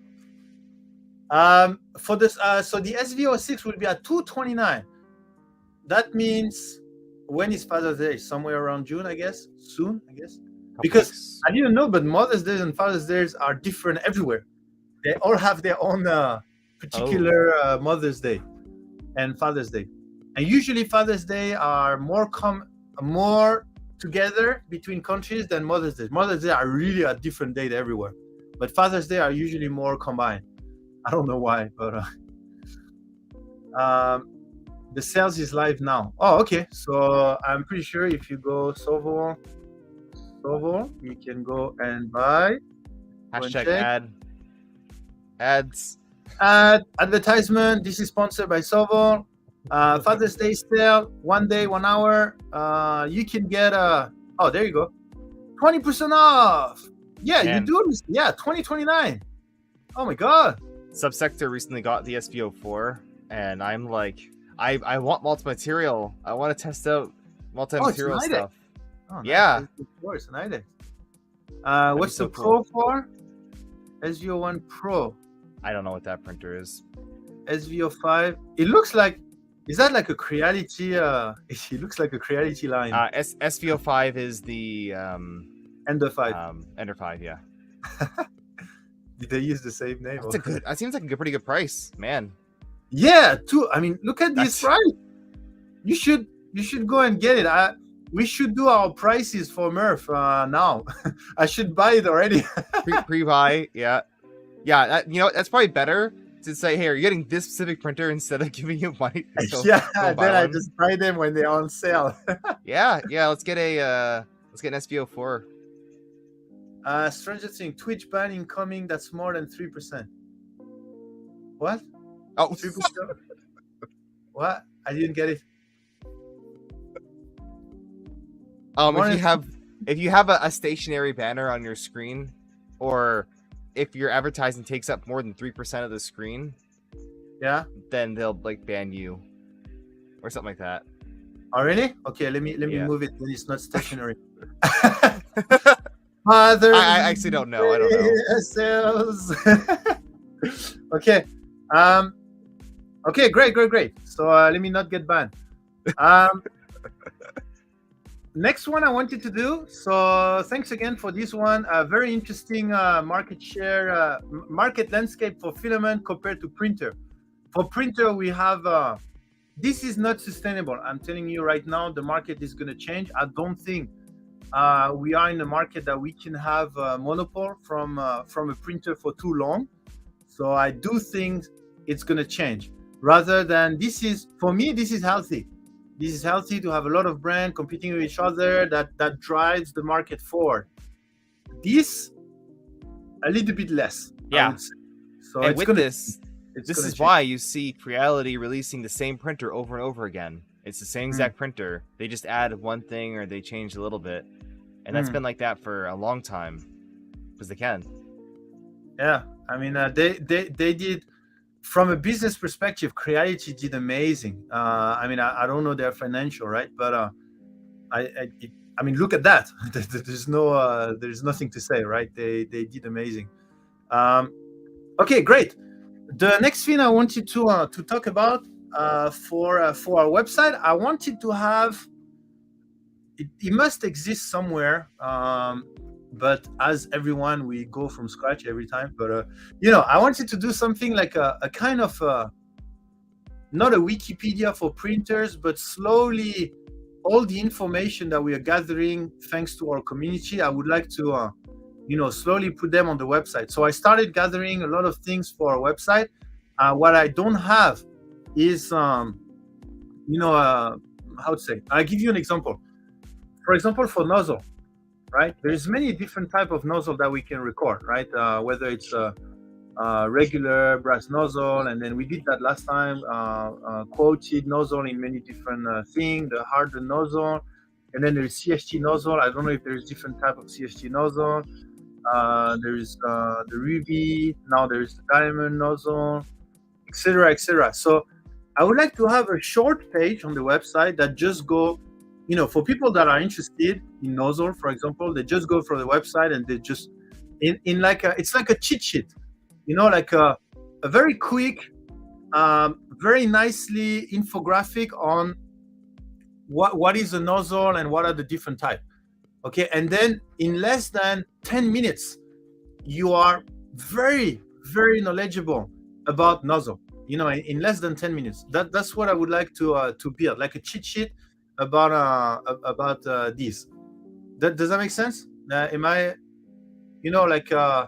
S1: For this, so the SV06 will be at 229. That means when is Father's Day? Somewhere around June, I guess. Soon, I guess. Because I didn't know, but Mother's Day and Father's Days are different everywhere. They all have their own particular Mother's Day and Father's Day. And usually Father's Day are more together between countries than Mother's Day. Mother's Day are really a different date everywhere. But Father's Day are usually more combined. I don't know why, but the sales is live now. Oh, okay. So I'm pretty sure if you go Soval, you can go and buy.
S2: Hashtag ads.
S1: Advertisement. This is sponsored by Soval. Father's Day sale, 1 day, 1 hour. You can get oh, there you go, 20% off. Yeah, you do this. Yeah, 2029. Oh my god.
S2: Subsector recently got the SV04, and I'm like, I want multi-material. I want to test out multi-material stuff.
S1: Oh, nice.
S2: Yeah.
S1: Of course, an idea. What's
S2: so
S1: the
S2: cool.
S1: Pro for? SV01 Pro.
S2: I don't know what that printer is.
S1: SV05. It looks like, is that like a Creality? It looks like a Creality line.
S2: SV05 is the
S1: Ender 5.
S2: Ender 5, yeah.
S1: Did they use the same name?
S2: That's a good. That seems like a pretty good price, man.
S1: Yeah, too. I mean, look at this price. You should go and get it. We should do our prices for Murph now. I should buy it already.
S2: Pre-buy, yeah. That, that's probably better to say, hey, are you getting this specific printer instead of giving you money? So
S1: Yeah,
S2: go buy
S1: then I
S2: one.
S1: just buy them when they're on sale.
S2: Yeah. Let's get an SVO4.
S1: Stranger thing, Twitch ban incoming. That's more than 3%. What?
S2: Oh,
S1: 3%? What? I didn't get it. More
S2: if you have a stationary banner on your screen, or if your advertising takes up more than 3% of the screen,
S1: Yeah.
S2: then they'll like ban you or something like that.
S1: Oh, really? Okay, let me
S2: Yeah.
S1: move it when it's not stationary. Father,
S2: I actually don't know. I don't know.
S1: Okay. Okay, great. So let me not get banned. Next one I wanted to do. So thanks again for this one. Very interesting market share, market landscape for filament compared to printer. For printer, we have this is not sustainable. I'm telling you right now, the market is going to change. I don't think we are in a market that we can have a monopoly from a printer for too long. So I do think it's going to change. Rather than for me, this is healthy. This is healthy to have a lot of brands competing with each other. That drives the market forward. This a little bit less.
S2: Yeah.
S1: I would say. So
S2: And
S1: it's
S2: with
S1: gonna,
S2: this
S1: gonna
S2: is
S1: change.
S2: why you see Creality releasing the same printer over and over again. It's the same exact printer. They just add one thing or they change a little bit. And that's been like that for a long time. Because they can.
S1: Yeah. I mean, they did, from a business perspective, Creality did amazing. I mean, I don't know their financial, right? But I mean, look at that. There's nothing to say, right? They did amazing. Okay, great. The next thing I wanted to talk about for our website, I wanted to have it must exist somewhere. But as everyone, we go from scratch every time. But I wanted to do something like a kind of not a Wikipedia for printers, but slowly all the information that we are gathering thanks to our community, I would like to slowly put them on the website. So I started gathering a lot of things for our website. What I don't have is how to say. I'll give you an example. For example, for nozzle, right? There's many different type of nozzle that we can record, right? Whether it's a regular brass nozzle, and then we did that last time, quoted nozzle in many different things, the hardened nozzle, and then there's CST nozzle. I don't know if there's different type of CST nozzle. There's the Ruby, now there's the diamond nozzle, etc. So I would like to have a short page on the website that just go, for people that are interested in nozzle, for example, they just go for the website and they just in like it's like a cheat sheet, like a very quick, very nicely infographic on what is a nozzle and what are the different types. Okay, and then in less than 10 minutes, you are very, very knowledgeable about nozzle. In less than 10 minutes. That's what I would like to build, like a cheat sheet about this. Does that make sense? Am I, like I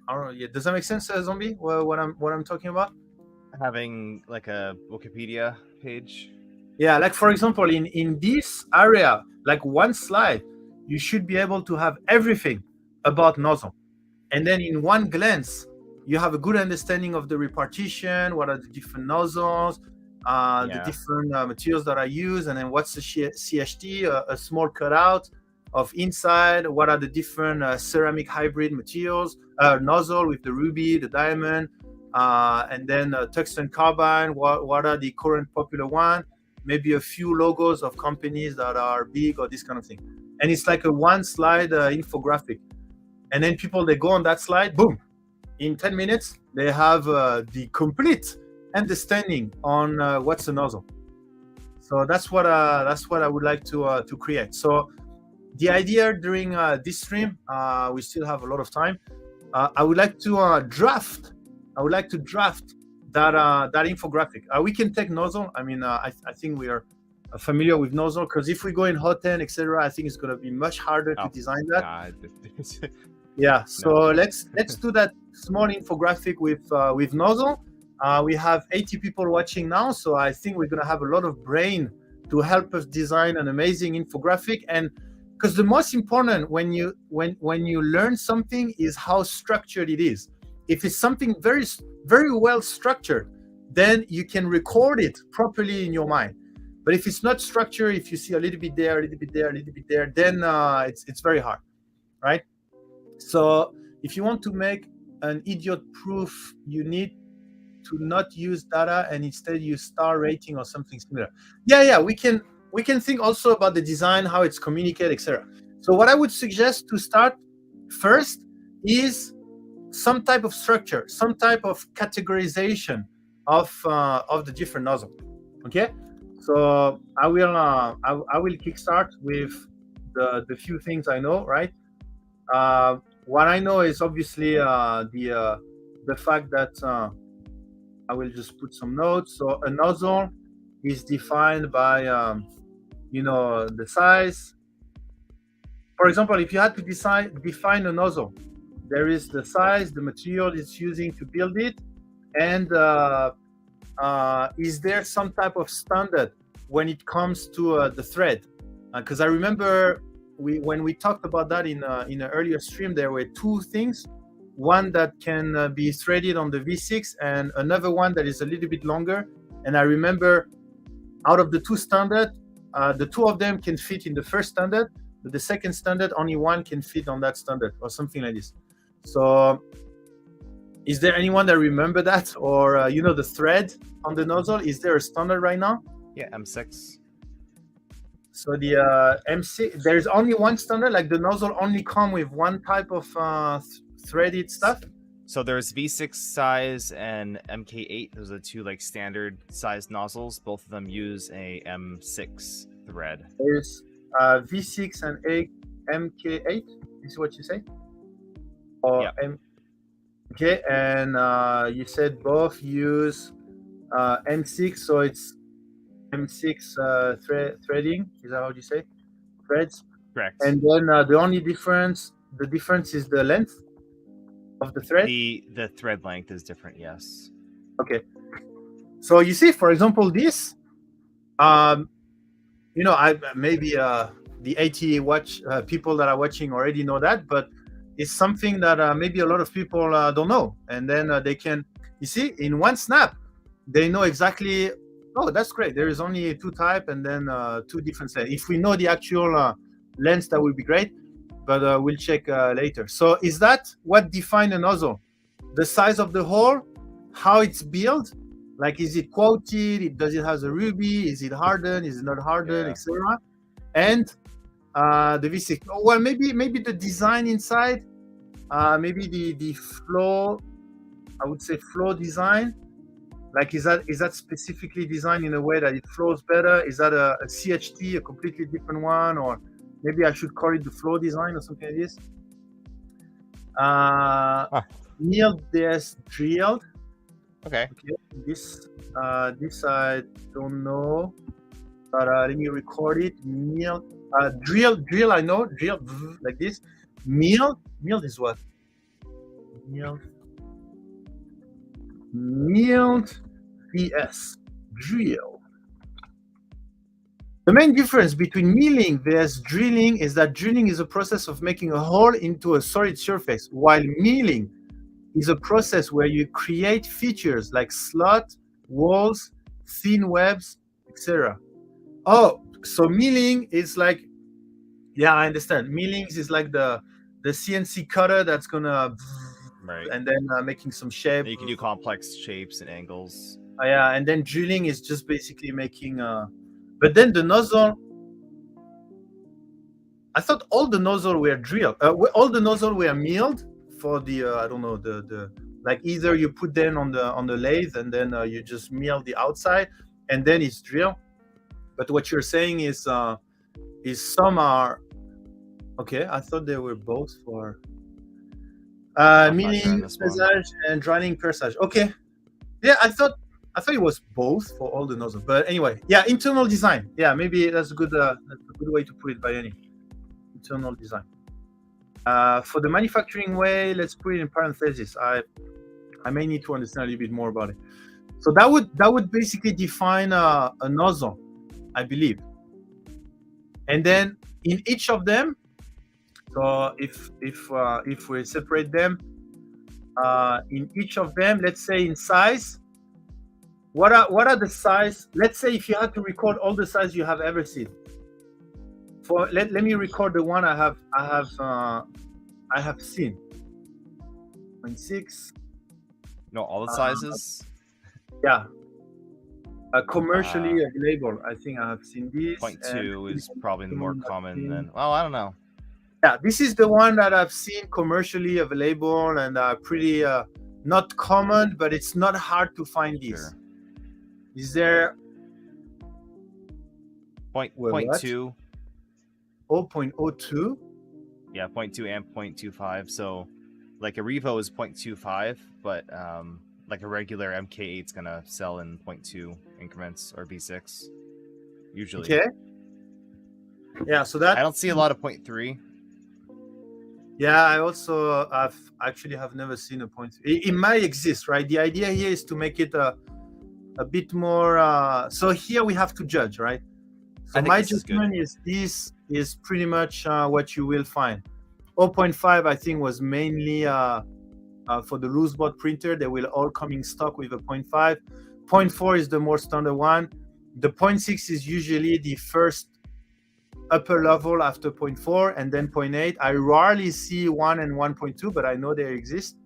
S1: don't know. Yeah, does that make sense, Zombie? What I'm talking about?
S2: Having like a Wikipedia page.
S1: Yeah, like for example, in this area, like one slide, you should be able to have everything about nozzle, and then in one glance, you have a good understanding of the repartition, what are the different nozzles, the different materials that are used, and then what's the CHT, a small cutout of inside, what are the different ceramic hybrid materials, nozzle with the ruby, the diamond, and then tungsten carbide, what are the current popular one, maybe a few logos of companies that are big or this kind of thing. And it's like a one slide infographic. And then people, they go on that slide, boom, in 10 minutes, they have the complete understanding on what's a nozzle. So that's what I would like to create. So the idea during this stream, we still have a lot of time. I would like to draft that infographic. We can take nozzle. I mean, I think we are familiar with nozzle, because if we go in hot end, etc., I think it's going to be much harder to design that.
S2: God.
S1: Yeah, so let's do that small infographic with nozzle. We have 80 people watching now, so I think we're gonna have a lot of brain to help us design an amazing infographic. And because the most important when you learn something is how structured it is. If it's something very well structured, then you can record it properly in your mind. But if it's not structured, if you see a little bit there, a little bit there, a little bit there, then it's very hard, right? So if you want to make an idiot proof, you need to not use data and instead use star rating or something similar. Yeah, we can think also about the design, how it's communicated, etc. So what I would suggest to start first is some type of structure, some type of categorization of the different nozzle. Okay, so I will kickstart with the few things I know, right? What I know is obviously the fact that I will just put some notes. So a nozzle is defined by the size. For example, if you had to define a nozzle, there is the size, the material it's using to build it, and is there some type of standard when it comes to the thread? Because I remember when we talked about that in an earlier stream, there were two things. One that can be threaded on the V6 and another one that is a little bit longer. And I remember out of the two standard, the two of them can fit in the first standard, but the second standard, only one can fit on that standard or something like this. So is there anyone that remember that? Or, the thread on the nozzle, is there a standard right now?
S2: Yeah, M6.
S1: So the M6, there's only one standard, like the nozzle only come with one type of threaded stuff?
S2: So there's V6 size and MK8. Those are two like standard size nozzles. Both of them use a M6 thread.
S1: There's V6 and MK8. Is what you say? Or
S2: yeah.
S1: Okay, and you said both use M6, so it's M6 threading. Is that how you say? Threads.
S2: Correct.
S1: And then the difference is the length of the thread.
S2: The thread length is different. Yes.
S1: Okay. So you see, for example, this, I maybe the 80 people that are watching already know that, but it's something that maybe a lot of people don't know. And then they can, you see, in one snap, they know exactly. Oh, that's great. There is only two type, and then two different lengths. If we know the actual length, that would be great. But we'll check later. So is that what defines a nozzle? The size of the hole, how it's built, like is it quoted? Does it have a ruby? Is it hardened? Is it not hardened, etc. And the V6. Well, maybe the design inside, maybe the flow. I would say flow design. Like is that specifically designed in a way that it flows better? Is that a CHT, a completely different one, or maybe I should call it the flow design or something like this? Milled vs drilled.
S2: Okay.
S1: This I don't know, but let me record it. Milled, drill. I know drill like this. Milled is what? Milled vs drill. The main difference between milling versus drilling is that drilling is a process of making a hole into a solid surface, while milling is a process where you create features like slot, walls, thin webs, etc. Oh, so milling is like, yeah, I understand. Milling is like the CNC cutter that's gonna,
S2: right,
S1: and then making some shape.
S2: You can do complex shapes and angles.
S1: Yeah, and then drilling is just basically making. But then the nozzle, I thought all the nozzle were drilled. All the nozzle were milled for the I don't know the like either you put them on the lathe and then you just mill the outside and then it's drilled. But what you're saying is some are okay. I thought they were both for milling, pressage, and drying pressage. Okay, yeah, I thought it was both for all the nozzles. But anyway, yeah, internal design. Yeah, maybe that's a good way to put it, by any internal design. For the manufacturing way, let's put it in parentheses. I may need to understand a little bit more about it. So that would basically define a nozzle, I believe. And then in each of them, so if we separate them, in each of them, let's say in size, what are the size? Let's say if you had to record all the size you have ever seen. Let me record the one I have seen. 0.6.
S2: No, all the sizes.
S1: Yeah. Commercially available. I think I have seen this.
S2: 0.2 is probably more common than. Well, I don't know.
S1: Yeah, this is the one that I've seen commercially available and pretty not common, but it's not hard to find this.
S2: Sure.
S1: Is there
S2: 0.2?
S1: 0.02?
S2: Yeah, 0.2 and 0.25. So, like a Revo is 0.25, but like a regular MK8 is gonna sell in 0.2 increments or V6 usually.
S1: Okay. Yeah, so that
S2: I don't see a lot of 0.3.
S1: Yeah, I also have never seen a 0.3. It might exist, right? The idea here is to make it a bit more. So here we have to judge, right? So my judgment is this is pretty much what you will find. 0.5, I think, was mainly for the loose board printer. They will all come in stock with a 0.5. 0.4 is the more standard one. The 0.6 is usually the first upper level after 0.4, and then 0.8. I rarely see 1 and 1.2, but I know they exist.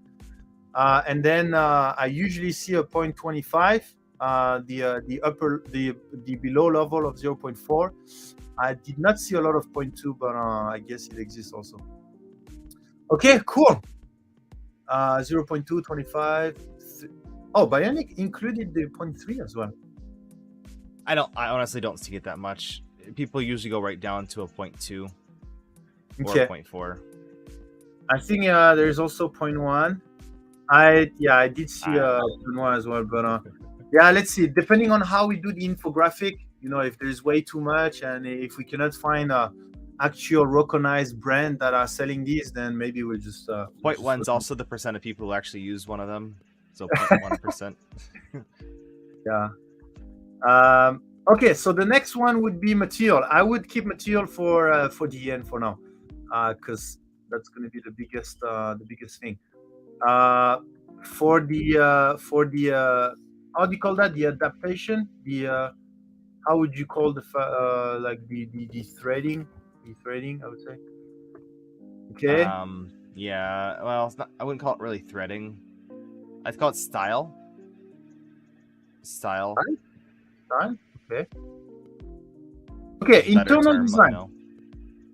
S1: And then I usually see a 0.25, the below level of 0.4. I did not see a lot of 0.2, but I guess it exists also. Okay, cool. 0.2, 25. Oh, Bionic included the 0.3 as well.
S2: I honestly don't see it that much. People usually go right down to a 0.2 or a 0.4.
S1: I think there's also 0.1. I did see 0.1 as well, but yeah, let's see. Depending on how we do the infographic, if there's way too much, and if we cannot find a actual recognized brand that are selling these, then maybe we'll just
S2: 0.1 is also the percent of people who actually use one of them, so 0.1%.
S1: Yeah. Okay, so the next one would be material. I would keep material for the end for now, because that's going to be the biggest thing. For the how do you call that? The adaptation. How would you call the threading? The threading, I would say. Okay.
S2: Yeah. Well, it's not, I wouldn't call it really threading. I'd call it style. Style. Okay. Okay. Internal design.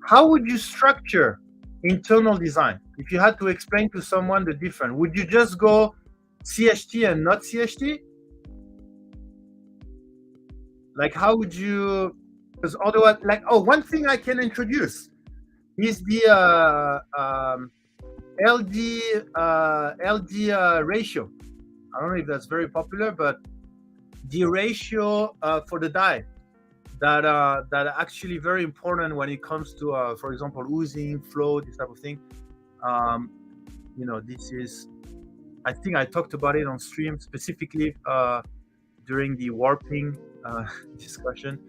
S2: How would you structure internal design? If you had to explain to someone the difference, would you just go CHT and not CHT? Like, how would you? Because otherwise, one thing I can introduce is the LD ratio. I don't know if that's very popular, but the ratio for the die that actually very important when it comes to, for example, oozing, flow, this type of thing. This is, I think I talked about it on stream specifically during the warping discussion.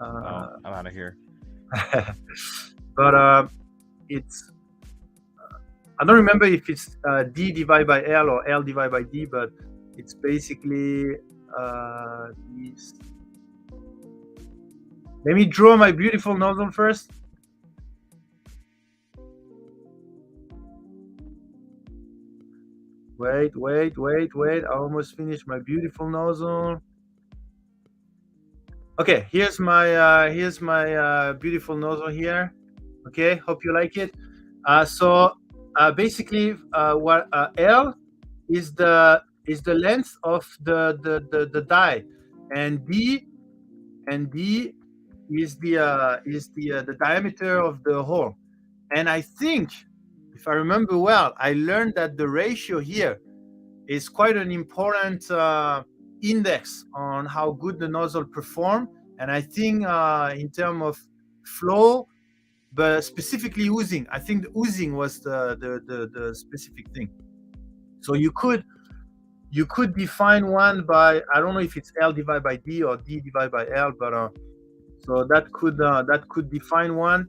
S2: I'm out of here.
S1: But it's I don't remember if it's D divided by L or L divided by D, but it's basically these. Let me draw my beautiful nozzle first. Wait. I almost finished my beautiful nozzle. Okay, here's my beautiful nozzle here. Okay, hope you like it. So basically, what L is the length of the die, and D is the diameter of the hole. And I think, if I remember well, I learned that the ratio here is quite an important index on how good the nozzle perform. And I think in terms of flow, but specifically oozing. I think the oozing was the specific thing. So you could define one by, I don't know if it's L divided by D or D divided by L, but so that could define one,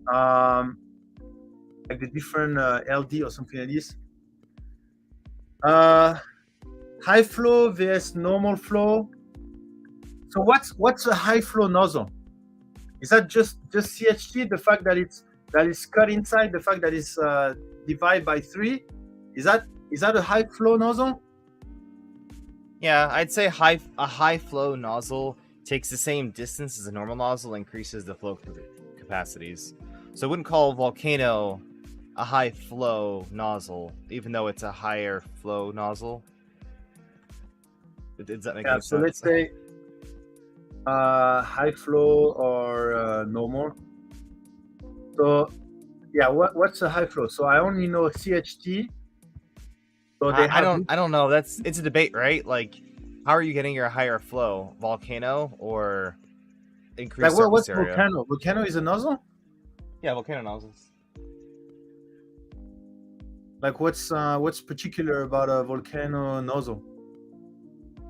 S1: like the different LD or something like this. High flow versus normal flow. So what's a high flow nozzle? Is that just CHT? The fact that it's cut inside, the fact that it's divided by 3, is that a high flow nozzle?
S2: Yeah, I'd say a high flow nozzle takes the same distance as a normal nozzle, increases the flow capacities. So I wouldn't call Volcano a high flow nozzle, even though it's a higher flow nozzle. Does that make any sense?
S1: So let's say high flow or normal. So yeah, what's a high flow? So I only know CHT. So
S2: I don't know. It's a debate, right? Like, how are you getting your higher flow? Volcano or increased surface
S1: what's
S2: area?
S1: Volcano? Volcano is a nozzle?
S2: Yeah, Volcano nozzles.
S1: Like what's particular about a Volcano nozzle?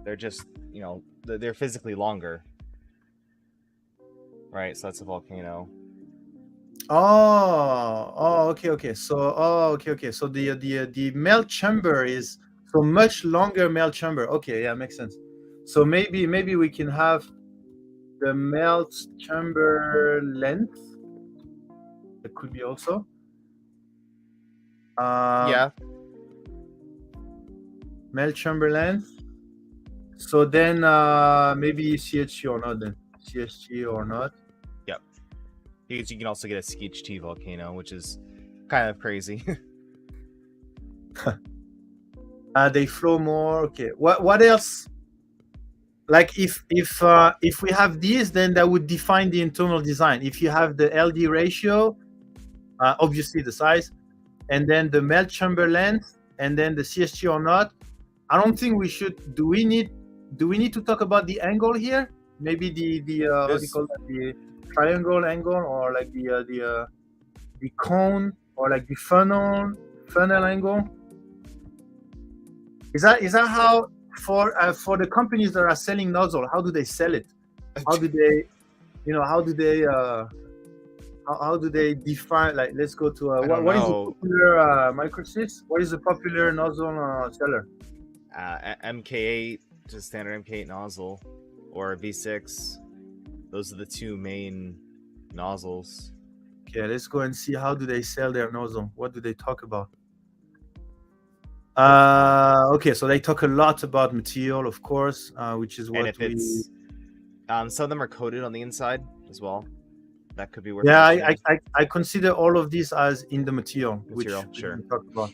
S2: They're just, they're physically longer. Right, so that's a Volcano.
S1: Okay. So So the melt chamber is so much longer melt chamber. Okay, yeah, makes sense. So maybe we can have the melt chamber length. It could be also.
S2: Yeah.
S1: Melt chamber length. So then maybe CHT or not then. CHT or not.
S2: Yep. Because you can also get a CHT Volcano, which is kind of crazy.
S1: They flow more. Okay. What else? Like if we have these, then that would define the internal design. If you have the LD ratio, obviously the size, and then the melt chamber length, and then the CHT or not. I don't think we should. Do we need to talk about the angle here? Maybe the what do you call that? The triangle angle, or like the cone, or like the funnel angle. Is that how for the companies that are selling nozzle? How do they sell it? How do they, how do they define? Like, let's go to what is the popular Microsys? What is the popular nozzle seller?
S2: MK8, just standard MK8 nozzle, or V6. Those are the two main nozzles.
S1: Okay, let's go and see how do they sell their nozzle. What do they talk about? Okay, so they talk a lot about material, of course, which is what
S2: it's some of them are coated on the inside as well. That could be worth.
S1: Yeah, I consider all of these as in the material which
S2: sure.
S1: we talk about.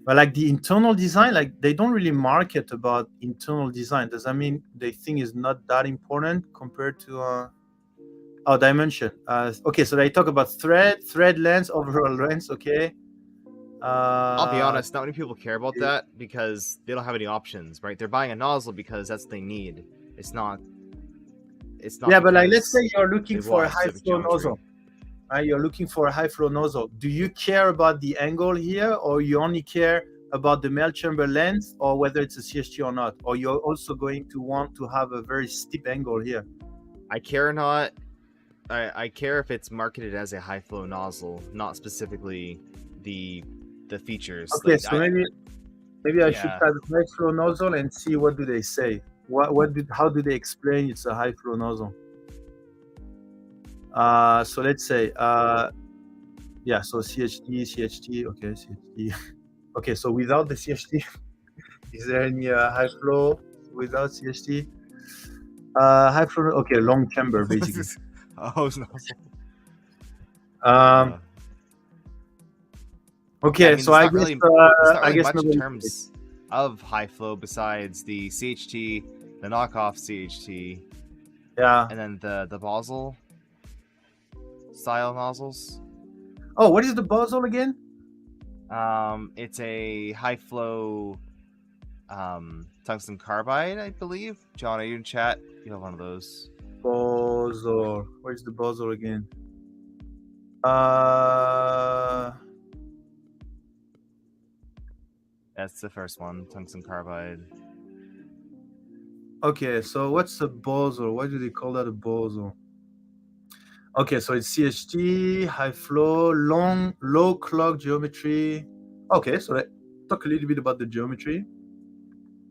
S1: But like the internal design, like they don't really market about internal design. Does that mean they think is not that important compared to dimension? Okay, so they talk about thread length, overall length. Okay.
S2: I'll be honest, not many people care about that because they don't have any options, right? They're buying a nozzle because that's what they need. It's not.
S1: Yeah, but like, let's say you're looking for a high flow nozzle. You're looking for a high flow nozzle. Do you care about the angle here, or you only care about the melt chamber length, or whether it's a CHT or not? Or you're also going to want to have a very steep angle here?
S2: I care not. I care if it's marketed as a high flow nozzle, not specifically the features.
S1: Okay, like, so maybe I should type high flow nozzle and see what do they say. How do they explain it's a high flow nozzle? So let's say so CHT, okay, CHT. Okay, so without the CHT, is there any high flow without CHT? High flow, okay, long chamber basically. Okay, so I guess
S2: I guess much in terms of high flow besides the CHT, the knockoff CHT, and then the Basel style nozzles.
S1: Oh, what is the Basel again?
S2: It's a high flow tungsten carbide, I believe. John, are you in chat? You have one of those.
S1: Basel. Where's the Basel again?
S2: That's the first one, tungsten carbide.
S1: Okay, so what's a Bosel? Why do they call that a Bosel? Okay, so it's CHT, high flow, low clock geometry. Okay, so let's talk a little bit about the geometry.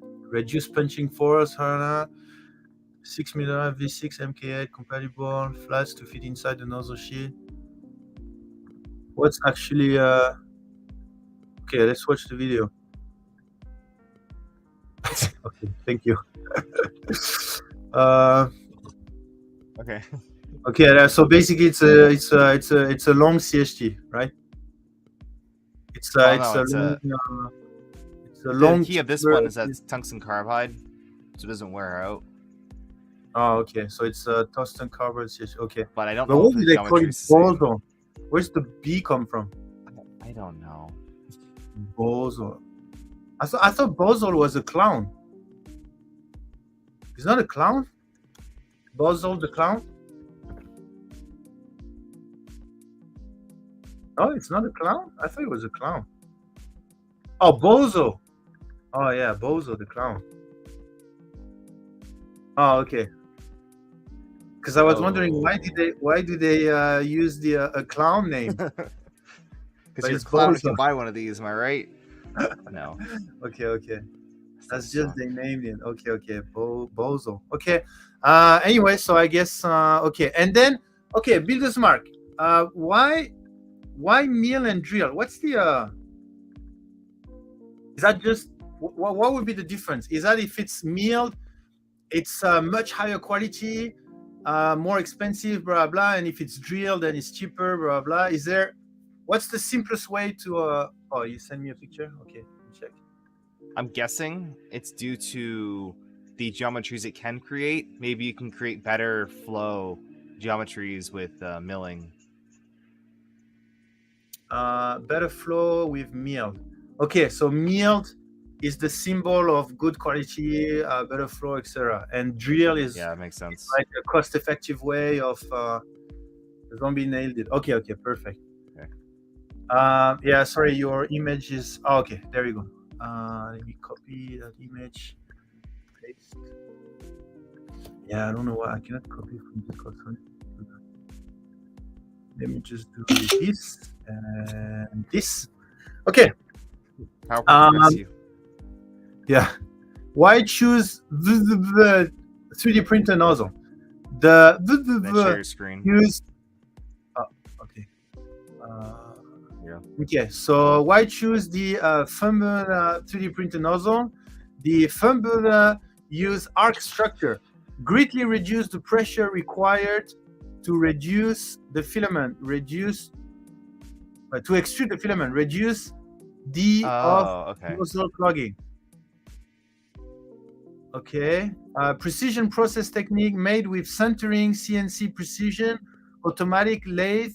S1: Reduce punching force, 6 mm V6 MK8 compatible, flats to fit inside the nozzle sheet. What's actually okay, let's watch the video. Okay, thank you.
S2: Okay.
S1: Okay, so basically it's a long CHT, right? It's
S2: Well,
S1: a
S2: no, it's a the
S1: long
S2: key of this
S1: tuber-
S2: one is that it's tungsten carbide, so it doesn't wear out.
S1: Oh, okay. So it's a tungsten carbide CHT. Okay.
S2: But I don't
S1: But
S2: know
S1: what
S2: if
S1: do
S2: the
S1: they call
S2: geometry
S1: it
S2: is the same.
S1: boson? Where's the B come from?
S2: I don't know.
S1: Boson. I thought Bosol was a clown. He's not a clown? Bosol the clown? No, it's not a clown? I thought it was a clown. Oh, Bozo. Oh yeah, Bozo the clown. Oh, okay. Because I was wondering why do they use the a clown name?
S2: Because you're a
S1: it's
S2: clown if you
S1: Bozo.
S2: buy one of these, am I right? No.
S1: Okay. That's
S2: So-
S1: just they named it. Okay. Bozo. Okay. Anyway, so I guess okay. And then okay, Builder's Mark. Why mill and drill? What's the is that just what would be the difference? Is that if it's milled, it's much higher quality, more expensive, blah blah, and if it's drilled, then it's cheaper, blah blah. Is there? What's the simplest way to? Oh, you send me a picture. Okay, check.
S2: I'm guessing it's due to the geometries it can create. Maybe you can create better flow geometries with milling.
S1: Better flow with milled. Okay, so milled is the symbol of good quality, better flow, etc. And drill is
S2: Yeah, that makes sense.
S1: like a cost-effective way of. Zombie nailed it. Okay, perfect.
S2: Okay.
S1: Yeah, sorry, your image is. Oh, okay, there you go. Let me copy that image. Paste. Yeah, I don't know why I cannot copy from Discord. Sorry. Let me just do this and this. Okay.
S2: PowerPoint bless you.
S1: Yeah. Why choose the 3D printer nozzle? The
S2: Then share your screen.
S1: use. Oh, okay.
S2: Yeah.
S1: Okay. So why choose the Fumble 3D printer nozzle? The Fumble use arc structure, greatly reduce the pressure required to reduce the filament, to extrude the filament, reduce the of
S2: okay.
S1: nozzle clogging. Okay. Precision process technique made with centering, CNC precision, automatic lathe,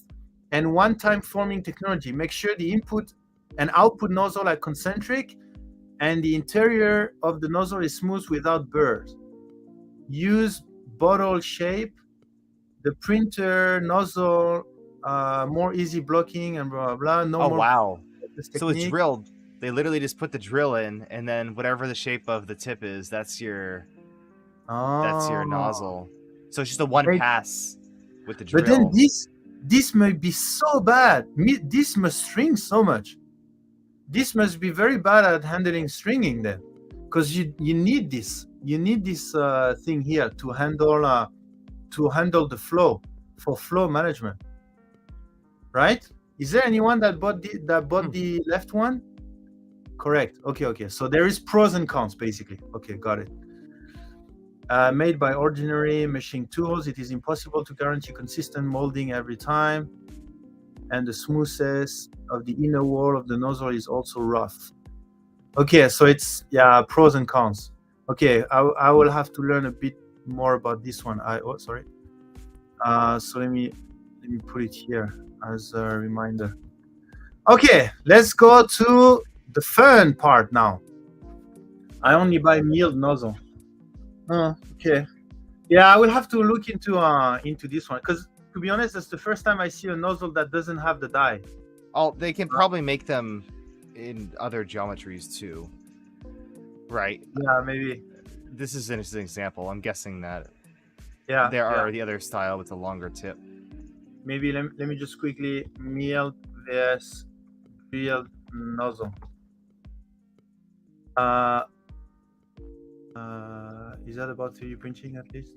S1: and one-time forming technology. Make sure the input and output nozzle are concentric and the interior of the nozzle is smooth without burrs. Use bottle shape. The printer nozzle, more easy blocking and blah, blah, blah. No
S2: Oh,
S1: more
S2: wow.
S1: this
S2: So it's
S1: technique.
S2: drilled. They literally just put the drill in, and then whatever the shape of the tip is, that's your
S1: Oh.
S2: nozzle. So it's just a one
S1: Wait.
S2: pass with the drill.
S1: But then this might be so bad. This must string so much. This must be very bad at handling stringing then, because you need this. You need this thing here to handle the flow, for flow management. Right? Is there anyone that bought the left one? Correct. Okay. So there is pros and cons basically. Okay, got it. Made by ordinary machine tools, it is impossible to guarantee consistent molding every time, and the smoothness of the inner wall of the nozzle is also rough. Okay, so it's pros and cons. Okay, I will have to learn a bit more about this one. Sorry. So let me put it here as a reminder. Okay, let's go to the fun part now. I only buy milled nozzle. Okay. Yeah, I will have to look into this one because to be honest, that's the first time I see a nozzle that doesn't have the die.
S2: Oh, they can probably make them in other geometries too. Right.
S1: Yeah, maybe.
S2: This is an example. I'm guessing that
S1: Yeah.
S2: there
S1: yeah.
S2: are the other style with a longer tip.
S1: Maybe let me just quickly milled vs drilled nozzle. Is that about 3D printing at least?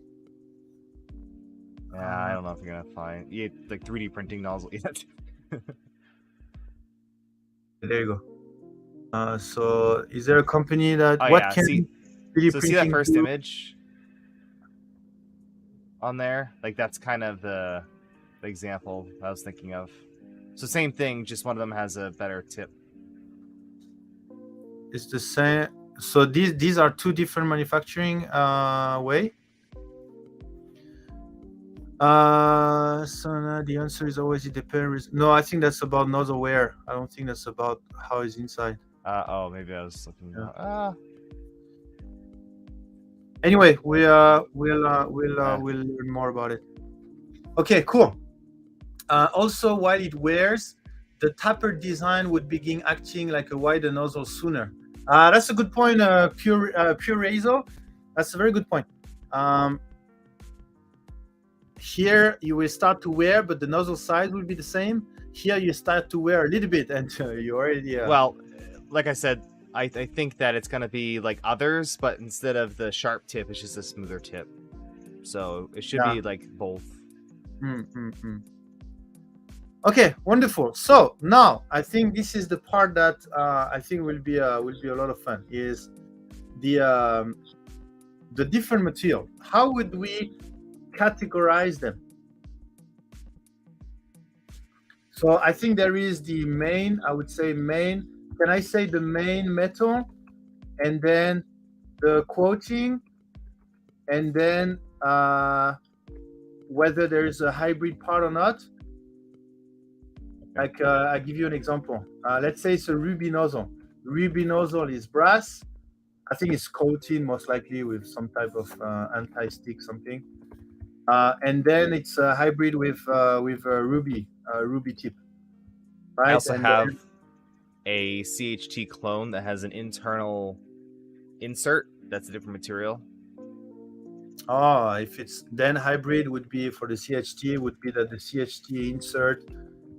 S2: Yeah, I don't know if you're gonna find like 3D printing nozzle yet.
S1: There you go. So is there a company that
S2: Oh,
S1: what
S2: yeah,
S1: can
S2: see-
S1: 3D
S2: So see that
S1: printing
S2: first
S1: do?
S2: image on there? Like that's kind of the example I was thinking of. So same thing, just one of them has a better tip.
S1: It's the same. So these are two different manufacturing way. So now the answer is always it depends. No, I think that's about nozzle wear. I don't think that's about how it's inside.
S2: Oh, maybe I was looking.
S1: Yeah. Anyway, we'll learn more about it. Okay, cool. Also, while it wears, the taper design would begin acting like a wider nozzle sooner. That's a good point, Pure Razor. That's a very good point. Here you will start to wear, but the nozzle size will be the same. Here you start to wear a little bit, and you already.
S2: Well, like I said, I think that it's gonna be like others, but instead of the sharp tip, it's just a smoother tip. So it should be like both.
S1: Okay, wonderful. So now I think this is the part that I think will be a lot of fun. Is the different material. How would we categorize them? So I think there is the main. I would say main. Can I say the main metal, and then the quoting, and then whether there is a hybrid part or not? Like I give you an example. Let's say it's a ruby nozzle. Ruby nozzle is brass. I think it's coated most likely with some type of anti-stick something. And then it's a hybrid with a ruby tip. Right?
S2: I also
S1: and
S2: have
S1: then,
S2: a CHT clone that has an internal insert that's a different material.
S1: Oh, if it's then hybrid would be for the CHT would be that the CHT insert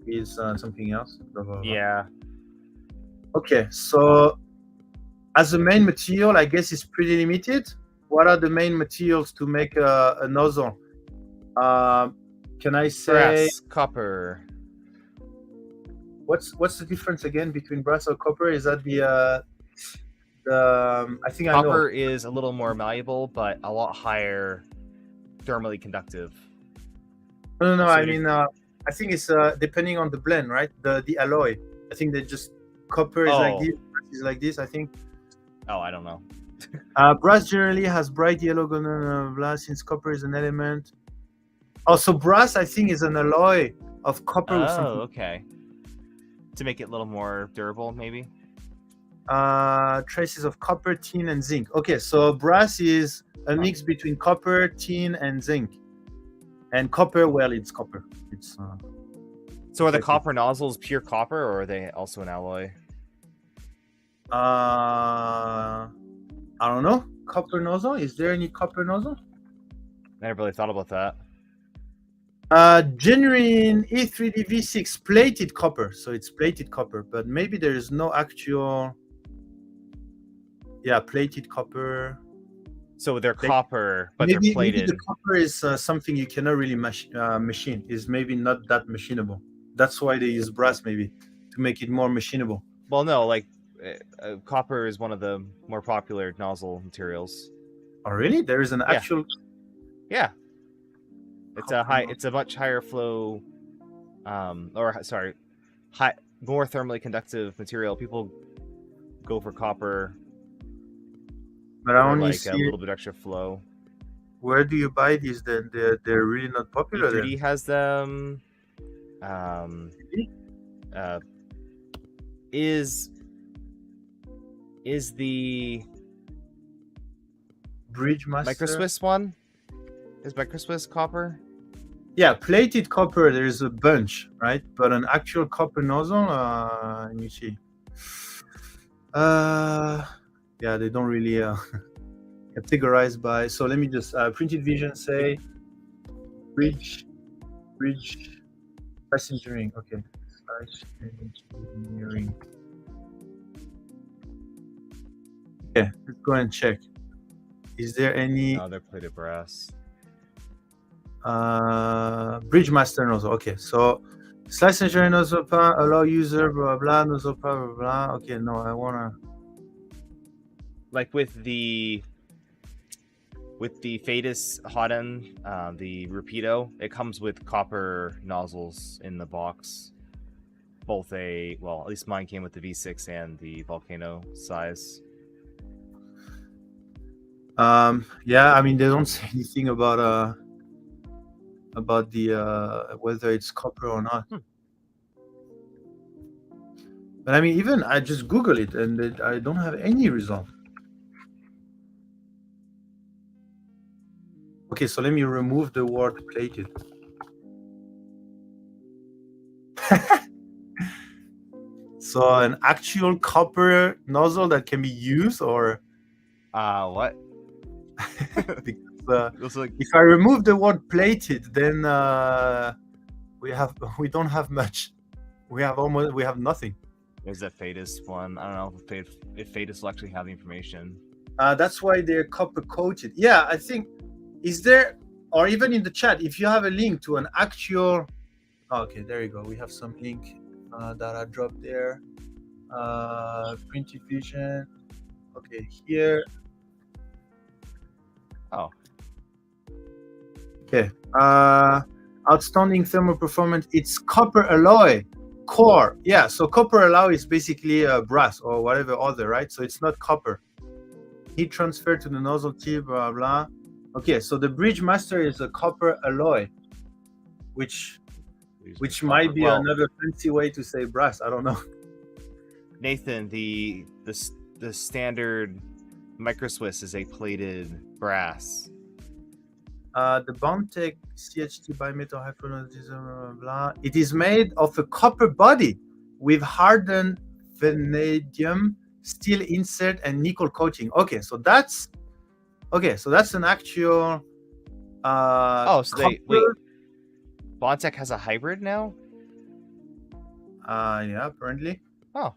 S1: is something else. Blah, blah, blah.
S2: Yeah.
S1: Okay, so as a main material, I guess it's pretty limited. What are the main materials to make a nozzle? Can I say
S2: brass, copper?
S1: What's the difference again between brass or copper? Is that the I think I know.
S2: Copper is a little more malleable, but a lot higher thermally conductive.
S1: No.
S2: So
S1: I mean, I think it's depending on the blend, right? The alloy. I think they just copper is like this, brass is like this. I think.
S2: Oh, I don't know.
S1: Brass generally has bright yellow blah, since copper is an element. Also, brass I think is an alloy of copper with something.
S2: Okay. To make it a little more durable, maybe.
S1: Traces of copper, tin, and zinc. Okay, so brass is a mix between copper, tin, and zinc. And copper, well, it's copper. It's.
S2: So are the copper nozzles pure copper, or are they also an alloy?
S1: I don't know. Copper nozzle. Is there any copper nozzle?
S2: I never really thought about that.
S1: Genuine E3D V6 plated copper, so it's plated copper, but maybe there is no actual. Yeah, plated copper.
S2: So they're copper, but
S1: maybe,
S2: they're plated.
S1: Maybe the copper is something you cannot really machine. Is maybe not that machinable. That's why they use brass, maybe, to make it more machinable.
S2: Well, no, like copper is one of the more popular nozzle materials.
S1: Oh, really? There is an actual.
S2: Yeah. It's a much higher flow, more thermally conductive material. People go for copper.
S1: But I only
S2: like
S1: see
S2: a little bit extra flow.
S1: Where do you buy these? Then they're really not popular.
S2: E3D has them. Is the
S1: Bridge Master
S2: Microswiss one? Is Microswiss copper?
S1: Yeah, plated copper, there's a bunch, right? But an actual copper nozzle, let me see. Yeah, they don't really categorize by. So let me just printed vision say bridge engineering. Okay, engineering. Okay, let's go and check. Is there any
S2: No, they're plated brass.
S1: bridge master nozzle? Okay, so slice engineering nozzle allow user blah blah nozzle blah blah. Okay, no, I wanna.
S2: Like with the Fadis hot end, the Rapido, it comes with copper nozzles in the box. Both at least mine came with the V6 and the Volcano size.
S1: Yeah, I mean they don't say anything about the whether it's copper or not. But I mean, even I just Google it and I don't have any result. Okay, so let me remove the word plated. So an actual copper nozzle that can be used, or
S2: What?
S1: because if I remove the word plated, then we don't have much. We have nothing.
S2: There's that Fadis one. I don't know if Fadis will actually have the information.
S1: That's why they're copper coated. Yeah, I think. Is there, or even in the chat, if you have a link to an actual. Okay, there you go. We have some link that I dropped there. Printed vision. Okay, here.
S2: Oh.
S1: Okay. Outstanding thermal performance. It's copper alloy core. Yeah. So copper alloy is basically brass or whatever other, right? So it's not copper. Heat transfer to the nozzle tip. Blah blah. Okay. So the Bridge Master is a copper alloy, which might be another fancy way to say brass. I don't know.
S2: Nathan, the standard Micro Swiss is a plated brass.
S1: The Bondtech CHT bimetal hypernodism, blah. It is made of a copper body with hardened vanadium steel insert and nickel coating. Okay, so that's an actual.
S2: Bondtech has a hybrid now?
S1: Yeah, apparently.
S2: Oh.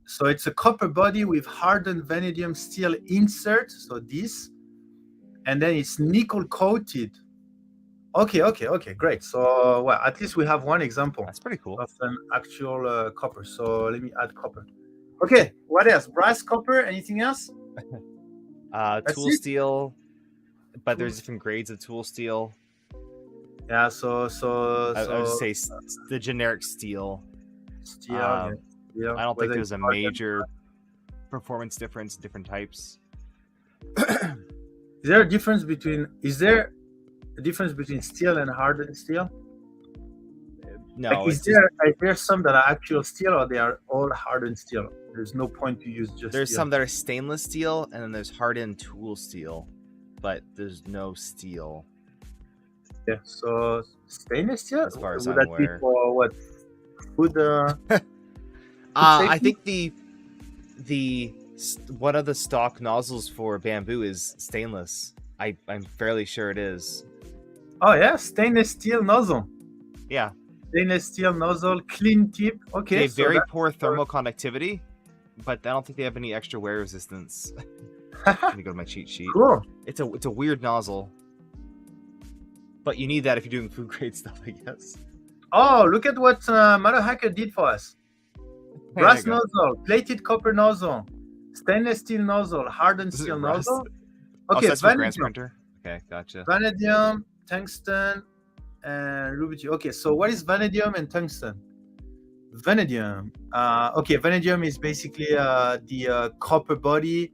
S1: So it's a copper body with hardened vanadium steel insert. So this. And then it's nickel coated. Okay, great. So, well, at least we have one example.
S2: That's pretty cool.
S1: Of an actual copper. So let me add copper. Okay, what else? Brass, copper, anything else?
S2: Tool steel, but there's different grades of tool steel.
S1: Yeah,
S2: I would say the generic steel.
S1: Steel.
S2: I don't think there's a major performance difference in different types.
S1: Is there a difference between steel and hardened steel?
S2: No.
S1: Like, is there some that are actual steel, or they are all hardened steel? There's no point to use just.
S2: There's
S1: steel.
S2: some that are stainless steel, and then there's hardened tool steel, but there's no steel.
S1: Yeah. So stainless steel.
S2: As far as
S1: would
S2: I'm
S1: that be
S2: aware.
S1: for what? Food.
S2: I think the one of the stock nozzles for Bamboo is stainless. I'm fairly sure it is.
S1: Oh yeah, stainless steel nozzle.
S2: Yeah.
S1: Stainless steel nozzle, clean tip. Okay.
S2: They have very poor thermal conductivity, but I don't think they have any extra wear resistance. Let me go to my cheat sheet.
S1: Cool.
S2: It's a weird nozzle, but you need that if you're doing food grade stuff, I guess.
S1: Oh, look at what Mother Hacker did for us. Brass nozzle, plated copper nozzle, stainless steel nozzle, hardened steel nozzle. Okay,
S2: that's for Grant's printer. Okay, gotcha.
S1: Vanadium, tungsten, and ruby. Okay, so what is vanadium and tungsten? Vanadium. Okay, vanadium is basically the copper body.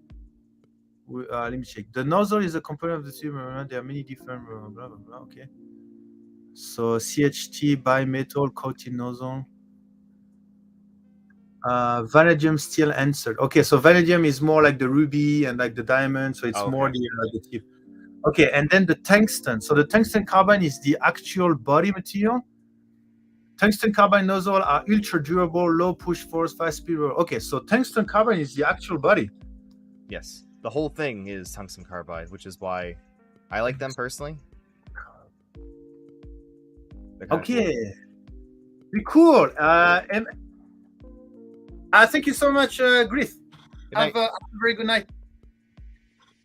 S1: Let me check. The nozzle is a component of the tube. There are many different. Blah, blah, blah. Okay. So CHT bimetal coated nozzle. Vanadium steel insert. Okay, so vanadium is more like the ruby and like the diamond, so it's more the tip. Okay, and then the tungsten. So the tungsten carbide is the actual body material. Tungsten carbide nozzle are ultra durable, low push force, fast speed. Okay, so tungsten carbide is the actual body.
S2: Yes, the whole thing is tungsten carbide, which is why I like them personally. They're kinda
S1: Okay, be cool. And thank you so much, Griff.
S2: Good night.
S1: Have a very good night.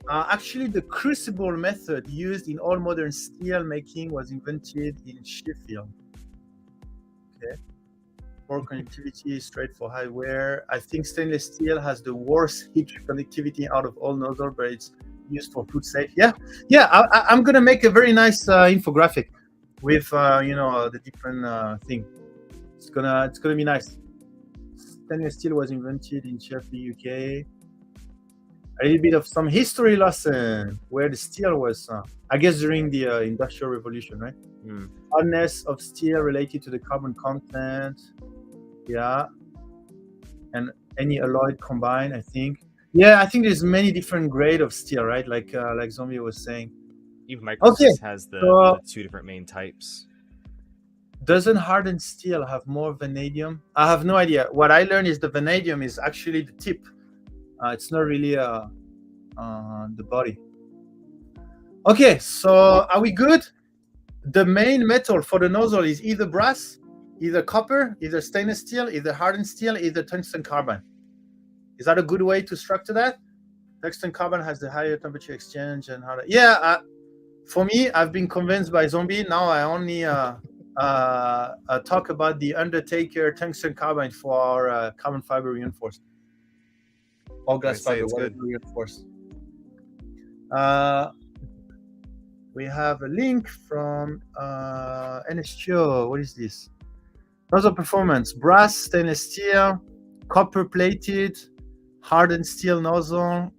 S1: Actually, the crucible method used in all modern steel making was invented in Sheffield. Okay. For connectivity, straight for high wear. I think stainless steel has the worst heat conductivity out of all nozzles, but it's used for food safe. Yeah. I'm gonna make a very nice infographic with the different thing. It's gonna be nice. Stainless steel was invented in Sheffield, UK. A little bit of some history lesson where the steel was, I guess, during the Industrial Revolution, right? Hardness of steel related to the carbon content. Yeah. And any alloy combined, I think. Yeah, I think there's many different grade of steel, right? Like Zombie was saying.
S2: Even Microsys has the two different main types.
S1: Doesn't hardened steel have more vanadium? I have no idea. What I learned is the vanadium is actually the tip. It's not really the body. Okay, so are we good? The main metal for the nozzle is either brass, either copper, either stainless steel, either hardened steel, either tungsten carbide. Is that a good way to structure that? Tungsten carbide has the higher temperature exchange and harder. Yeah, for me, I've been convinced by Zombie. Now I only talk about the Undertaker tungsten carbide for our carbon fiber reinforced. All glass fiber reinforced. We have a link from NSGO. What is this? Nozzle performance: brass, stainless steel, copper plated, hardened steel nozzle,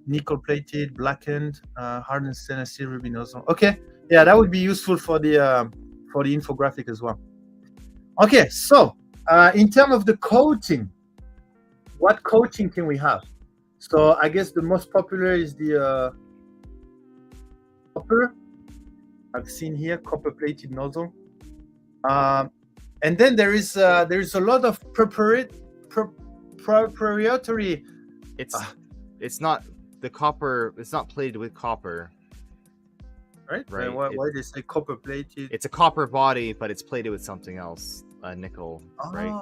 S1: nickel plated, blackened, hardened stainless steel ruby nozzle. Okay, yeah, that would be useful for the infographic as well. Okay, so in terms of the coating, what coating can we have? So I guess the most popular is the copper. I've seen here copper-plated nozzle, and then there is a lot of proprietary.
S2: It's not the copper. It's not plated with copper.
S1: Right. Why they say copper-plated?
S2: It's a copper body, but it's plated with something else, nickel. Right.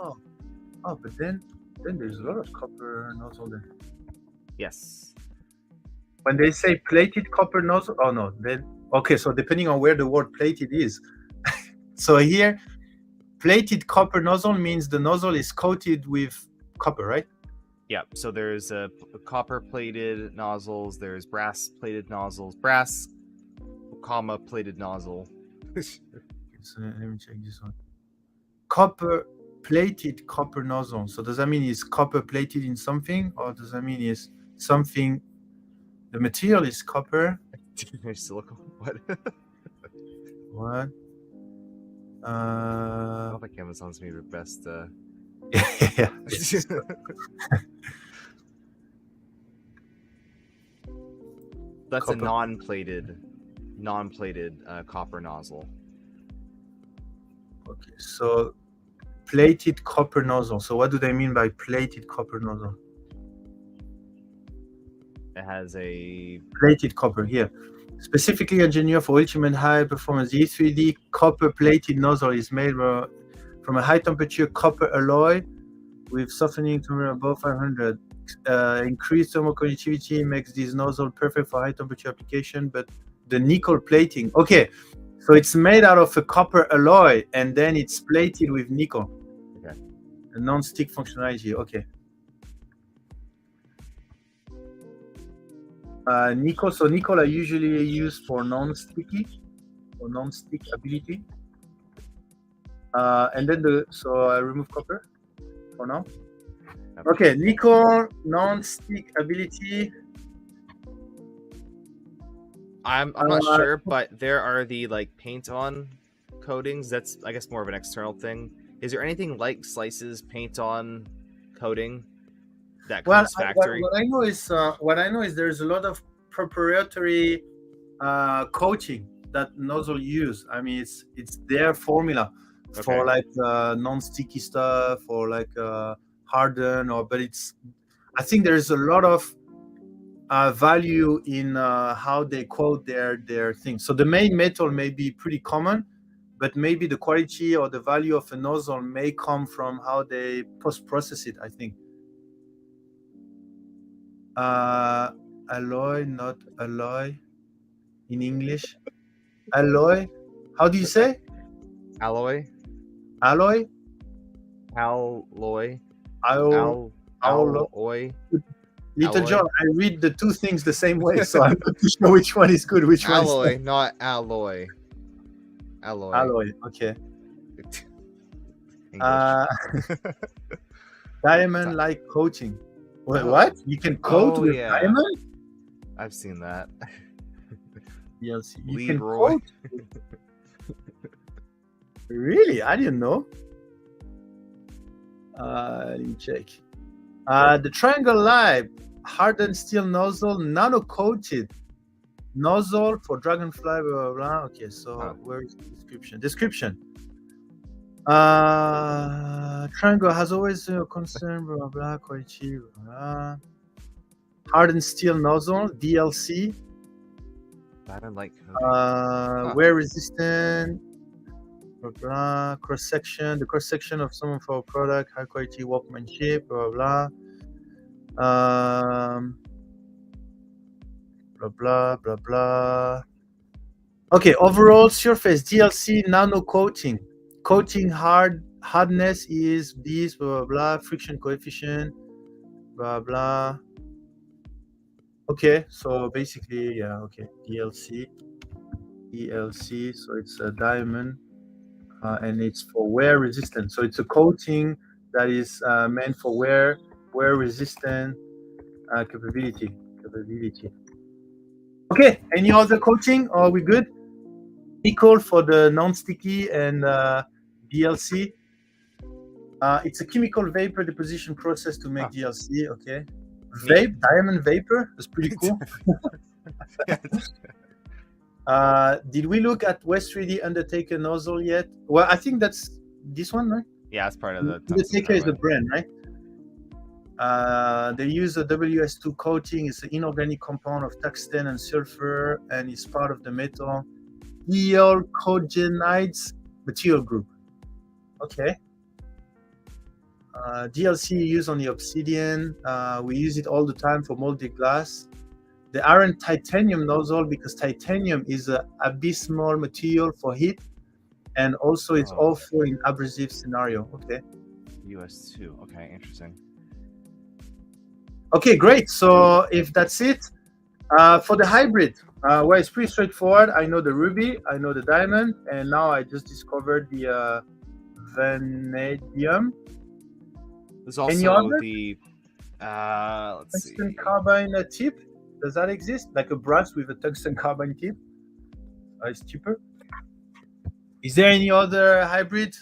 S1: Oh, but then there's a lot of copper nozzle there.
S2: Yes.
S1: When they say plated copper nozzle, oh no, then okay. So depending on where the word plated is, so here, plated copper nozzle means the nozzle is coated with copper, right?
S2: Yeah. So there's a copper plated nozzles. There's brass plated nozzles. Brass, comma plated nozzle.
S1: So let me check this one. Copper plated copper nozzle. So does that mean it's copper plated in something, or does that mean it's something? The material is copper.
S2: Silicone. What?
S1: What?
S2: I don't think Amazon's maybe the best.
S1: Yeah.
S2: That's
S1: Copper.
S2: a non-plated copper nozzle.
S1: Okay, so plated copper nozzle. So what do they mean by plated copper nozzle?
S2: It has a
S1: plated copper here. Specifically engineered for ultimate high performance. The E3D copper plated nozzle is made from a high temperature copper alloy with softening to above 500. Increased thermal conductivity makes this nozzle perfect for high temperature application, but the nickel plating. Okay, so it's made out of a copper alloy and then it's plated with nickel.
S2: Okay.
S1: A non-stick functionality. Okay. Nickel. So nickel are usually used for non-sticky or non-stick ability. And then so I remove copper for now. Okay, nickel non-stick ability.
S2: I'm not sure, but there are the paint-on coatings. That's I guess more of an external thing. Is there anything like Slice's paint-on coating that comes factory?
S1: What I know is there's a lot of proprietary coating that nozzle use. I mean, it's their formula for
S2: Okay.
S1: like non-sticky stuff or like harden but I think there's a lot of value in how they quote their things. So the main metal may be pretty common, but maybe the quality or the value of a nozzle may come from how they post-process it, I think. Alloy, not alloy in English. Alloy. How do you say?
S2: Alloy.
S1: Alloy?
S2: Alloy.
S1: Alloy.
S2: Alloy.
S1: Little
S2: Alloy.
S1: John, I read the two things the same way, so I'm not too sure which one is good, which one is
S2: Alloy, not alloy. Alloy.
S1: alloy. Okay.
S2: English.
S1: Diamond-like coating. Wait,
S2: Oh.
S1: what? You can coat
S2: Oh,
S1: with
S2: yeah.
S1: diamond?
S2: I've seen that.
S1: Yes, you can
S2: Leroy.
S1: coat. Really? I didn't know. Let me check. The Triangle Live hardened steel nozzle, nano coated nozzle for Dragonfly. Blah, blah, blah. Okay, so
S2: Huh.
S1: where is the description? Triangle has always a concern. Blah blah blah. Quality. Blah, blah. Hardened steel nozzle, DLC.
S2: Diamond like
S1: Wear resistant. Blah blah. Cross section. The cross section of some of our product, high quality workmanship. Blah blah. Blah blah blah blah. Okay, overall surface DLC nano coating. Coating hardness is this blah blah blah. Friction coefficient. Blah blah. Okay, so basically, yeah, okay, DLC, so it's a diamond, and it's for wear resistant. So it's a coating that is meant for wear resistant capability. Okay, any other coating? Are we good? Nickel for the non-sticky and DLC. It's a chemical vapor deposition process to make DLC. Okay. Diamond vapor. That's pretty cool. Did we look at West 3D Undertaker nozzle yet? Well, I think that's this one, right?
S2: Yeah, it's part of the
S1: Undertaker is the brand, right? They use a WS2 coating. It's an inorganic compound of tungsten and sulfur, and it's part of the metal Cogenides material group. Okay. DLC used on the obsidian. We use it all the time for molded glass. The iron titanium nozzle, because titanium is an abysmal material for heat, and also it's awful in abrasive scenario. Okay.
S2: US2. Okay, interesting.
S1: Okay, great. So if that's it, for the hybrid, well, it's pretty straightforward. I know the ruby, I know the diamond, and now I just discovered the vanadium.
S2: There's also the let's see.
S1: Tungsten carbine tip. Does that exist? Like a brass with a tungsten carbine tip? It's cheaper. Is there any other hybrid?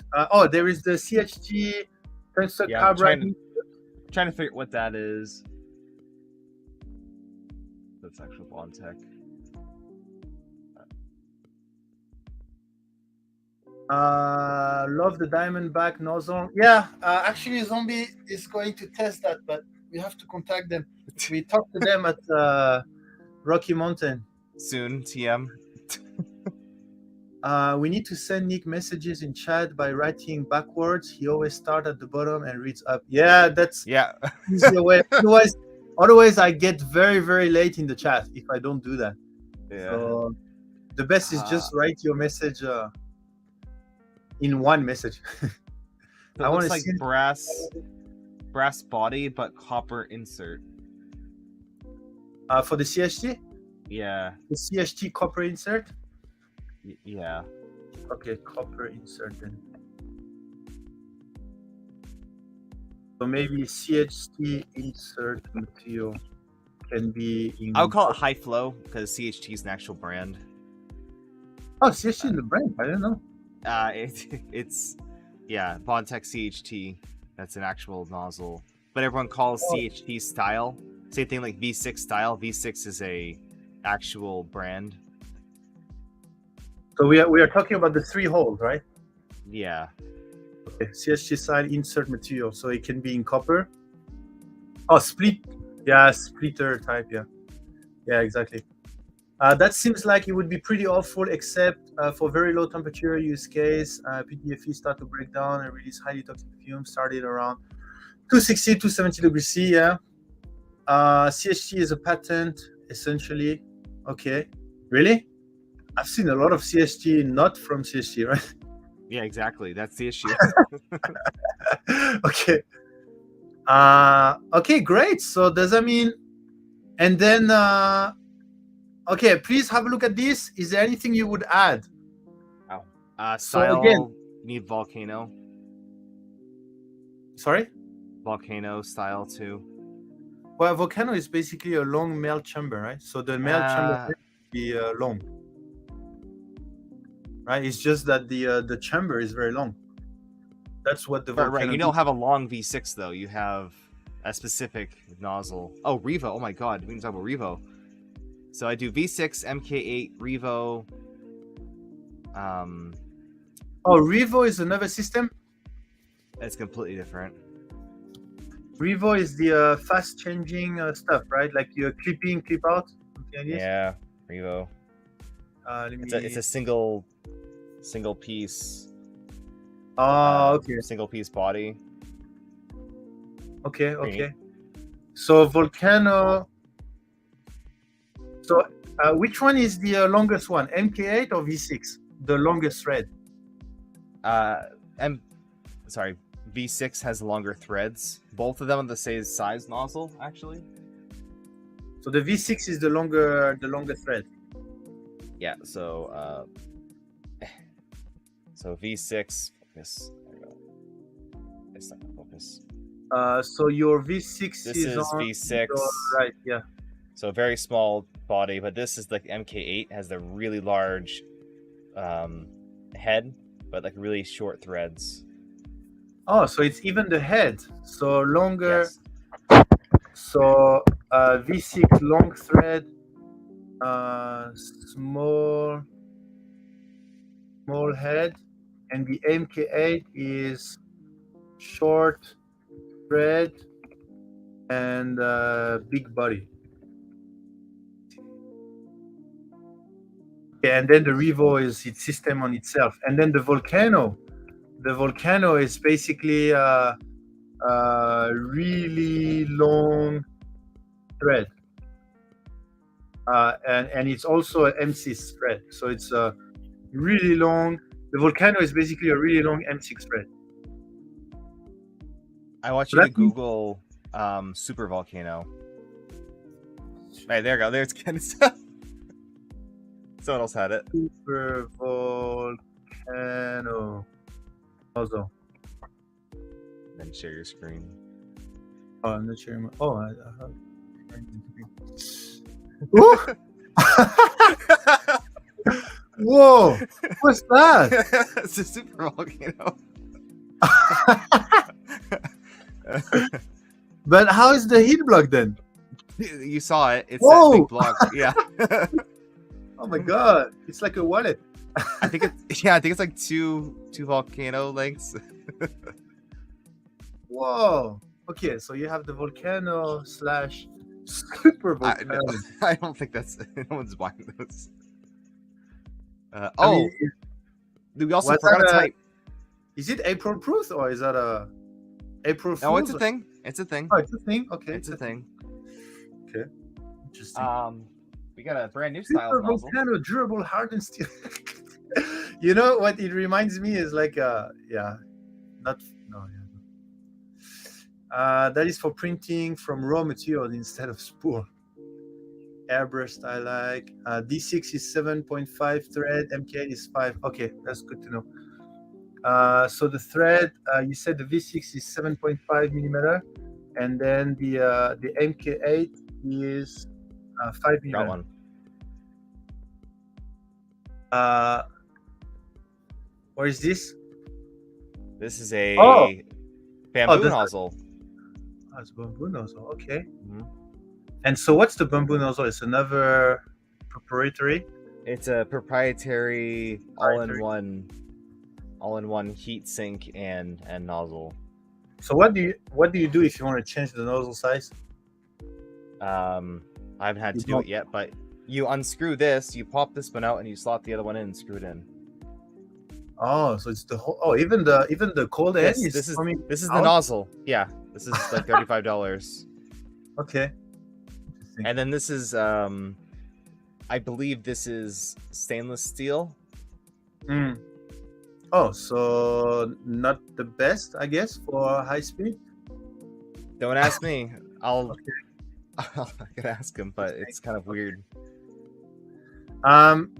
S1: There is the CHT tungsten carbine.
S2: Trying to figure out what that is. That's actual Bondtech.
S1: Love the Diamondback nozzle. Yeah, actually, Zombie is going to test that, but we have to contact them. We talked to them at Rocky Mountain.
S2: Soon, TM.
S1: We need to send Nick messages in chat by writing backwards. He always starts at the bottom and reads up. Yeah, that's easier way. Otherwise, I get very, very late in the chat if I don't do that.
S2: Yeah.
S1: So the best is just write your message in one message.
S2: I want to see brass body but copper insert.
S1: For the CHT?
S2: Yeah.
S1: The CHT copper insert?
S2: Yeah.
S1: Okay, copper insert then. So maybe CHT insert material can be in...
S2: I would call it high flow because CHT is an actual brand.
S1: Oh, CHT is the brand? I don't know.
S2: It's Bondtech CHT. That's an actual nozzle, but everyone calls CHT style. Same thing like V6 style. V6 is a actual brand.
S1: So we are talking about the 3 holes, right?
S2: Yeah.
S1: Okay. CSG style insert material, so it can be in copper. Oh, split. Yeah, splitter type. Yeah, exactly. That seems like it would be pretty awful, except for very low temperature use case. PTFE start to break down and release highly toxic fumes started around 260, 270 degrees C. Yeah. CSG is a patent, essentially. Okay. Really? I've seen a lot of CSG not from CSG, right?
S2: Yeah, exactly. That's the issue.
S1: Okay. Okay, great. So does that mean? And then, okay, please have a look at this. Is there anything you would add?
S2: Style,
S1: again-
S2: need volcano.
S1: Sorry.
S2: Volcano style too.
S1: Well, volcano is basically a long male chamber, right? So the male chamber will be long, right? It's just that the chamber is very long. That's what the volcano.
S2: Right. You don't have a long V6 though. You have a specific nozzle. Oh, Revo. Oh my God. We can talk about Revo. So I do V6, MK8, Revo.
S1: Oh, Revo is another system.
S2: It's completely different.
S1: Revo is the fast changing stuff, right? Like you're clipping, clip out. Something like this.
S2: Yeah, Revo. It's a single piece.
S1: Oh, okay.
S2: Single piece body.
S1: Okay. So volcano. So which one is the longest one? MK8 or V6? The longest thread.
S2: Sorry, V6 has longer threads. Both of them are the same size nozzle, actually.
S1: So the V6 is the longer thread.
S2: Yeah. So V6. Focus. There we go. It's not gonna focus.
S1: So your V6
S2: This
S1: is
S2: is
S1: on
S2: V6.
S1: right, yeah.
S2: So very small body, but this is like MK8 has the really large head, but like really short threads.
S1: Oh, so it's even the head. So longer.
S2: Yes.
S1: So V6 long thread, small head, and the MK8 is short thread and big body. Okay, and then the Revo is its system on itself, and then the Volcano. The Volcano is basically really long thread, and it's also an M6 thread, so it's really long. The Volcano is basically a really long M6 thread.
S2: I want you to Google super volcano. Right, there you go. There's kind of stuff. Someone else had it.
S1: Super volcano. Also.
S2: Then share your screen.
S1: Oh, I'm not sharing my. Oh, I have. Whoa! What's that?
S2: It's a super volcano.
S1: But how is the heat block then?
S2: You saw it. It's
S1: Whoa!
S2: that big block. Yeah.
S1: Oh my god! It's like a wallet.
S2: I think it's like two volcano lengths.
S1: Whoa! Okay, so you have the volcano / super volcano.
S2: I don't think that's no one's buying those.
S1: I
S2: Oh,
S1: mean,
S2: we also
S1: was
S2: forgot
S1: that
S2: to type.
S1: is it April Proof or is that a April Fool's?
S2: No, it's a thing. It's a thing.
S1: Oh, it's a thing. Okay,
S2: It's a thing.
S1: Okay, interesting.
S2: We got a brand new style
S1: Super
S2: nozzle.
S1: volcano durable hardened steel. You know what it reminds me is like that is for printing from raw material instead of spool. Airbrushed I like. D6 is 7.5 thread, MK8 is 5. Okay, that's good to know. So the thread, you said the V6 is 7.5 millimeter, and then the MK8 is 5 millimeter.
S2: Got one.
S1: What is this?
S2: This is a
S1: Oh!
S2: bamboo
S1: this-
S2: nozzle.
S1: Oh, it's bamboo nozzle. Okay.
S2: Mhm.
S1: And so, what's the bamboo nozzle? It's another proprietary.
S2: It's a proprietary all-in-one heat sink and nozzle.
S1: So what do you do if you want to change the nozzle size?
S2: I haven't had
S1: You
S2: to do
S1: don't-
S2: it yet, but you unscrew this, you pop this one out, and you slot the other one in and screw it in.
S1: Oh, so it's the whole. Oh, even the cold end
S2: Yes,
S1: is
S2: this is
S1: coming
S2: the
S1: out?
S2: nozzle. Yeah, this is like $35.
S1: Okay. Interesting.
S2: And then this is I believe this is stainless steel.
S1: Mm. Oh, so not the best, I guess, for high speed.
S2: Don't ask me. I could ask him, but it's kind of weird.
S1: Um.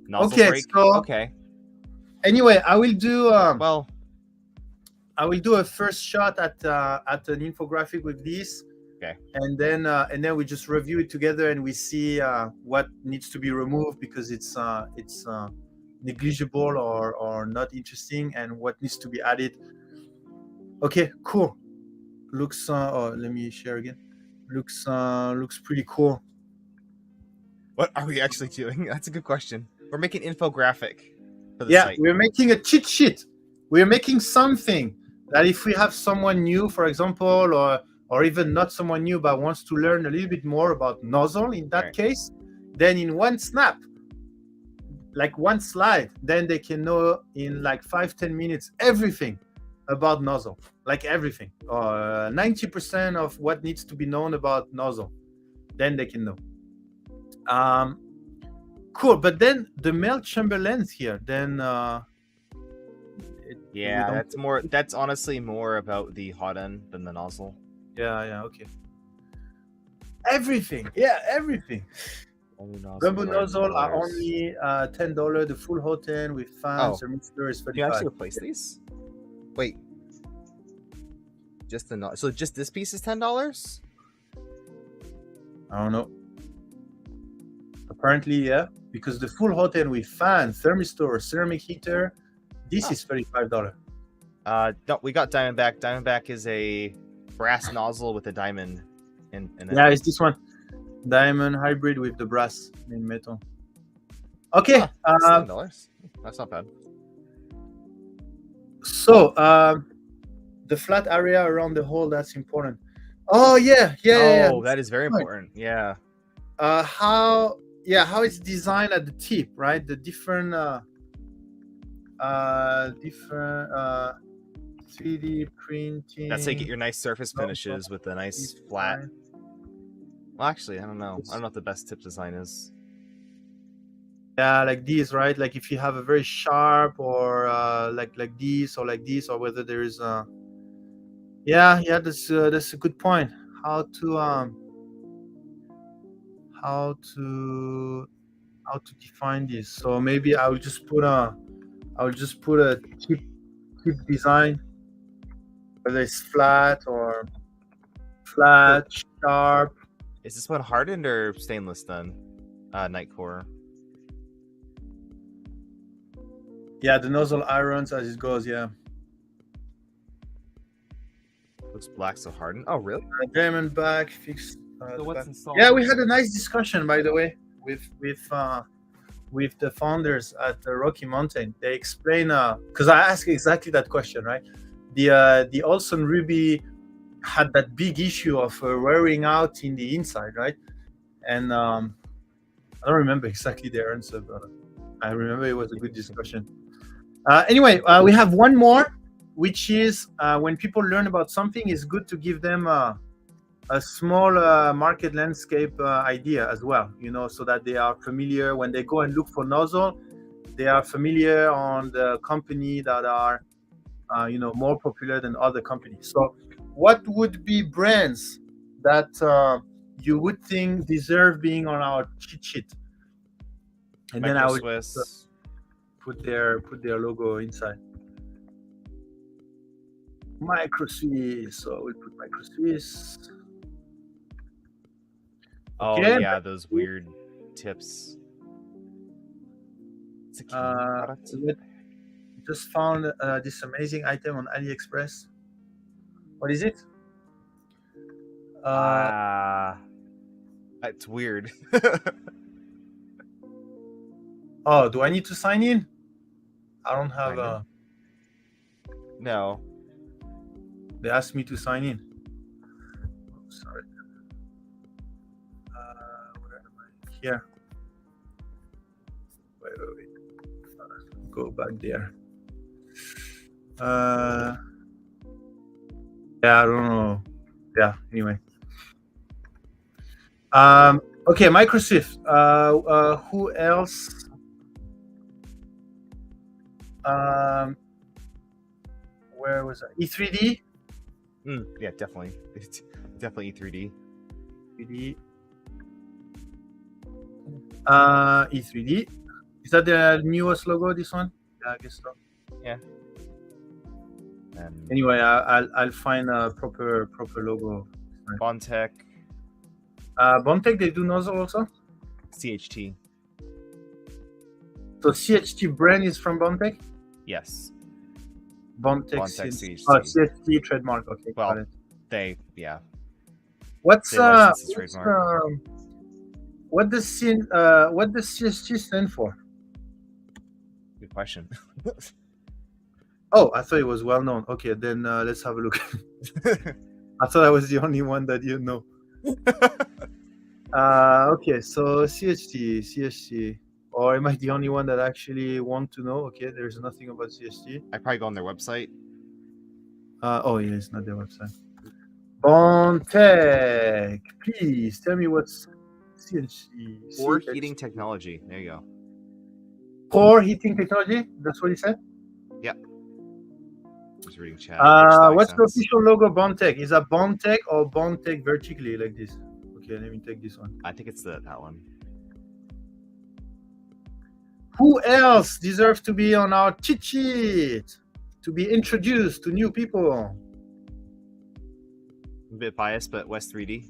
S2: Nozzle
S1: Okay,
S2: break.
S1: so-
S2: Okay.
S1: Anyway, I will do.
S2: Well,
S1: I will do a first shot at an infographic with this.
S2: Okay.
S1: And then we just review it together and we see what needs to be removed because it's negligible or not interesting, and what needs to be added. Okay, cool. Looks. Let me share again. Looks pretty cool.
S2: what are we actually doing? That's a good question. We're making infographic for the
S1: Yeah,
S2: site.
S1: we're making a cheat sheet. We're making something that if we have someone new, for example, or even not someone new but wants to learn a little bit more about nozzle in that
S2: Right.
S1: case, then in one snap, like one slide, then they can know in like 5-10 minutes everything about nozzle, like everything, 90% of what needs to be known about nozzle, then they can know. Cool, but then the male chamber length here, then we
S2: Yeah,
S1: don't-
S2: that's honestly more about the hot end than the nozzle.
S1: yeah, okay. Everything, everything. Bamboo nozzle are only $10. The full hot end with fans
S2: Oh.
S1: or mixer is
S2: Can you actually
S1: 35.
S2: replace these? Wait. Just the so just this piece is $10?
S1: I don't know. Apparently, yeah, because the full hot end with fan, thermistor, ceramic heater, this is $35.
S2: No, we got Diamondback. Diamondback is a brass nozzle with a diamond in it.
S1: Yeah, it's this one. Diamond hybrid with the brass in metal. Okay,
S2: It's $7. That's not bad.
S1: so the flat area around the hole, that's important. Oh yeah.
S2: Oh, that is very
S1: Right.
S2: important. Yeah.
S1: How it's designed at the tip, right? The different 3D printing.
S2: That's how you get your nice surface
S1: No,
S2: finishes with a nice
S1: design.
S2: flat. Well, actually, I don't know. I don't know what the best tip design is.
S1: Yeah, like this, right? Like if you have a very sharp or like this or like this, or whether there is that's a good point. How to define this. So maybe I will just put a tip design, whether it's flat or flat, sharp.
S2: Is this one hardened or stainless then? Nightcore.
S1: Yeah, the nozzle irons as it goes. Yeah,
S2: Looks black, so hardened. Oh, really?
S1: diamond back fixed.
S2: So what's installed?
S1: Yeah, we had a nice discussion, by the way, with the founders at Rocky Mountain. They explain because I asked exactly that question, right? The Olson Ruby had that big issue of wearing out in the inside, right? And I don't remember exactly the answer, but I remember it was a good discussion. Anyway, we have one more, which is when people learn about something, it's good to give them a small market landscape idea as well, so that they are familiar when they go and look for nozzle. They are familiar on the company that are, more popular than other companies. So, what would be brands that you would think deserve being on our cheat sheet? And then I would
S2: Swiss.
S1: put their logo inside. Micro Swiss. So we'll put Micro Swiss.
S2: Oh
S1: Okay.
S2: yeah, those weird tips. It's a key product.
S1: Just found this amazing item on AliExpress. What is it?
S2: It's weird.
S1: Oh, do I need to sign in? I don't have
S2: Sign in? No.
S1: They asked me to sign in. Oh, sorry. Where am I? Here. Wait. Go back there. Yeah, I don't know. Yeah, anyway. Okay, Microsoft. Who else? Where was I? E3D?
S2: Yeah, definitely. Definitely E3D.
S1: E3D. E3D. Is that the newest logo, this one? Yeah, I guess so.
S2: Yeah. And
S1: Anyway, I'll find a proper logo.
S2: Bondtech,
S1: Bondtech, they do nozzle also?
S2: CHT.
S1: So CHT brand is from Bondtech?
S2: Yes.
S1: Bondtech
S2: CHT.
S1: CHT trademark. Okay,
S2: Well,
S1: got it.
S2: yeah.
S1: What's
S2: They license the trademark.
S1: what does CHT stand for?
S2: Good question.
S1: Oh, I thought it was well known. Okay, then let's have a look. I thought I was the only one that you know. Okay, so CHT. Or am I the only one that actually want to know? Okay, there's nothing about CHT.
S2: I probably go on their website.
S1: Oh yeah, it's not their website. Bondtech, please tell me what's CHT.
S2: Core heating technology. There you go.
S1: Core heating technology. That's what he said.
S2: Yep. Just reading chat.
S1: What's the official logo of Bondtech? Is that Bondtech or Bondtech vertically like this? Okay, let me take this one.
S2: I think it's that one.
S1: Who else deserves to be on our cheat sheet? To be introduced to new people?
S2: A bit biased, but West 3D.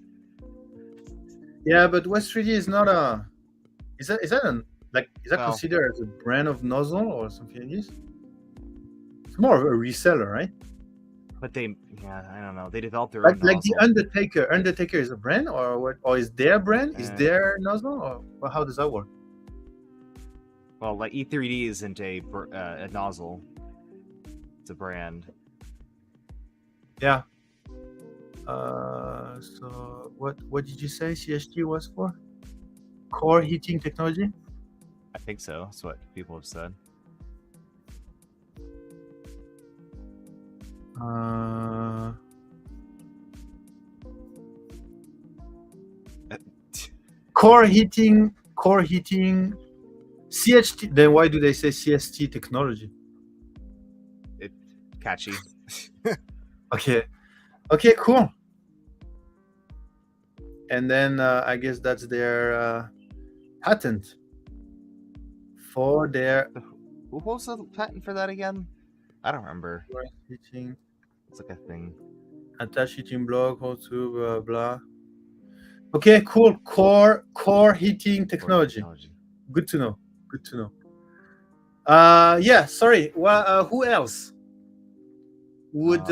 S1: Yeah, but West 3D is not a. Is that considered as a brand of nozzle or something like this? It's more of a reseller, right?
S2: But I don't know. They developed their own
S1: like
S2: nozzle.
S1: the Undertaker. Undertaker is a brand, or what? Or is their brand? Is their nozzle, or well, how does that work?
S2: Well, like E3D isn't a nozzle; it's a brand.
S1: Yeah. So what did you say CHT was for? Core heating technology?
S2: I think so. That's what people have said.
S1: Core heating, CHT. Then why do they say CHT technology?
S2: It's catchy.
S1: Okay, cool. And then I guess that's their patent for their.
S2: Who holds the patent for that again? I don't remember.
S1: Heating.
S2: It's like a thing.
S1: Attached heating block, hold to blah blah. Okay, cool. Core heating technology. Good to know. Yeah. Sorry. Well, who else would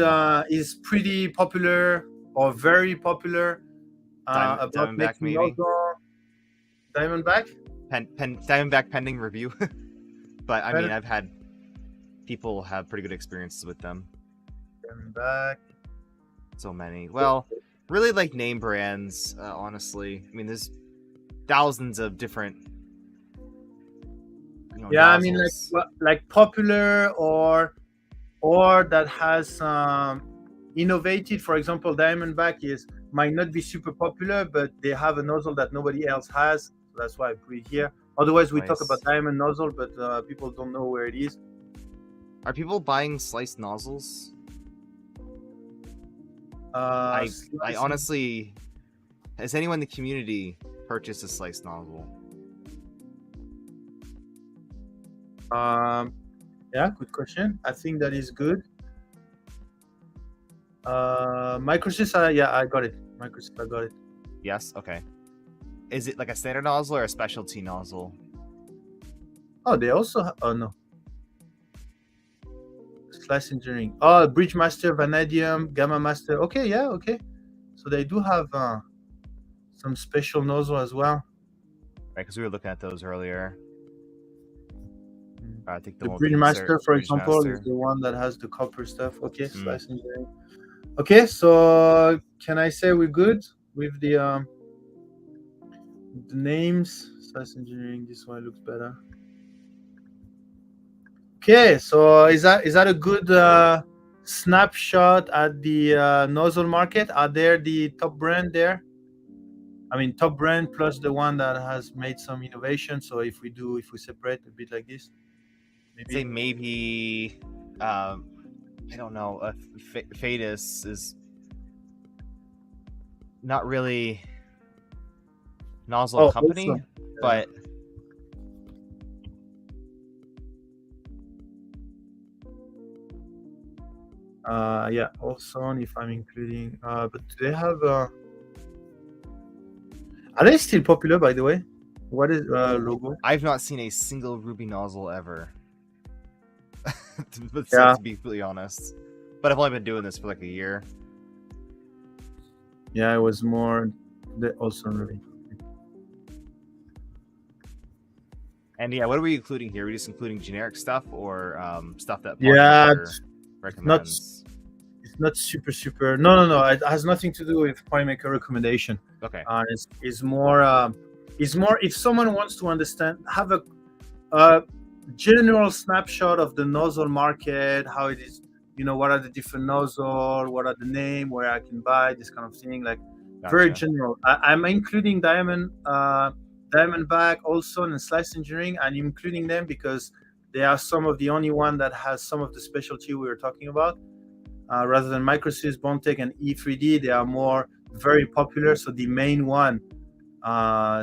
S1: is pretty popular or very popular about
S2: Diamondback, maybe.
S1: Diamondback.
S2: Diamondback pending review. But I mean, I've had people have pretty good experiences with them.
S1: Diamondback.
S2: So many. Well, really like name brands. Honestly, I mean, there's thousands of different.
S1: Yeah,
S2: nozzles.
S1: I mean, like popular or that has innovated. For example, Diamondback might not be super popular, but they have a nozzle that nobody else has. So that's why I put it here. Otherwise, we talk about Diamond nozzle, but people don't know where it is.
S2: Are people buying sliced nozzles? I honestly, has anyone in the community purchased a sliced nozzle?
S1: Yeah, good question. I think that is good. Microsys, yeah, I got it. Microsys, I got it.
S2: Yes. Okay. Is it like a standard nozzle or a specialty nozzle?
S1: Oh, they also oh no. Slice engineering. Oh, Bridgemaster, Vanadium, Gamma Master. Okay, yeah, okay. So they do have some special nozzle as well.
S2: Right, because we were looking at those earlier. I think
S1: The
S2: one would be
S1: Greenmaster, for example,
S2: Bridgemaster.
S1: is the one that has the copper stuff. Okay,
S2: Mm.
S1: Slice Engineering. Okay, so can I say we're good with the names? Slice Engineering. This one looks better. Okay, so is that a good snapshot at the nozzle market? Are there the top brand there? I mean, top brand plus the one that has made some innovation. So if we separate a bit like this,
S2: Say maybe, I don't know. Fadis is not really nozzle company,
S1: also,
S2: but
S1: yeah, also if I'm including, but do they have? Are they still popular, by the way? What is logo?
S2: I've not seen a single Ruby nozzle ever. to be completely honest, but I've only been doing this for like a year.
S1: Yeah, it was more also Ruby.
S2: And yeah, what are we including here? Are we just including generic stuff or stuff that
S1: Yeah,
S2: recommends?
S1: It's not super. No. It has nothing to do with Polymaker recommendation.
S2: Okay.
S1: It's more if someone wants to understand, have a general snapshot of the nozzle market, how it is, what are the different nozzle, what are the name, where I can buy this kind of thing, like very general. I'm including Diamondback also and Slice Engineering. I'm including them because they are some of the only one that has some of the specialty we were talking about. Rather than Microsys, Bondtech, and E3D, they are more very popular. So the main one,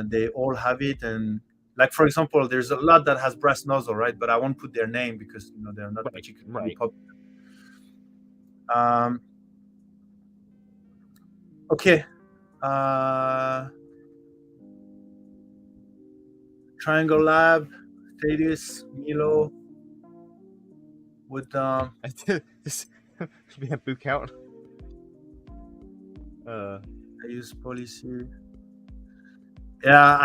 S1: they all have it. And like, for example, there's a lot that has brass nozzle, right? But I won't put their name because they're not particularly popular. Okay. Triangle Lab, Fadis, Milo. With
S2: this should be a boot count.
S1: I use policy. Yeah,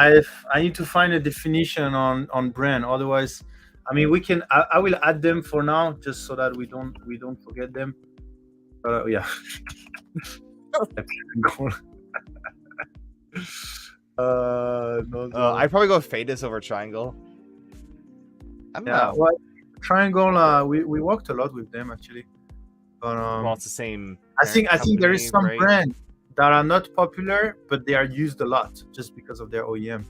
S1: I need to find a definition on brand. Otherwise, I mean, we can. I will add them for now, just so that we don't forget them. Yeah.
S2: I'd probably go Fadis over Triangle. I don't know.
S1: Well, Triangle, we worked a lot with them actually. But
S2: well, it's the same.
S1: I think there is some brand that are not popular, but they are used a lot just because of their OEM.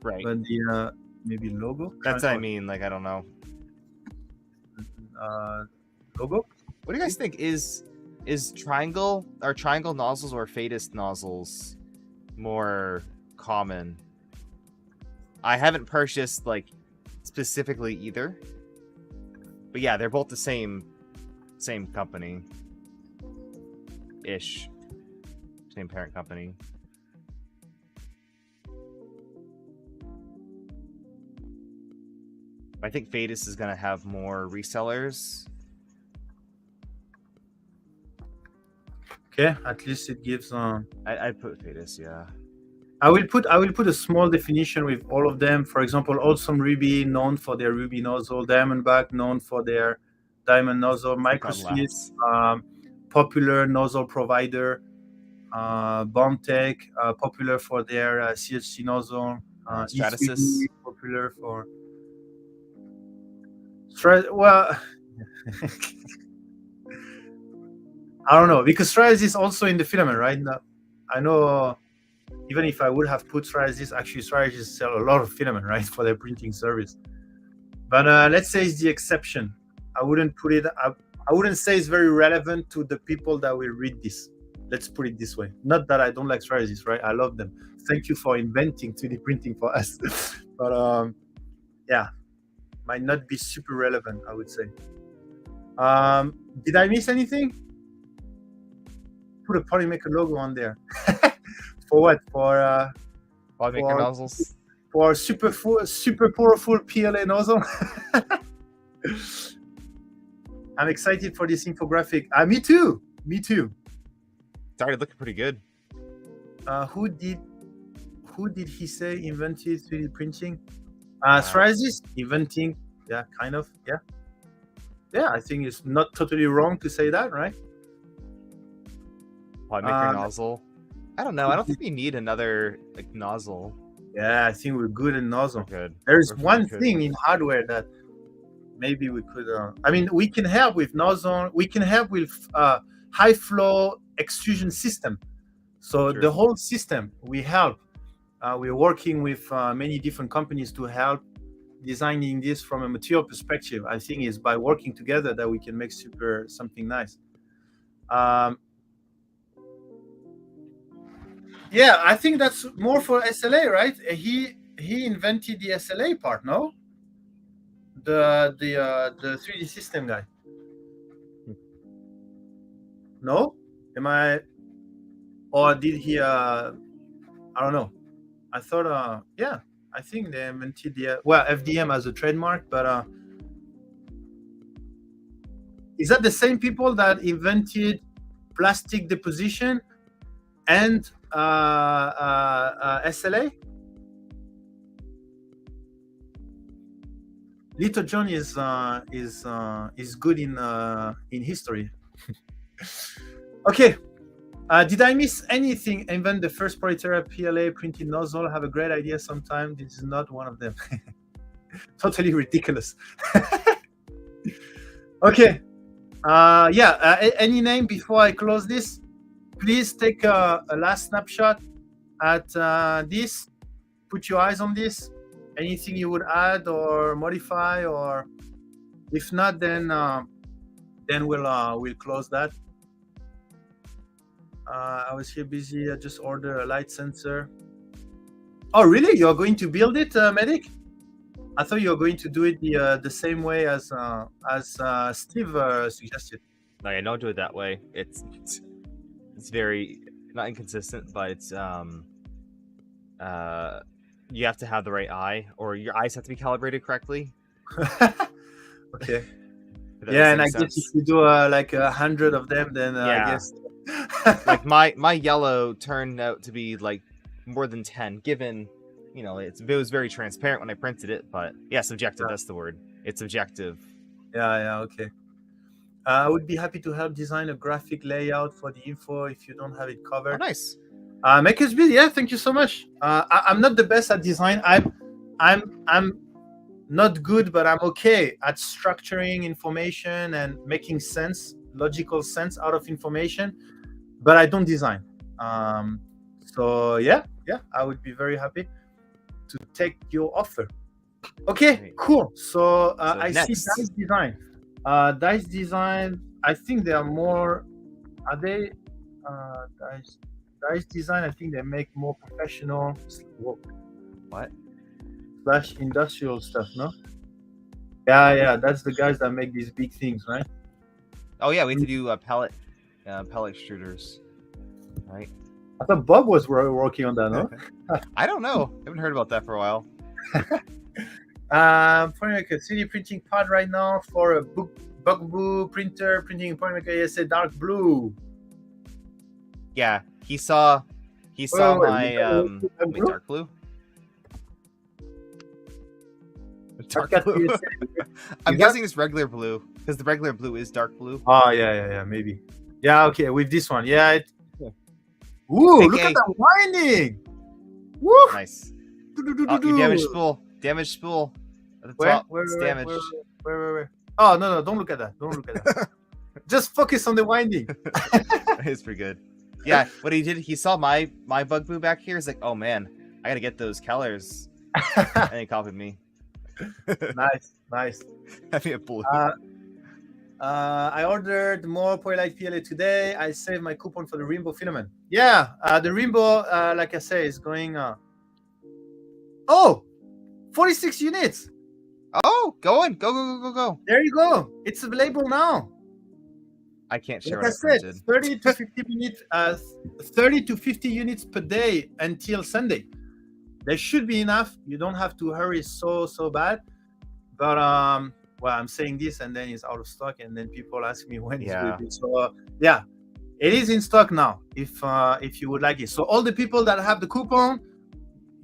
S2: Right.
S1: But the maybe logo.
S2: That's what I mean. Like, I don't know.
S1: Logo.
S2: What do you guys think? Is Triangle nozzles or Fadis nozzles more common? I haven't purchased like specifically either, but yeah, they're both the same company ish, same parent company. I think Fadis is gonna have more resellers.
S1: Okay, at least it gives.
S2: I'd put Fadis, yeah.
S1: I will put a small definition with all of them. For example, Awesome Ruby, known for their Ruby nozzle. Diamondback, known for their diamond nozzle. Microsys, popular nozzle provider. Bondtech, popular for their CHC nozzle.
S2: Stratasys,
S1: popular for. Well, I don't know, because Stratasys is also in the filament, right? I know. Even if I would have put Stratasys, actually Stratasys sell a lot of filament, right, for their printing service. But let's say it's the exception. I wouldn't put it. I wouldn't say it's very relevant to the people that will read this. Let's put it this way. Not that I don't like Stratasys, right? I love them. Thank you for inventing 3D printing for us. But yeah, might not be super relevant, I would say. Did I miss anything? Put a Polymaker logo on there. For what? For
S2: Polymaker nozzles.
S1: For super powerful PLA nozzle. I'm excited for this infographic. Me too.
S2: Started looking pretty good.
S1: Who did he say invented 3D printing? Stratasys inventing Yeah, kind of. Yeah. I think it's not totally wrong to say that, right?
S2: Probably make your
S1: Um,
S2: nozzle. I don't know. I don't think we need another like nozzle.
S1: Yeah, I think we're good in nozzle.
S2: Good.
S1: There's
S2: We're
S1: one
S2: good.
S1: thing in hardware that maybe we could. I mean, we can help with nozzle. We can help with high flow extrusion system. So
S2: Sure.
S1: the whole system we help. We're working with many different companies to help designing this from a material perspective. I think is by working together that we can make something nice. Yeah, I think that's more for SLA, right? He invented the SLA part, no? The 3D system guy. No? Am I? Or did he? I don't know. I thought. Yeah, I think they invented the FDM as a trademark, but is that the same people that invented plastic deposition and SLA? Little John is good in history. Okay. Did I miss anything? Invent the first proprietary PLA printed nozzle. Have a great idea sometime. This is not one of them. Totally ridiculous. Okay. Any name before I close this? Please take a last snapshot at this. Put your eyes on this. Anything you would add or modify, or if not, then we'll close that. I was here busy. I just ordered a light sensor. Oh, really? You're going to build it, Medic? I thought you were going to do it the same way as Steve suggested.
S2: No, yeah, don't do it that way. It's very not inconsistent, but it's you have to have the right eye, or your eyes have to be calibrated correctly.
S1: Okay. Yeah, and I guess if you do like 100 of them, then I guess.
S2: Like my yellow turned out to be like more than 10, given it was very transparent when I printed it, but yeah, subjective. That's the word. It's subjective.
S1: Yeah. Okay. I would be happy to help design a graphic layout for the info if you don't have it covered.
S2: Oh, nice.
S1: Makerspeed, yeah, thank you so much. I'm not the best at design. I'm not good, but I'm okay at structuring information and making logical sense out of information. But I don't design. So yeah, I would be very happy to take your offer. Okay,
S2: Great.
S1: cool. So I
S2: next.
S1: see Dice Design. Dice Design, I think they are more. Are they Dice Design? I think they make more professional.
S2: What?
S1: / industrial stuff, no? Yeah. That's the guys that make these big things, right?
S2: Oh yeah, we have to do pellet extruders, right?
S1: I thought Bob was working on that, no?
S2: I don't know. I haven't heard about that for a while.
S1: Point Maker 3D printing pod right now for a Bugaboo printer printing Point Maker ESA dark blue.
S2: Yeah, he saw my dark blue. Dark blue. I'm guessing it's regular blue because the regular blue is dark blue.
S1: Oh yeah, maybe. Yeah, okay, with this one, yeah. Ooh, look at that winding! Woo!
S2: Nice. Oh, you damaged spool. Damaged spool. At the top. It's damaged.
S1: Where? Oh no! Don't look at that. Don't look at that. Just focus on the winding.
S2: It's pretty good. Yeah, what he did, he saw my Bugaboo back here. He's like, oh man, I gotta get those colors. And he copied me.
S1: Nice.
S2: Have me a blue.
S1: I ordered more Polylight PLA today. I saved my coupon for the rainbow filament. Yeah, the rainbow, like I say, is going. 46 units.
S2: Oh, go on. Go.
S1: There you go. It's available now.
S2: I can't share
S1: like
S2: what I
S1: said,
S2: printed.
S1: 30 to 50 minutes, 30 to 50 units per day until Sunday. There should be enough. You don't have to hurry so bad. But well, I'm saying this and then it's out of stock, and then people ask me when it's going to be. So yeah, it is in stock now. If you would like it. So all the people that have the coupon,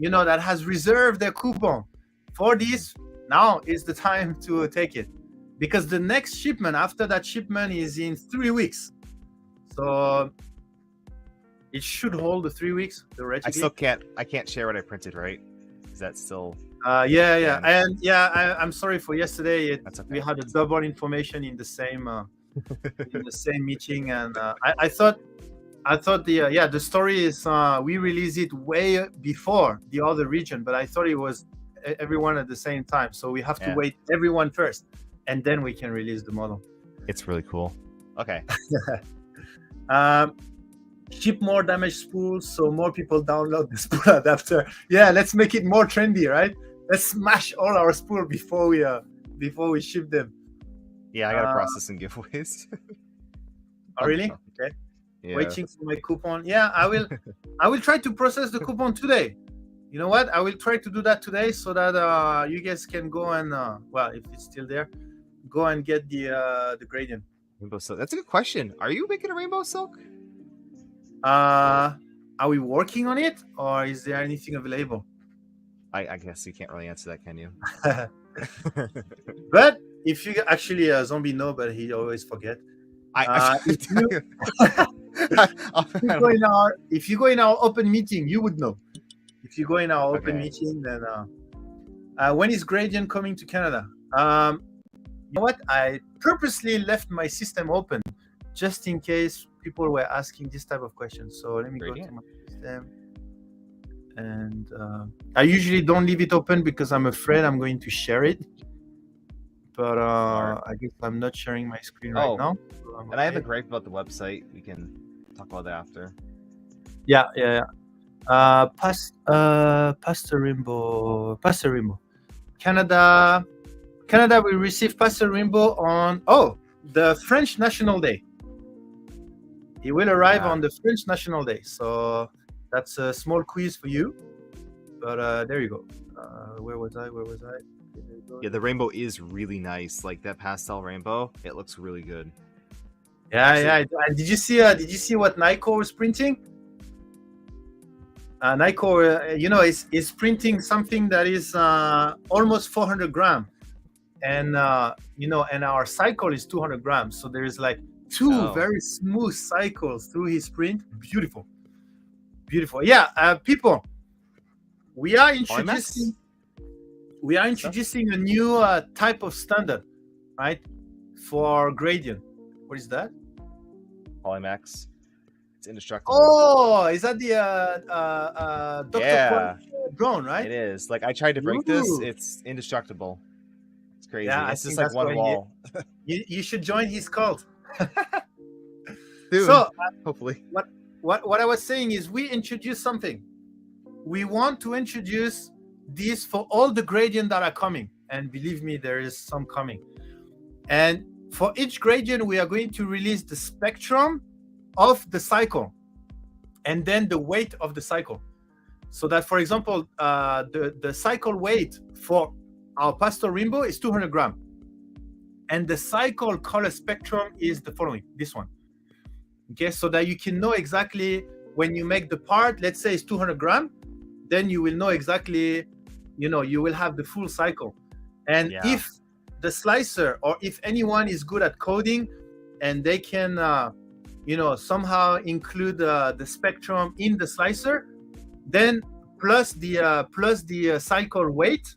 S1: that has reserved their coupon for this, now is the time to take it, because the next shipment after that shipment is in 3 weeks. So it should hold the 3 weeks theoretically.
S2: I can't share what I printed, right? Is that still?
S1: Yeah, and I'm sorry for yesterday.
S2: That's okay.
S1: We had a double information in the same meeting, and I thought the story is we released it way before the other region, but I thought it was everyone at the same time. So we have to wait everyone first, and then we can release the model.
S2: It's really cool. Okay.
S1: Ship more damaged spools so more people download the spool adapter. Yeah, let's make it more trendy, right? Let's smash all our spool before we ship them.
S2: Yeah, I gotta process some giveaways.
S1: Oh, really? Okay. Yeah. Waiting for my coupon. Yeah, I will try to process the coupon today. You know what? I will try to do that today so that you guys can go and well, if it's still there, go and get the gradient.
S2: Rainbow silk. That's a good question. Are you making a rainbow silk?
S1: Are we working on it, or is there anything available?
S2: I guess you can't really answer that, can you?
S1: But if you actually Zombie know, but he always forget. If you go in our open meeting, you would know. If you go in our open meeting, then when is Gradient coming to Canada? You know what? I purposely left my system open just in case people were asking this type of questions. So let me go to my system. And I usually don't leave it open because I'm afraid I'm going to share it. But I guess I'm not sharing my screen right now. So
S2: and I have a gripe about the website. We can talk about that after.
S1: Yeah. Pastor Rainbow. Canada will receive Pastor Rainbow on the French National Day. He will arrive on the French National Day. So that's a small quiz for you. But there you go. Where was I?
S2: Yeah, the rainbow is really nice. Like that pastel rainbow, it looks really good.
S1: Yeah. Did you see what Nyko was printing? Nyko, is printing something that is almost 400 grams, and and our cycle is 200 grams. So there is like two very smooth cycles through his print. Beautiful. Yeah, people, we are introducing a new type of standard, right? For Gradient. What is that?
S2: Polymax. It's indestructible.
S1: Oh, is that the Dr. drone, right?
S2: It is. Like I tried to break this, it's indestructible. It's crazy.
S1: Yeah,
S2: it's just like one wall.
S1: You should join his cult.
S2: Soon, so hopefully.
S1: What I was saying is we introduced something. We want to introduce this for all the gradient that are coming, and believe me, there is some coming. And for each gradient, we are going to release the spectrum of the cycle and then the weight of the cycle. So that, for example, the cycle weight for our Pastel Rainbow is 200 grams. And the cycle color spectrum is the following, this one. Okay, so that you can know exactly when you make the part, let's say it's 200 grams, then you will know exactly, you will have the full cycle. And if the slicer, or if anyone is good at coding and they can, somehow include the spectrum in the slicer, then plus the cycle weight,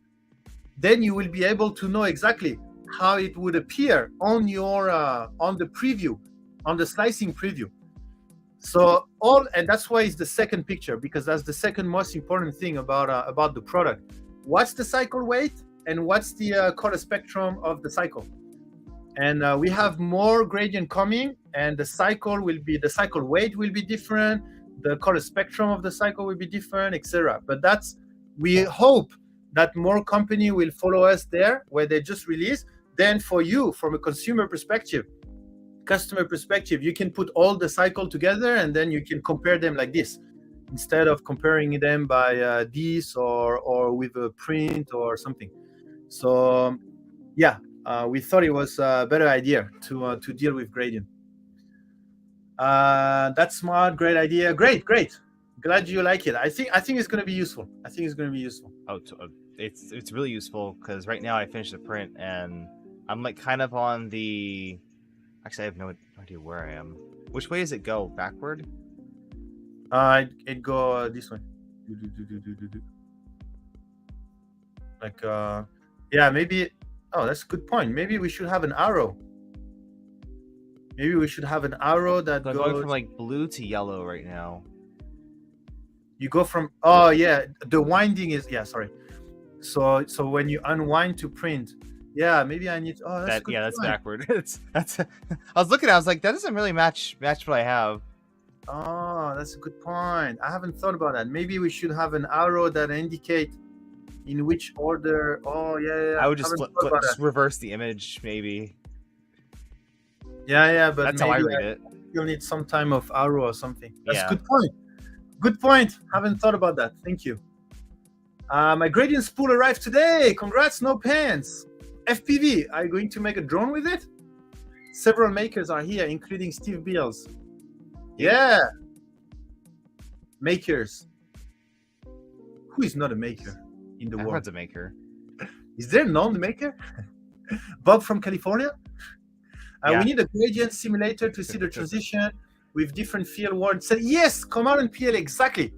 S1: then you will be able to know exactly how it would appear on your on the preview, on the slicing preview. So and that's why it's the second picture, because that's the second most important thing about the product. What's the cycle weight and what's the color spectrum of the cycle? And we have more gradient coming, and the cycle weight will be different, the color spectrum of the cycle will be different, etc. But we hope that more company will follow us there, where they just release. Then for you, from a customer perspective, you can put all the cycle together, and then you can compare them like this, instead of comparing them by this or with a print or something. So we thought it was a better idea to deal with gradient. That's smart, great idea, great. Glad you like it. I think it's going to be useful.
S2: it's really useful because right now I finished the print and I'm like kind of on the. Actually, I have no idea where I am. Which way does it go? Backward?
S1: It go this way. Do. Like yeah, maybe. Oh, that's a good point. Maybe we should have an arrow. Maybe we should have an arrow that
S2: So I'm
S1: goes.
S2: going from like blue to yellow right now.
S1: You go from. Oh yeah, the winding is sorry. So when you unwind to print, yeah, maybe I need. Oh, that's good.
S2: Yeah, that's backward. that's. I was looking. I was like, that doesn't really match what I have.
S1: Oh, that's a good point. I haven't thought about that. Maybe we should have an arrow that indicate in which order. Oh yeah.
S2: I would just reverse the image, maybe.
S1: Yeah, but
S2: that's how I read it.
S1: You'll need some time of arrow or something. That's
S2: Yeah.
S1: a good point. Good point. Haven't thought about that. Thank you. My gradient spool arrived today. Congrats, no pants. FPV, are you going to make a drone with it? Several makers are here, including Steve Beals. Yeah. Makers. Who is not a maker in the world?
S2: Everyone's a maker.
S1: Is there non-maker? Bob from California?
S2: Yeah.
S1: We need a gradient simulator to see the transition with different field words. So yes, Command and PLA, exactly.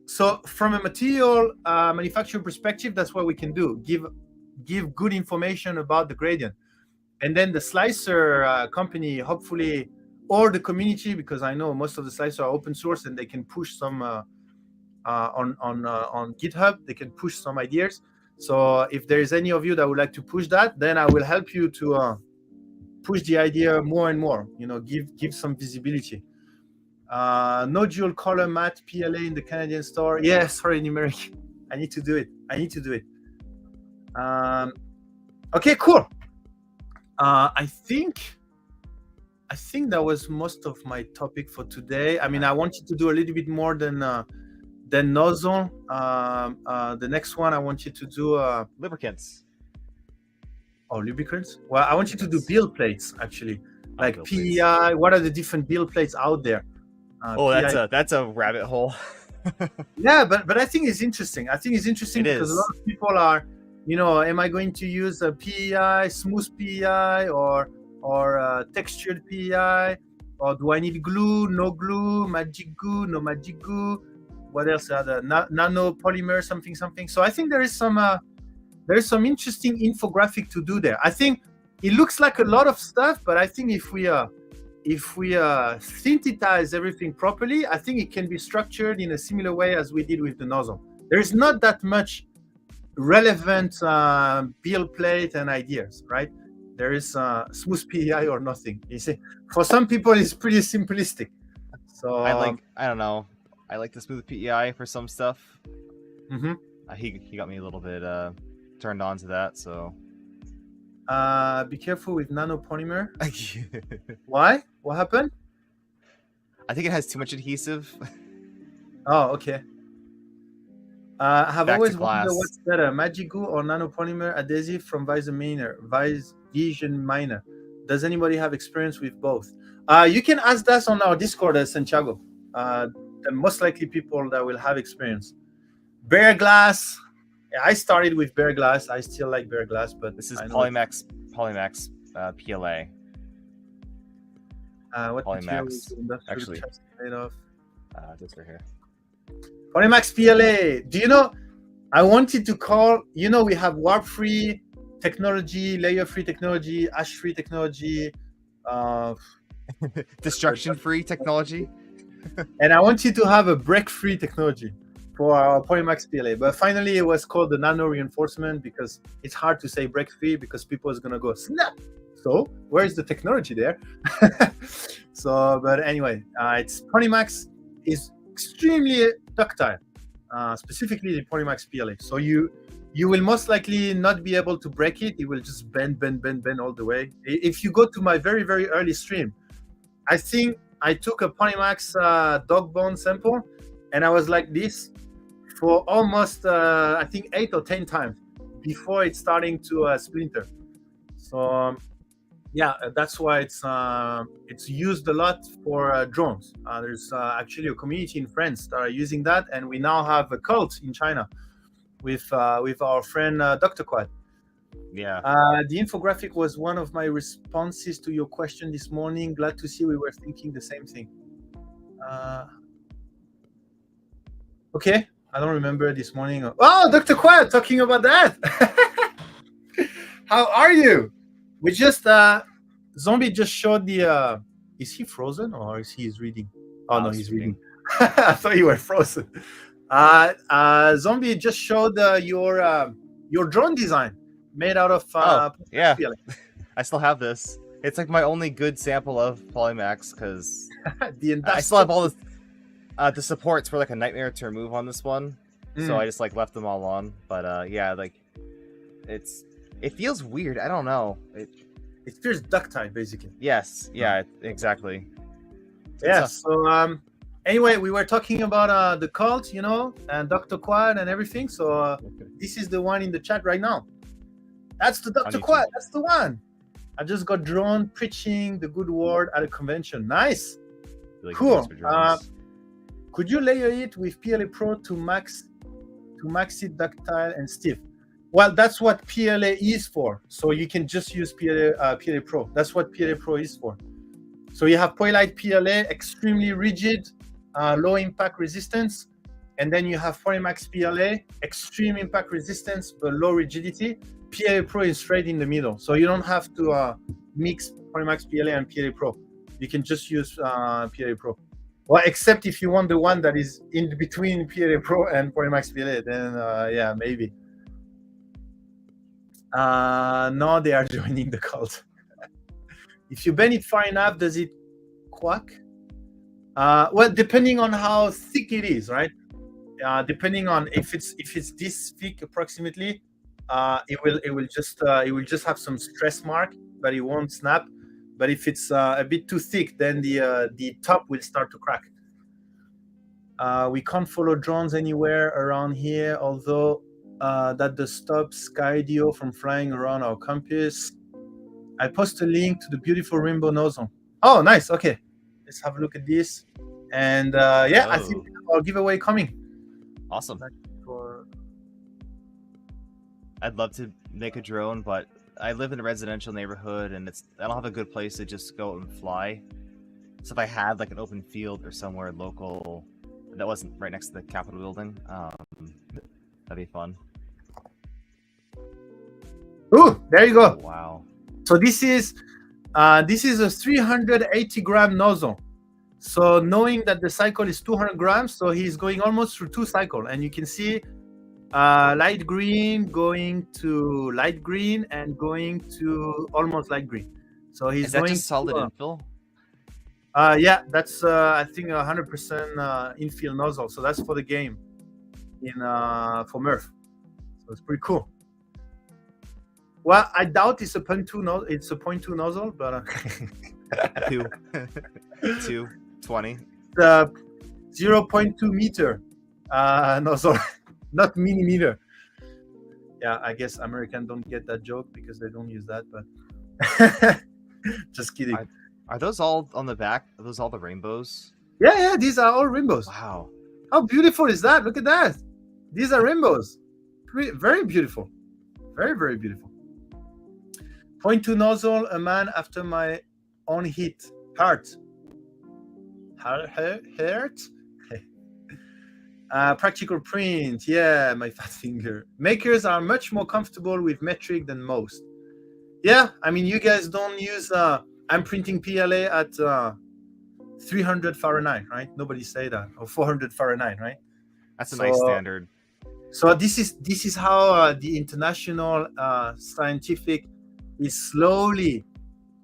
S1: So from a material manufacturing perspective, that's what we can do. Give good information about the gradient. And then the slicer company, hopefully, or the community, because I know most of the slicers are open source and they can push some on GitHub, they can push some ideas. So if there is any of you that would like to push that, then I will help you to push the idea more and more, give some visibility. No dual color matte PLA in the Canadian store. Yeah, sorry, numeric. I need to do it. Okay, cool. I think that was most of my topic for today. I mean, I wanted to do a little bit more than nozzle. The next one, I want you to do
S2: lubricants.
S1: Oh, lubricants? Well, I want you to do build plates, actually. Like
S2: build
S1: PEI,
S2: plates.
S1: What are the different build plates out there?
S2: That's a rabbit hole.
S1: Yeah, but I think it's interesting. Because a lot of people are, am I going to use a PEI, smooth PEI, or textured PEI? Or do I need glue, no glue, magic glue, no magic glue? What else are there? Nano polymer, something. So I think there is some interesting infographic to do there. I think it looks like a lot of stuff, but I think if we synthesize everything properly, I think it can be structured in a similar way as we did with the nozzle. There is not that much relevant build plate and ideas, right? There is smooth PEI or nothing. You see, for some people, it's pretty simplistic. So
S2: I don't know. I like the smooth PEI for some stuff.
S1: Mm-hmm.
S2: He got me a little bit turned on to that. So
S1: be careful with nanopolymer. Why? What happened?
S2: I think it has too much adhesive.
S1: Oh, okay. I have always wondered what's better, magic glue or nanopolymer adhesive from Vision Miner. Does anybody have experience with both? You can ask that on our Discord at Santiago. The most likely people that will have experience. Bare Glass. Yeah, I started with Bare Glass. I still like Bare Glass, but
S2: this is Polymax PLA.
S1: What
S2: Polymax actually
S1: made of?
S2: This right here.
S1: Polymax PLA. Do you know? I wanted to call. We have warp-free technology, layer-free technology, ash-free technology,
S2: destruction-free technology,
S1: and I wanted to have a break-free technology for our Polymax PLA. But finally, it was called the nano reinforcement because it's hard to say break-free because people is gonna go snap. So where is the technology there? But anyway, it's Polymax is extremely ductile, specifically the Polymax PLA. So you will most likely not be able to break it. It will just bend all the way. If you go to my very, very early stream, I think I took a Polymax dog bone sample and I was like this for almost, I think 8 or 10 times before it's starting to splinter. So yeah, that's why it's used a lot for drones. There's actually a community in France that are using that, and we now have a cult in China with our friend Dr. Quad.
S2: Yeah.
S1: The infographic was one of my responses to your question this morning. Glad to see we were thinking the same thing. Okay, I don't remember this morning. Oh, Dr. Quad, talking about that. How are you? We just Zombie just showed the. Is he frozen or is he reading? Oh no, he's reading. I thought you were frozen. Zombie just showed your drone design made out of.
S2: Yeah. I still have this. It's like my only good sample of Polymax because I still have all this. The supports were like a nightmare to remove on this one, so I just like left them all on. But yeah, like it feels weird. I don't know.
S1: It feels ductile, basically.
S2: Yes. Yeah. Exactly.
S1: Yeah. So anyway, we were talking about the cult, and Dr. Quad and everything. So this is the one in the chat right now. That's the Dr. Quad. That's the one. I just got drone preaching the good word at a convention. Nice. Really cool. Could you layer it with PLA Pro to max it ductile and stiff? Well, that's what PLA is for. So you can just use PLA Pro. That's what PLA Pro is for. So you have Polylight PLA, extremely rigid, low impact resistance. And then you have Polymax PLA, extreme impact resistance, but low rigidity. PLA Pro is straight in the middle. So you don't have to mix Polymax PLA and PLA Pro. You can just use PLA Pro. Well, except if you want the one that is in between PLA Pro and Polymax PLA, then yeah, maybe. No, they are joining the cult. If you bend it far enough, does it quack? Well, depending on how thick it is, right? Depending on if it's this thick approximately, it will just have some stress mark, but it won't snap. But if it's a bit too thick, then the top will start to crack. We can't follow drones anywhere around here, although that does stop Skydio from flying around our campus. I post a link to the beautiful rainbow nozzle. Oh, nice. Okay, let's have a look at this. And yeah, I think our giveaway coming.
S2: Awesome. I'd love to make a drone, but I live in a residential neighborhood, and I don't have a good place to just go and fly. So if I had like an open field or somewhere local that wasn't right next to the Capitol building, that'd be fun.
S1: Ooh, there you go.
S2: Oh, wow.
S1: So this is a 380 gram nozzle. So knowing that the cycle is 200 grams, so he's going almost through 2 cycles, and you can see light green going to light green and going to almost light green. So he's
S2: is that
S1: going
S2: just solid infill?
S1: Yeah, that's I think 100% infill nozzle. So that's for the game for Murph. So it's pretty cool. Well, I doubt it's a 0.2 nozzle, but
S2: 220.
S1: 0.2 meter nozzle. Not millimeter. Yeah, I guess Americans don't get that joke because they don't use that, but just kidding.
S2: Are those all on the back? Are those all the rainbows?
S1: Yeah, these are all rainbows.
S2: Wow.
S1: How beautiful is that? Look at that. These are rainbows. Very beautiful. Very, very beautiful. 0.2 nozzle, a man after my own heat. Heart. Practical print, yeah, my fat finger. Makers are much more comfortable with metric than most. Yeah, I mean, you guys don't use. I'm printing PLA at 300 Fahrenheit, right? Nobody say that, or 400 Fahrenheit, right?
S2: That's a nice standard.
S1: So this is how the international scientific is slowly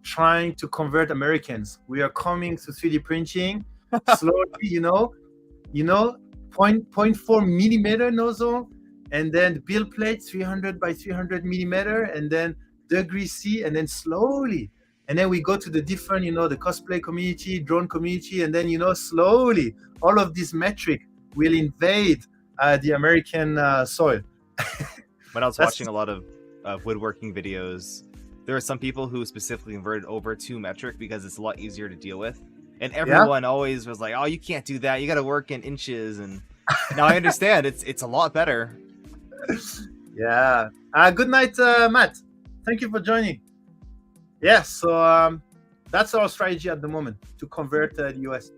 S1: trying to convert Americans. We are coming to 3D printing slowly, you know, 0.4 millimeter nozzle, and then the build plate 300 by 300 millimeter, and then degree C, and then slowly, and then we go to the different, the cosplay community, drone community, and then slowly all of this metric will invade the American soil.
S2: When I was watching a lot of woodworking videos, there are some people who specifically converted over to metric because it's a lot easier to deal with. And everyone always was like, "Oh, you can't do that. You got to work in inches." And now I understand it's a lot better.
S1: Yeah. Good night, Matt. Thank you for joining. Yeah. So that's our strategy at the moment to convert the US.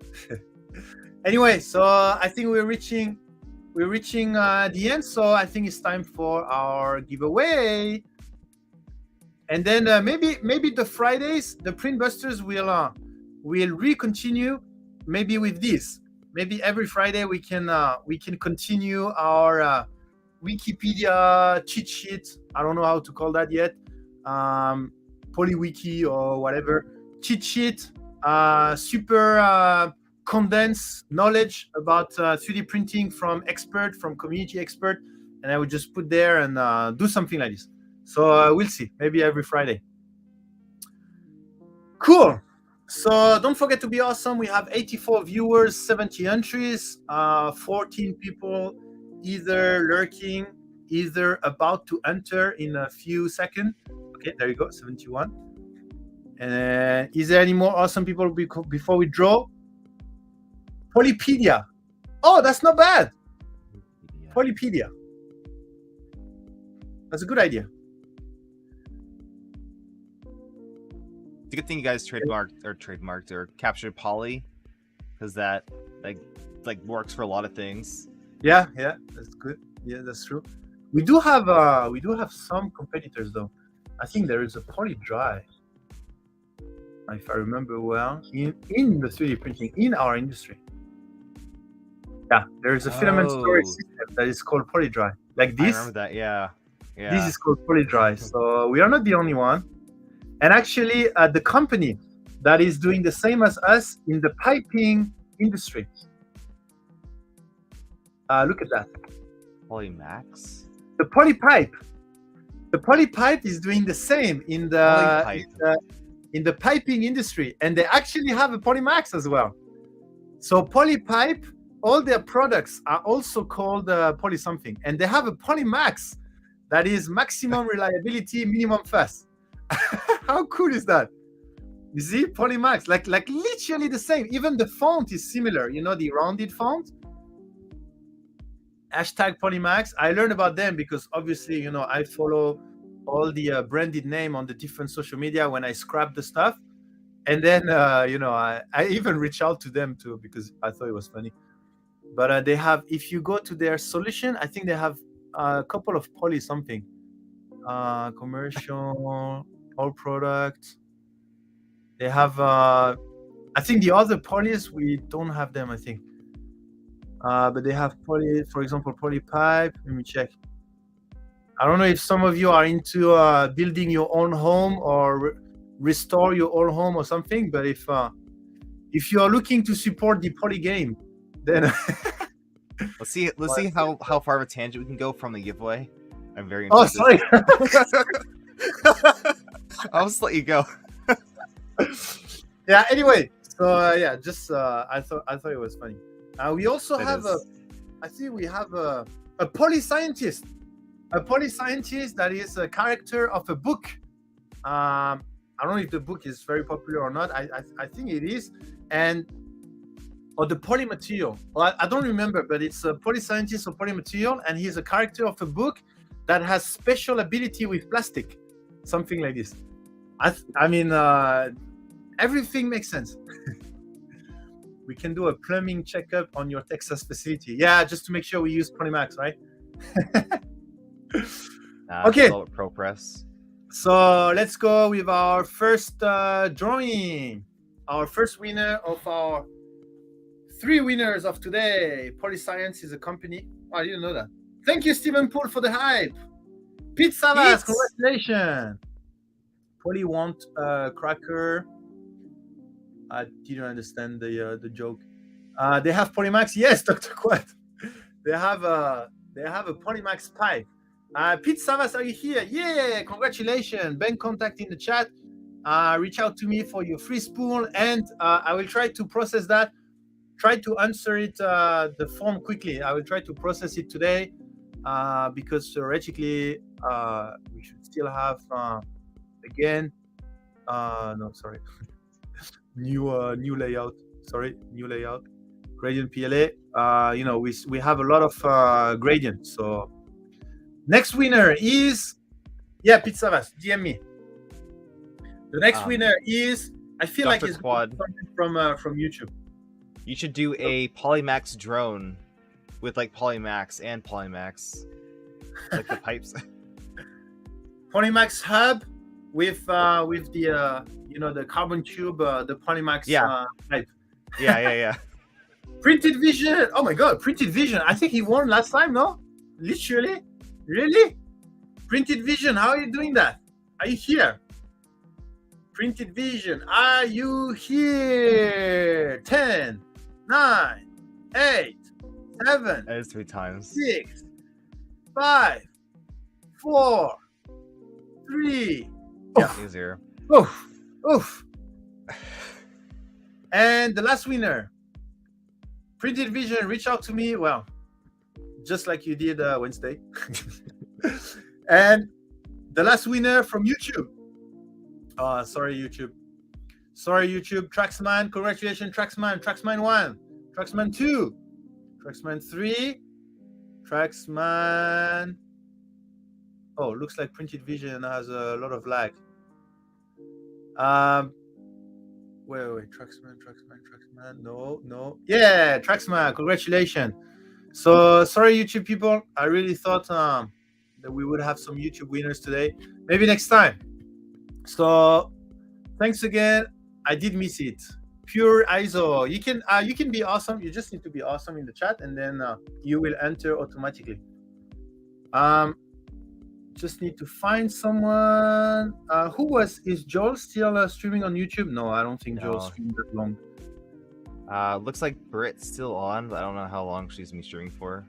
S1: Anyway, so I think we're reaching the end. So I think it's time for our giveaway. And then maybe the Fridays, the Print Busters will re-continue maybe with this. Maybe every Friday we can continue our Wikipedia cheat sheet. I don't know how to call that yet. PolyWiki or whatever cheat sheet. Super condensed knowledge about 3D printing from community expert, and I would just put there and do something like this. So we'll see. Maybe every Friday. Cool. So don't forget to be awesome. We have 84 viewers, 70 entries, 14 people either lurking, either about to enter in a few seconds. Okay, there you go, 71. And is there any more awesome people before we draw? Polypedia. Oh, that's not bad. Polypedia. That's a good idea.
S2: It's a good thing you guys trademarked or captured Poly, because that like works for a lot of things.
S1: Yeah, that's good. Yeah, that's true. We do have some competitors though. I think there is a PolyDry, if I remember well, in the 3D printing in our industry. Yeah, there is a filament storage system that is called PolyDry. Like this.
S2: I remember that. Yeah.
S1: This is called PolyDry. So we are not the only one. And actually, the company that is doing the same as us in the piping industry. Look at that.
S2: Polymax?
S1: The Polypipe. The Polypipe is doing the same in the piping industry, and they actually have a Polymax as well. So Polypipe, all their products are also called Poly something, and they have a Polymax that is maximum reliability, minimum fuss. How cool is that? You see, Polymax, like literally the same. Even the font is similar. You know, the rounded font. #Polymax. I learned about them because obviously, you know, I follow all the branded name on the different social media when I scrap the stuff. And then, you know, I even reach out to them too because I thought it was funny. But they have, if you go to their solution, I think they have a couple of Poly something. Commercial, all products. They have, I think the other Polys, we don't have them, I think. But they have Poly, for example, Polypipe. Let me check. I don't know if some of you are into building your own home or restore your own home or something. But if you are looking to support the Poly game, then
S2: let's see how far of a tangent we can go from the giveaway. I'm very
S1: interested. Oh, sorry.
S2: I'll just let you go.
S1: Yeah. Anyway, so yeah, just I thought it was funny. We also have I think we have a Poly scientist. A Poly scientist that is a character of a book. I don't know if the book is very popular or not. I think it is. Or the Poly material. Well, I don't remember, but it's a Poly scientist or Poly material, and he's a character of a book that has special ability with plastic. Something like this. I mean, everything makes sense. We can do a plumbing checkup on your Texas facility. Yeah, just to make sure we use Polymax, right? Okay.
S2: ProPress.
S1: So let's go with our first drawing. Our first winner of our 3 winners of today. Polyscience is a company. Oh, I didn't know that. Thank you, Stephen Poole, for the hype. Pete Savas, congratulations. Poly want cracker. I didn't understand the joke. They have Polymax. Yes, Dr. Quat. They have a Polymax pipe. Pete Savas, are you here? Yeah, congratulations. Bank contact in the chat. Reach out to me for your free spool, and I will try to process that. Try to answer it the form quickly. I will try to process it today because theoretically we should still have again. No, sorry. New layout. Sorry, new layout. Gradient PLA. You know, we have a lot of gradients, so Next winner is Pizza Vas. DM me. The next winner is. I feel like
S2: Dr.
S1: it's
S2: Quad.
S1: from YouTube.
S2: You should do a Polymax drone with like Polymax and Polymax, like the pipes.
S1: Polymax hub with the the carbon tube, the Polymax pipe.
S2: Yeah.
S1: Printed Vision. Oh my God, Printed Vision. I think he won last time, no? Literally, really? Printed Vision. How are you doing that? Are you here? Printed Vision. Are you here? 10, 9, 8, 7.
S2: That is 3 times.
S1: 6, 5, 4, 3.
S2: Yeah, easier.
S1: Oof. And the last winner, Printed Vision, reach out to me. Well, just like you did Wednesday. And the last winner from YouTube. Sorry, YouTube. Traxman, congratulations, Traxman. Traxman 1, Traxman 2, Traxman 3, Traxman. Oh, looks like Printed Vision has a lot of lag. Wait, Traxman. No. Yeah, Traxman, congratulations. So sorry, YouTube people. I really thought that we would have some YouTube winners today. Maybe next time. So thanks again. I did miss it. Pure ISO. You can be awesome. You just need to be awesome in the chat, and then you will enter automatically. Just need to find someone. Is Joel still streaming on YouTube? No, I don't think Joel's streamed that long.
S2: Looks like Britt's still on, but I don't know how long she's been streaming for.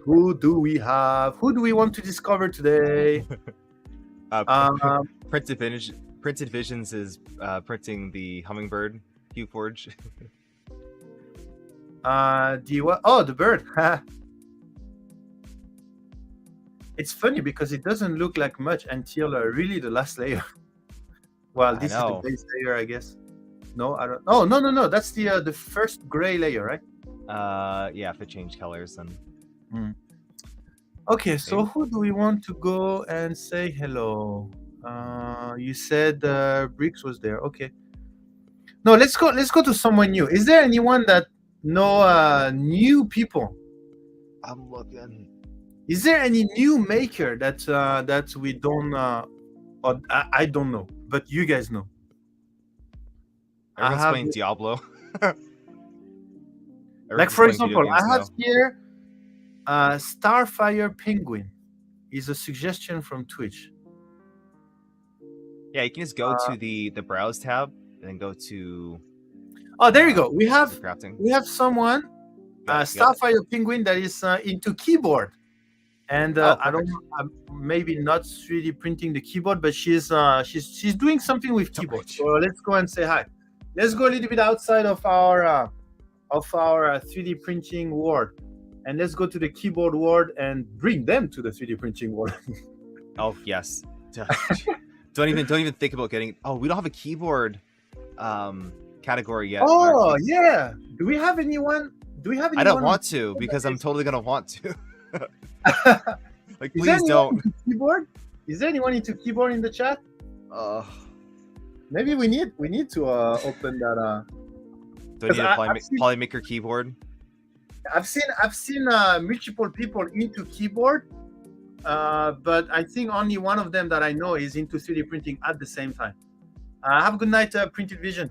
S1: Who do we have? Who do we want to discover today?
S2: Printed Visions is printing the Hummingbird Qforge.
S1: The bird. It's funny because it doesn't look like much until really the last layer. Well, this is the base layer, I guess. No, I don't. Oh, no. That's the first gray layer, right?
S2: Yeah, if it changed colors, then.
S1: Okay, so who do we want to go and say hello? You said Bricks was there. Okay. No, let's go to someone new. Is there anyone that know new people?
S2: I'm looking.
S1: Is there any new maker that we don't or I don't know, but you guys know?
S2: Everyone's playing Diablo.
S1: Like for example, I have here Starfire Penguin is a suggestion from Twitch.
S2: Yeah, you can just go to the browse tab and then go to.
S1: Oh, there you go. We have
S2: crafting.
S1: Someone, Starfire Penguin, that is into keyboard, and I don't know, maybe not 3D printing the keyboard, but she's doing something with keyboard. So let's go and say hi. Let's go a little bit outside of our 3D printing world, and let's go to the keyboard world and bring them to the 3D printing world.
S2: Oh yes. Don't even think about getting. Oh, we don't have a keyboard category yet.
S1: Oh yeah. Do we have anyone? I
S2: don't want to because I'm totally gonna want to. Like, please don't.
S1: Keyboard? Is there anyone into keyboard in the chat? Maybe we need to open that.
S2: Do I need a Polymaker keyboard?
S1: I've seen multiple people into keyboard, but I think only one of them that I know is into 3D printing at the same time. Have a good night, Printed Vision.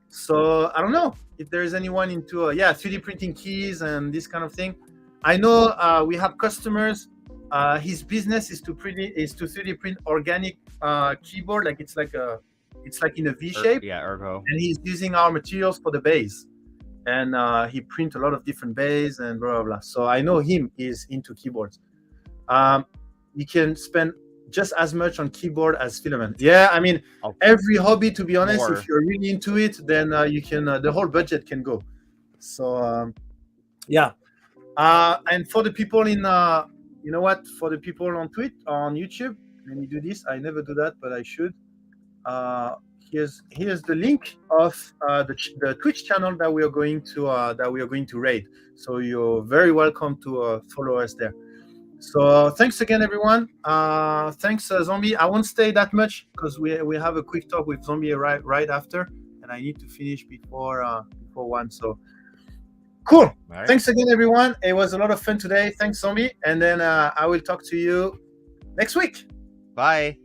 S1: So I don't know if there is anyone into 3D printing keys and this kind of thing. I know we have customers. His business is to 3D print organic keyboard, like it's like in a V shape.
S2: Yeah, ergo.
S1: And he's using our materials for the base, and he prints a lot of different base and blah blah blah. So I know him is into keyboards. You can spend just as much on keyboard as filament. Yeah, I mean, every hobby, to be honest, if you're really into it, then you can the whole budget can go. So yeah. And for the people in for the people on YouTube, let me do this. I never do that, but I should. Here's the link of the Twitch channel that we are going to raid. So you're very welcome to follow us there. So thanks again, everyone. Thanks, Zombie. I won't stay that much because we have a quick talk with Zombie right after, and I need to finish before 1. So cool.
S2: Right.
S1: Thanks again, everyone. It was a lot of fun today. Thanks, Zombie. And then I will talk to you next week.
S2: Bye.